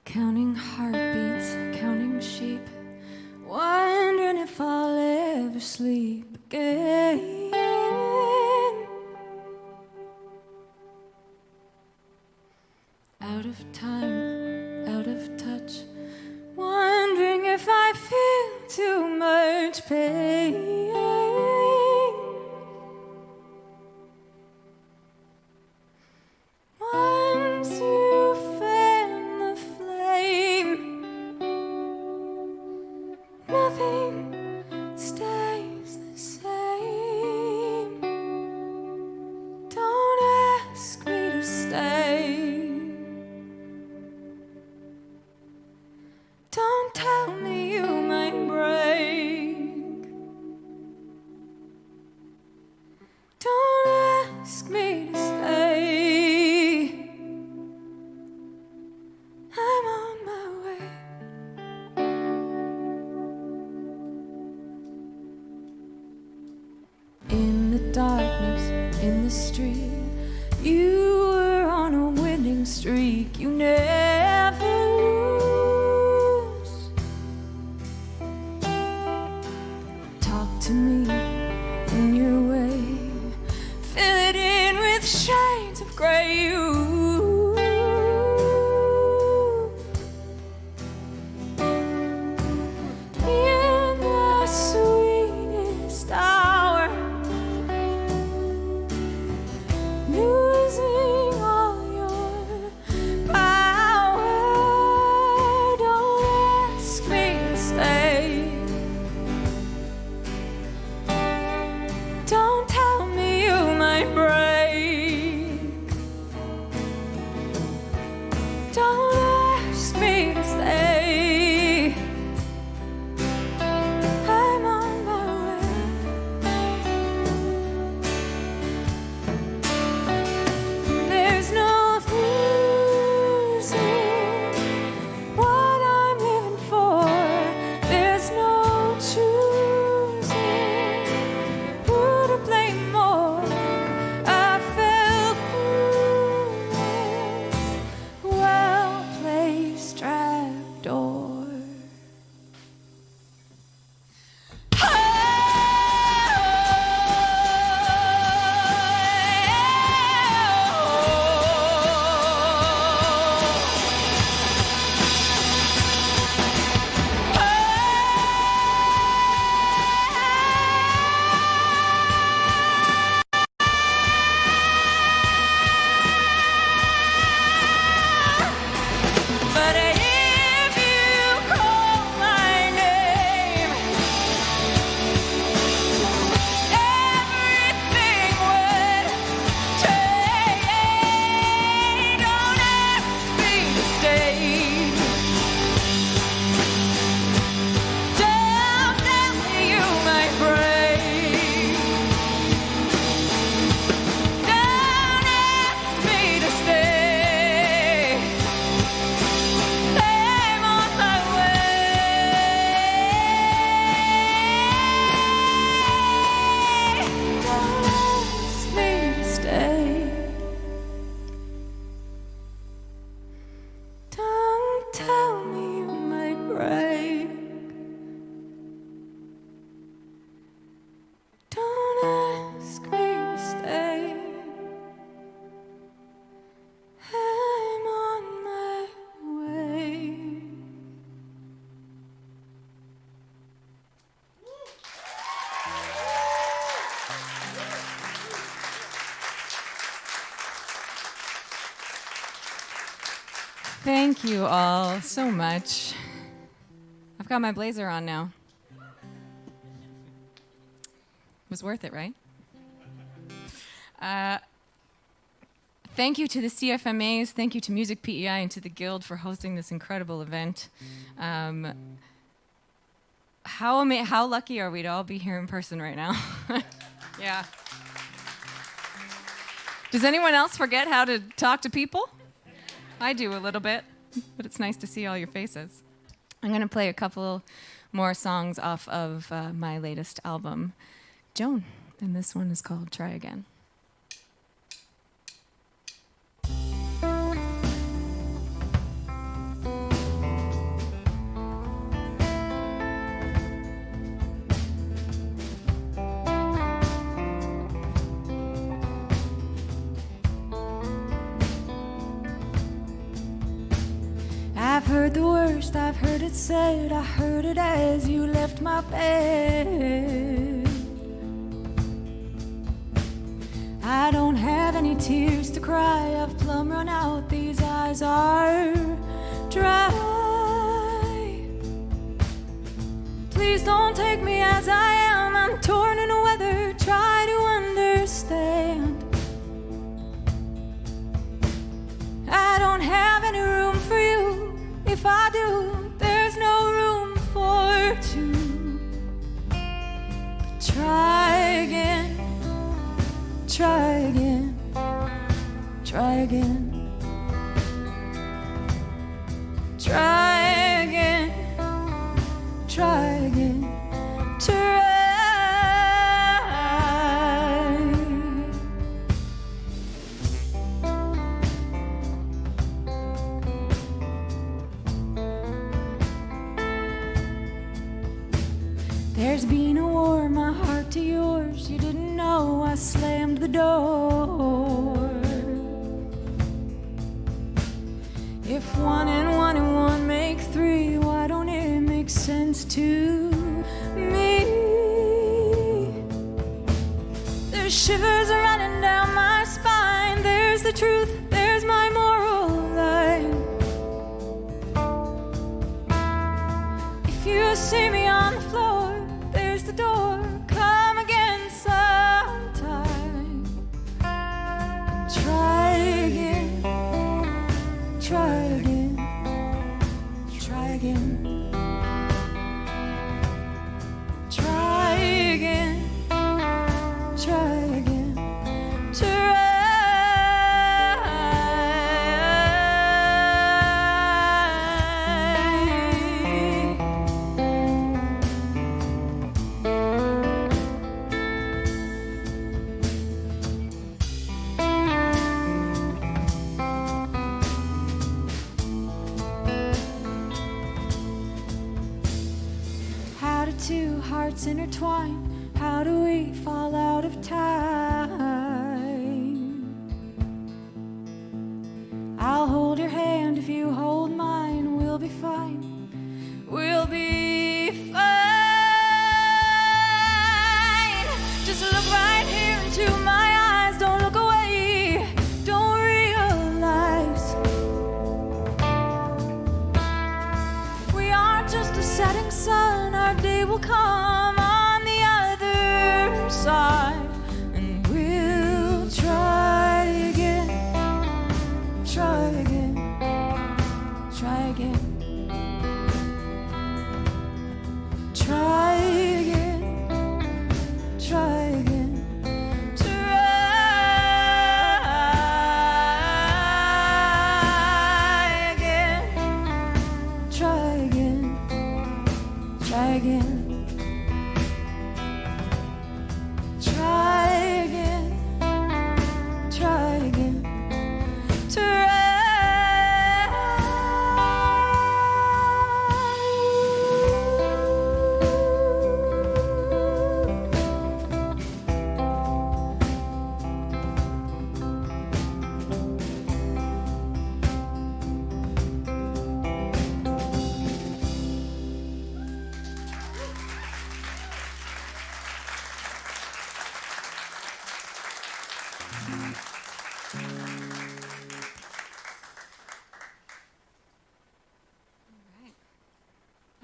Counting heartbeats, counting sheep, wondering if I'll ever sleep again. Out of time, out of touch, wondering if I feel too much pain. Once you fan the flame, nothing stays the same. Don't ask me to stay. Don't tell me you might break. Don't ask me to stay. I'm on my way. In the darkness, in the street, you were on a winning streak. You never lose. Talk to me in your way. Fill it in with shades of gray. In the sweetest hour, losing all your power. Thank you all so much. I've got my blazer on now. It was worth it, right? Thank you to the CFMAs, thank you to Music PEI and to the Guild for hosting this incredible event. How lucky are we to all be here in person right now? Yeah. Does anyone else forget how to talk to people? I do a little bit, but it's nice to see all your faces. I'm going to play a couple more songs off of my latest album, Joan, and this one is called Try Again. I've heard the worst, I've heard it said, I heard it as you left my bed. I don't have any tears to cry, I've plumb run out, these eyes are dry. Please don't take me as I am, I'm torn in a weather, try to understand. I don't have any room for you. If I do, there's no room for two. But try again, try again, try again. Try again, try again, try. There's been a war, my heart to yours. You didn't know I slammed the door. If 1 and 1 and 1 make 3, why don't it make sense to me? There's shivers running down my spine. There's the truth, there's my moral line. If you see me on the floor, there's the door, come again sometime. Try again, try again, try again. Try again, try again, try. How do two hearts intertwine? How do we fall out of time? I'll hold your hand if you hold mine. We'll be fine. We'll be fine. Just look right here into my eyes. Don't look away. Don't realize we aren't just a setting sun. Our day will come on the other side, and we'll try again, try again, try again, try again, try again, try.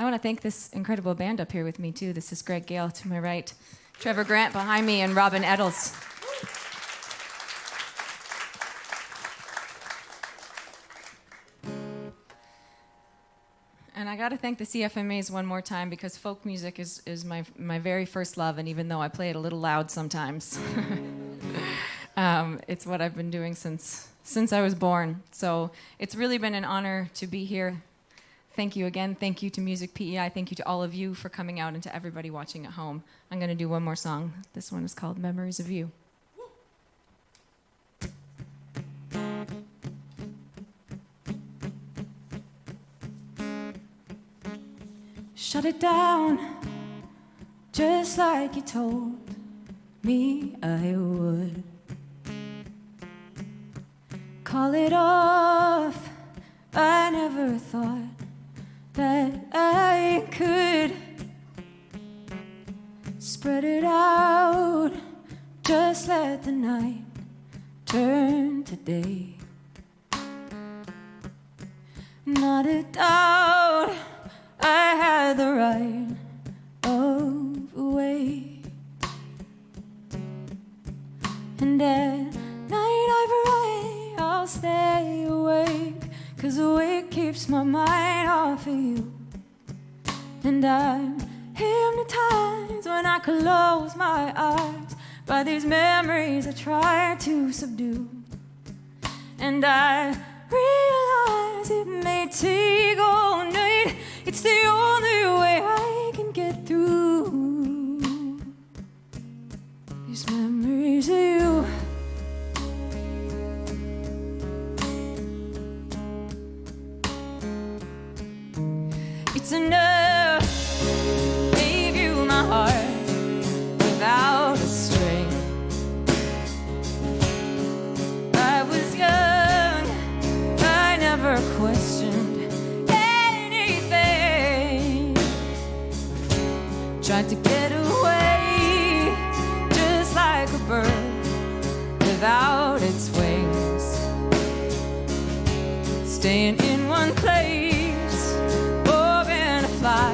want to thank this incredible band up here with me, too. This is Greg Gale to my right, Trevor Grant behind me, and Robin Eddles. And I got to thank the CFMAs one more time because folk music is my very first love, and even though I play it a little loud sometimes, it's what I've been doing since I was born. So it's really been an honor to be here. Thank you again. Thank you to Music PEI. Thank you to all of you for coming out and to everybody watching at home. I'm going to do one more song. This one is called Memories of You. Shut it down, just like you told me I would. Call it off, I never thought that I could. Spread it out, just let the night turn to day. Not a doubt, I had the right of way. And at night I pray I'll stay awake, 'cause awake keeps my mind off of you. And I'm hypnotized when I close my eyes by these memories I try to subdue. And I realize it may take all night. It's the only way I can get through these memories of you. It's enough, gave you my heart without a string. I was young, I never questioned anything. Tried to get away, just like a bird without its wings. Staying in one place, hoping to fly,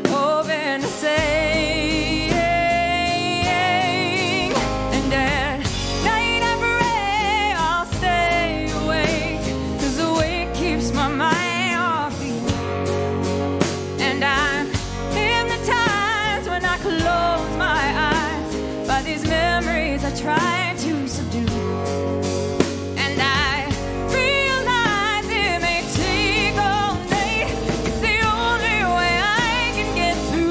hoping to sing. And at night I pray I'll stay awake, 'cause awake keeps my mind off you. And I'm hypnotized when I close my eyes by these memories I try to subdue. And I realize it may take all night. It's the only way I can get through.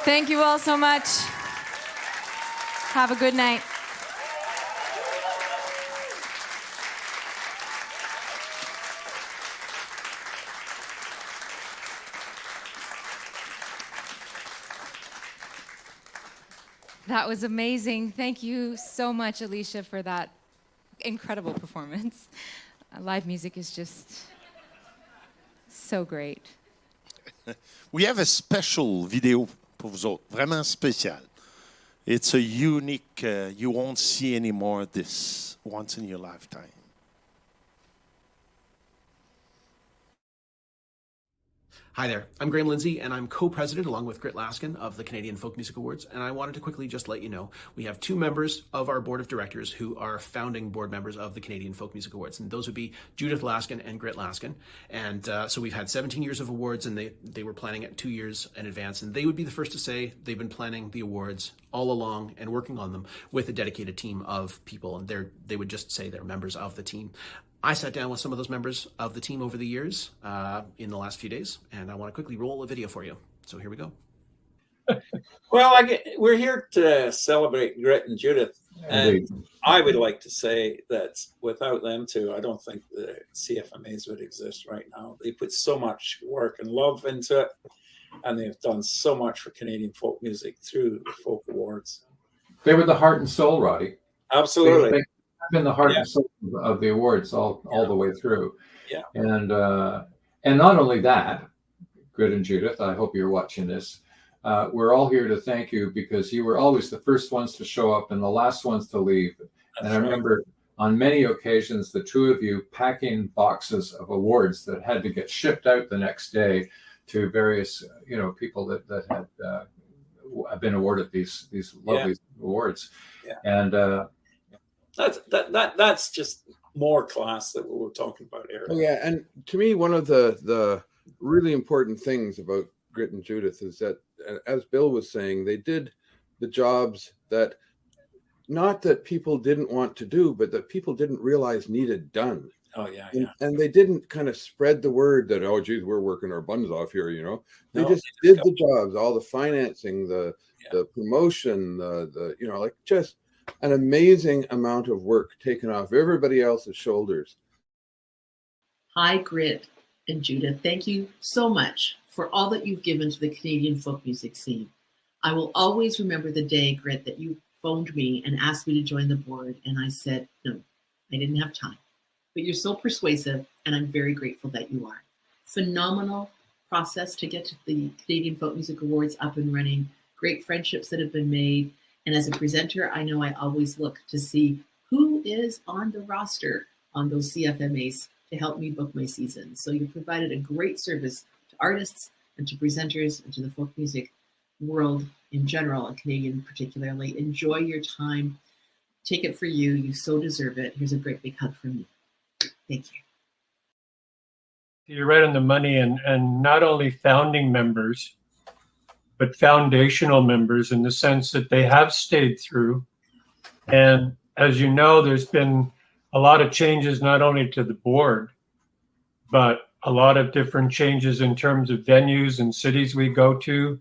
Thank you all so much. Have a good night. That was amazing. Thank you so much, Alicia, for that incredible performance. Live music is just so great. We have a special video pour vous autres, vraiment spécial. It's a unique, you won't see any more of this once in your lifetime. Hi there, I'm Graham Lindsay, and I'm co-president along with Grit Laskin of the Canadian Folk Music Awards, and I wanted to quickly just let you know we have 2 members of our board of directors who are founding board members of the Canadian Folk Music Awards, and those would be Judith Laskin and Grit Laskin, and so we've had 17 years of awards, and they were planning it 2 years in advance, and they would be the first to say they've been planning the awards all along and working on them with a dedicated team of people, and they would just say they're members of the team. I sat down with some of those members of the team over the years in the last few days, and I want to quickly roll a video for you. So here we go. Well, we're here to celebrate Grit and Judith, and I would like to say that without them too, I don't think the CFMAs would exist right now. They put so much work and love into it, and they've done so much for Canadian folk music through the Folk Awards. They were the heart and soul, Roddy. Absolutely. They've been the heart and soul of the awards all the way through. Yeah. And not only that, Grit and Judith, I hope you're watching this. We're all here to thank you because you were always the first ones to show up and the last ones to leave. And I remember on many occasions, the 2 of you packing boxes of awards that had to get shipped out the next day to various, people that had been awarded these lovely awards. Yeah. And that's just more class that we were talking about earlier. Oh, yeah, and to me, one of the really important things about Grit and Judith is that, as Bill was saying, they did the jobs that not that people didn't want to do, but that people didn't realize needed done. Oh yeah, And they didn't kind of spread the word that, oh geez, we're working our buns off here, They No, just they did just the jobs, all the financing, the promotion, the just an amazing amount of work taken off everybody else's shoulders. Hi, Grit and Judith. Thank you so much for all that you've given to the Canadian folk music scene. I will always remember the day, Grit, that you phoned me and asked me to join the board, and I said, no, I didn't have time. But you're so persuasive, and I'm very grateful that you are. Phenomenal process to get to the Canadian Folk Music Awards up and running. Great friendships that have been made. And as a presenter, I know I always look to see who is on the roster on those CFMAs to help me book my season. So you've provided a great service to artists and to presenters and to the folk music world in general, and Canadian particularly. Enjoy your time. Take it for you. You so deserve it. Here's a great big hug from me. Thank you. You're right on the money, and not only founding members, but foundational members in the sense that they have stayed through. And as you know, there's been a lot of changes, not only to the board, but a lot of different changes in terms of venues and cities we go to.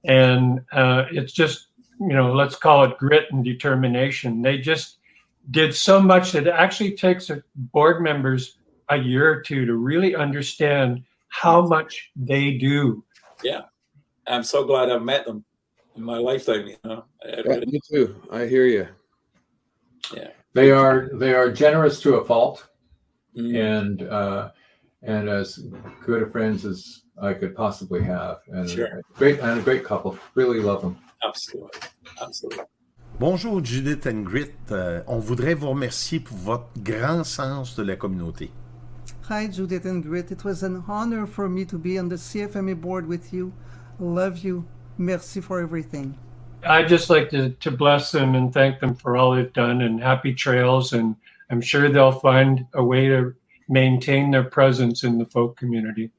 And it's just, let's call it grit and determination. They just did so much that it actually takes board members a year or two to really understand how much they do. Yeah. I'm so glad I've met them in my lifetime. Yeah, me too. I hear you. Yeah, they are generous to a fault, and as good of friends as I could possibly have, and Sure. a great couple. Really love them. Absolutely, absolutely. Bonjour Judith and Grit. On voudrait vous remercier pour votre grand sens de la communauté. Hi, Judith and Grit. It was an honor for me to be on the CFMA board with you. Love you. Merci for everything. I'd just like to bless them and thank them for all they've done, and happy trails. And I'm sure they'll find a way to maintain their presence in the folk community.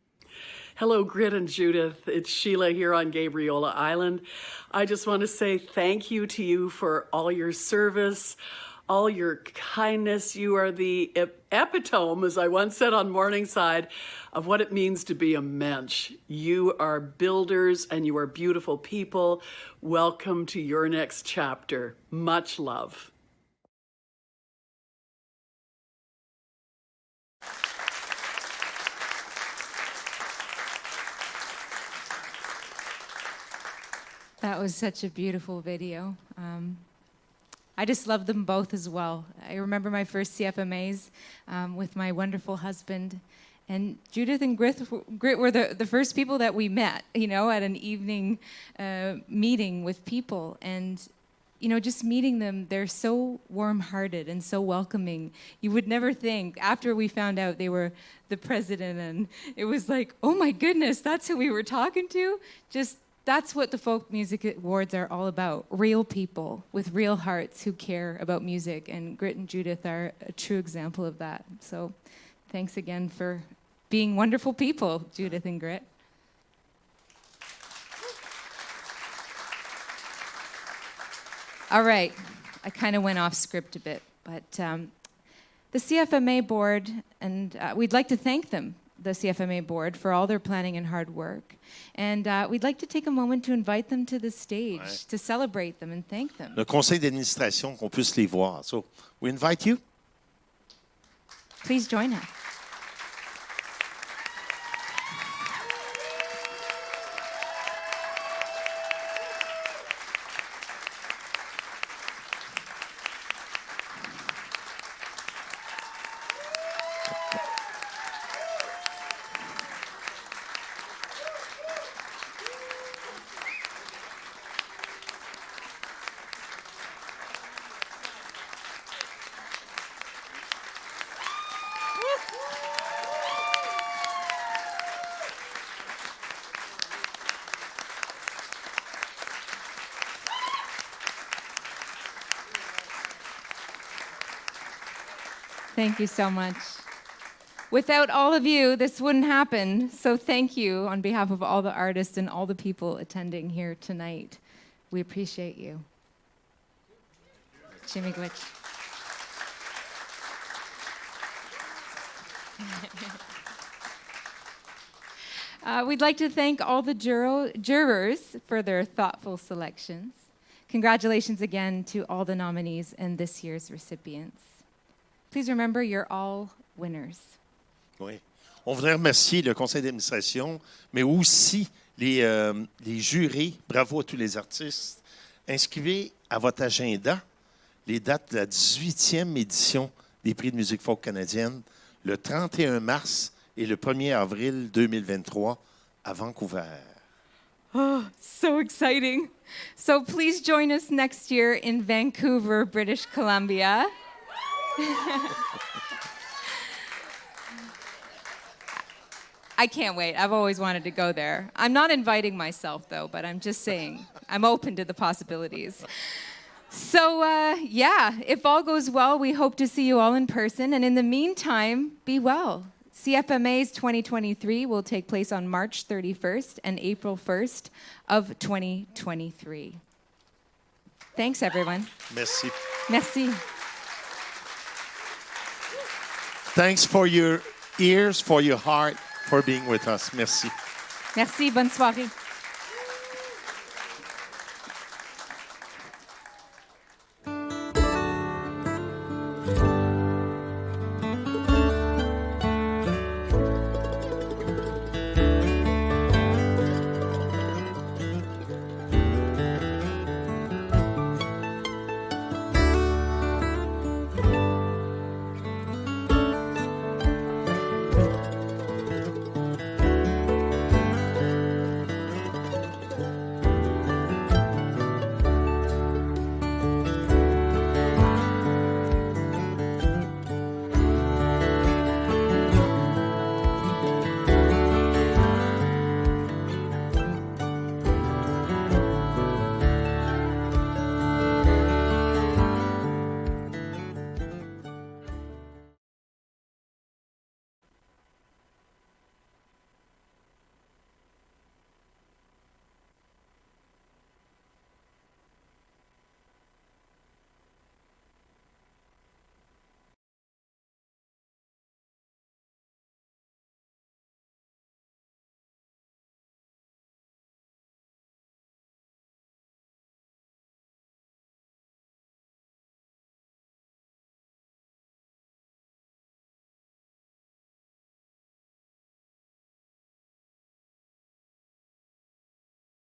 Hello, Grit and Judith. It's Sheila here on Gabriola Island. I just want to say thank you to you for all your service, all your kindness. You are the epitome, as I once said on Morningside, of what it means to be a mensch. You are builders and you are beautiful people. Welcome to your next chapter. Much love. That was such a beautiful video. I just love them both as well. I remember my first CFMAs with my wonderful husband, and Judith and Grit were the first people that we met, you know, at an evening meeting with people. And, you know, just meeting them, they're so warm-hearted and so welcoming. You would never think, after we found out they were the president, and it was like, oh my goodness, that's who we were talking to? Just that's what the Folk Music Awards are all about. Real people with real hearts who care about music. And Grit and Judith are a true example of that. So thanks again for being wonderful people, Judith and Grit. All right, I kind of went off script a bit, but the CFMA board, and we'd like to thank them, the CFMA board, for all their planning and hard work. And we'd like to take a moment to invite them to the stage, to celebrate them and thank them. Le conseil d'administration, qu'on puisse les voir. So, we invite you. Please join us. Thank you so much. Without all of you, this wouldn't happen. So thank you on behalf of all the artists and all the people attending here tonight. We appreciate you. Jimmy Glitch. We'd like to thank all the jurors for their thoughtful selections. Congratulations again to all the nominees and this year's recipients. Please remember, you're all winners. Oui. On voudrait remercier le conseil d'administration, mais aussi les jurés. Bravo à tous les artistes. Inscrivez à votre agenda les dates de la 18e édition des Prix de musique folk canadienne, le 31 mars et le 1er avril 2023 à Vancouver. Oh, so exciting. So please join us next year in Vancouver, British Columbia. I can't wait. I've always wanted to go there. I'm not inviting myself, though, but I'm just saying I'm open to the possibilities. So, yeah, if all goes well, we hope to see you all in person. And in the meantime, be well. CFMA's 2023 will take place on March 31st and April 1st of 2023. Thanks, everyone. Merci. Merci. Thanks for your ears, for your heart, for being with us. Merci. Merci, bonne soirée.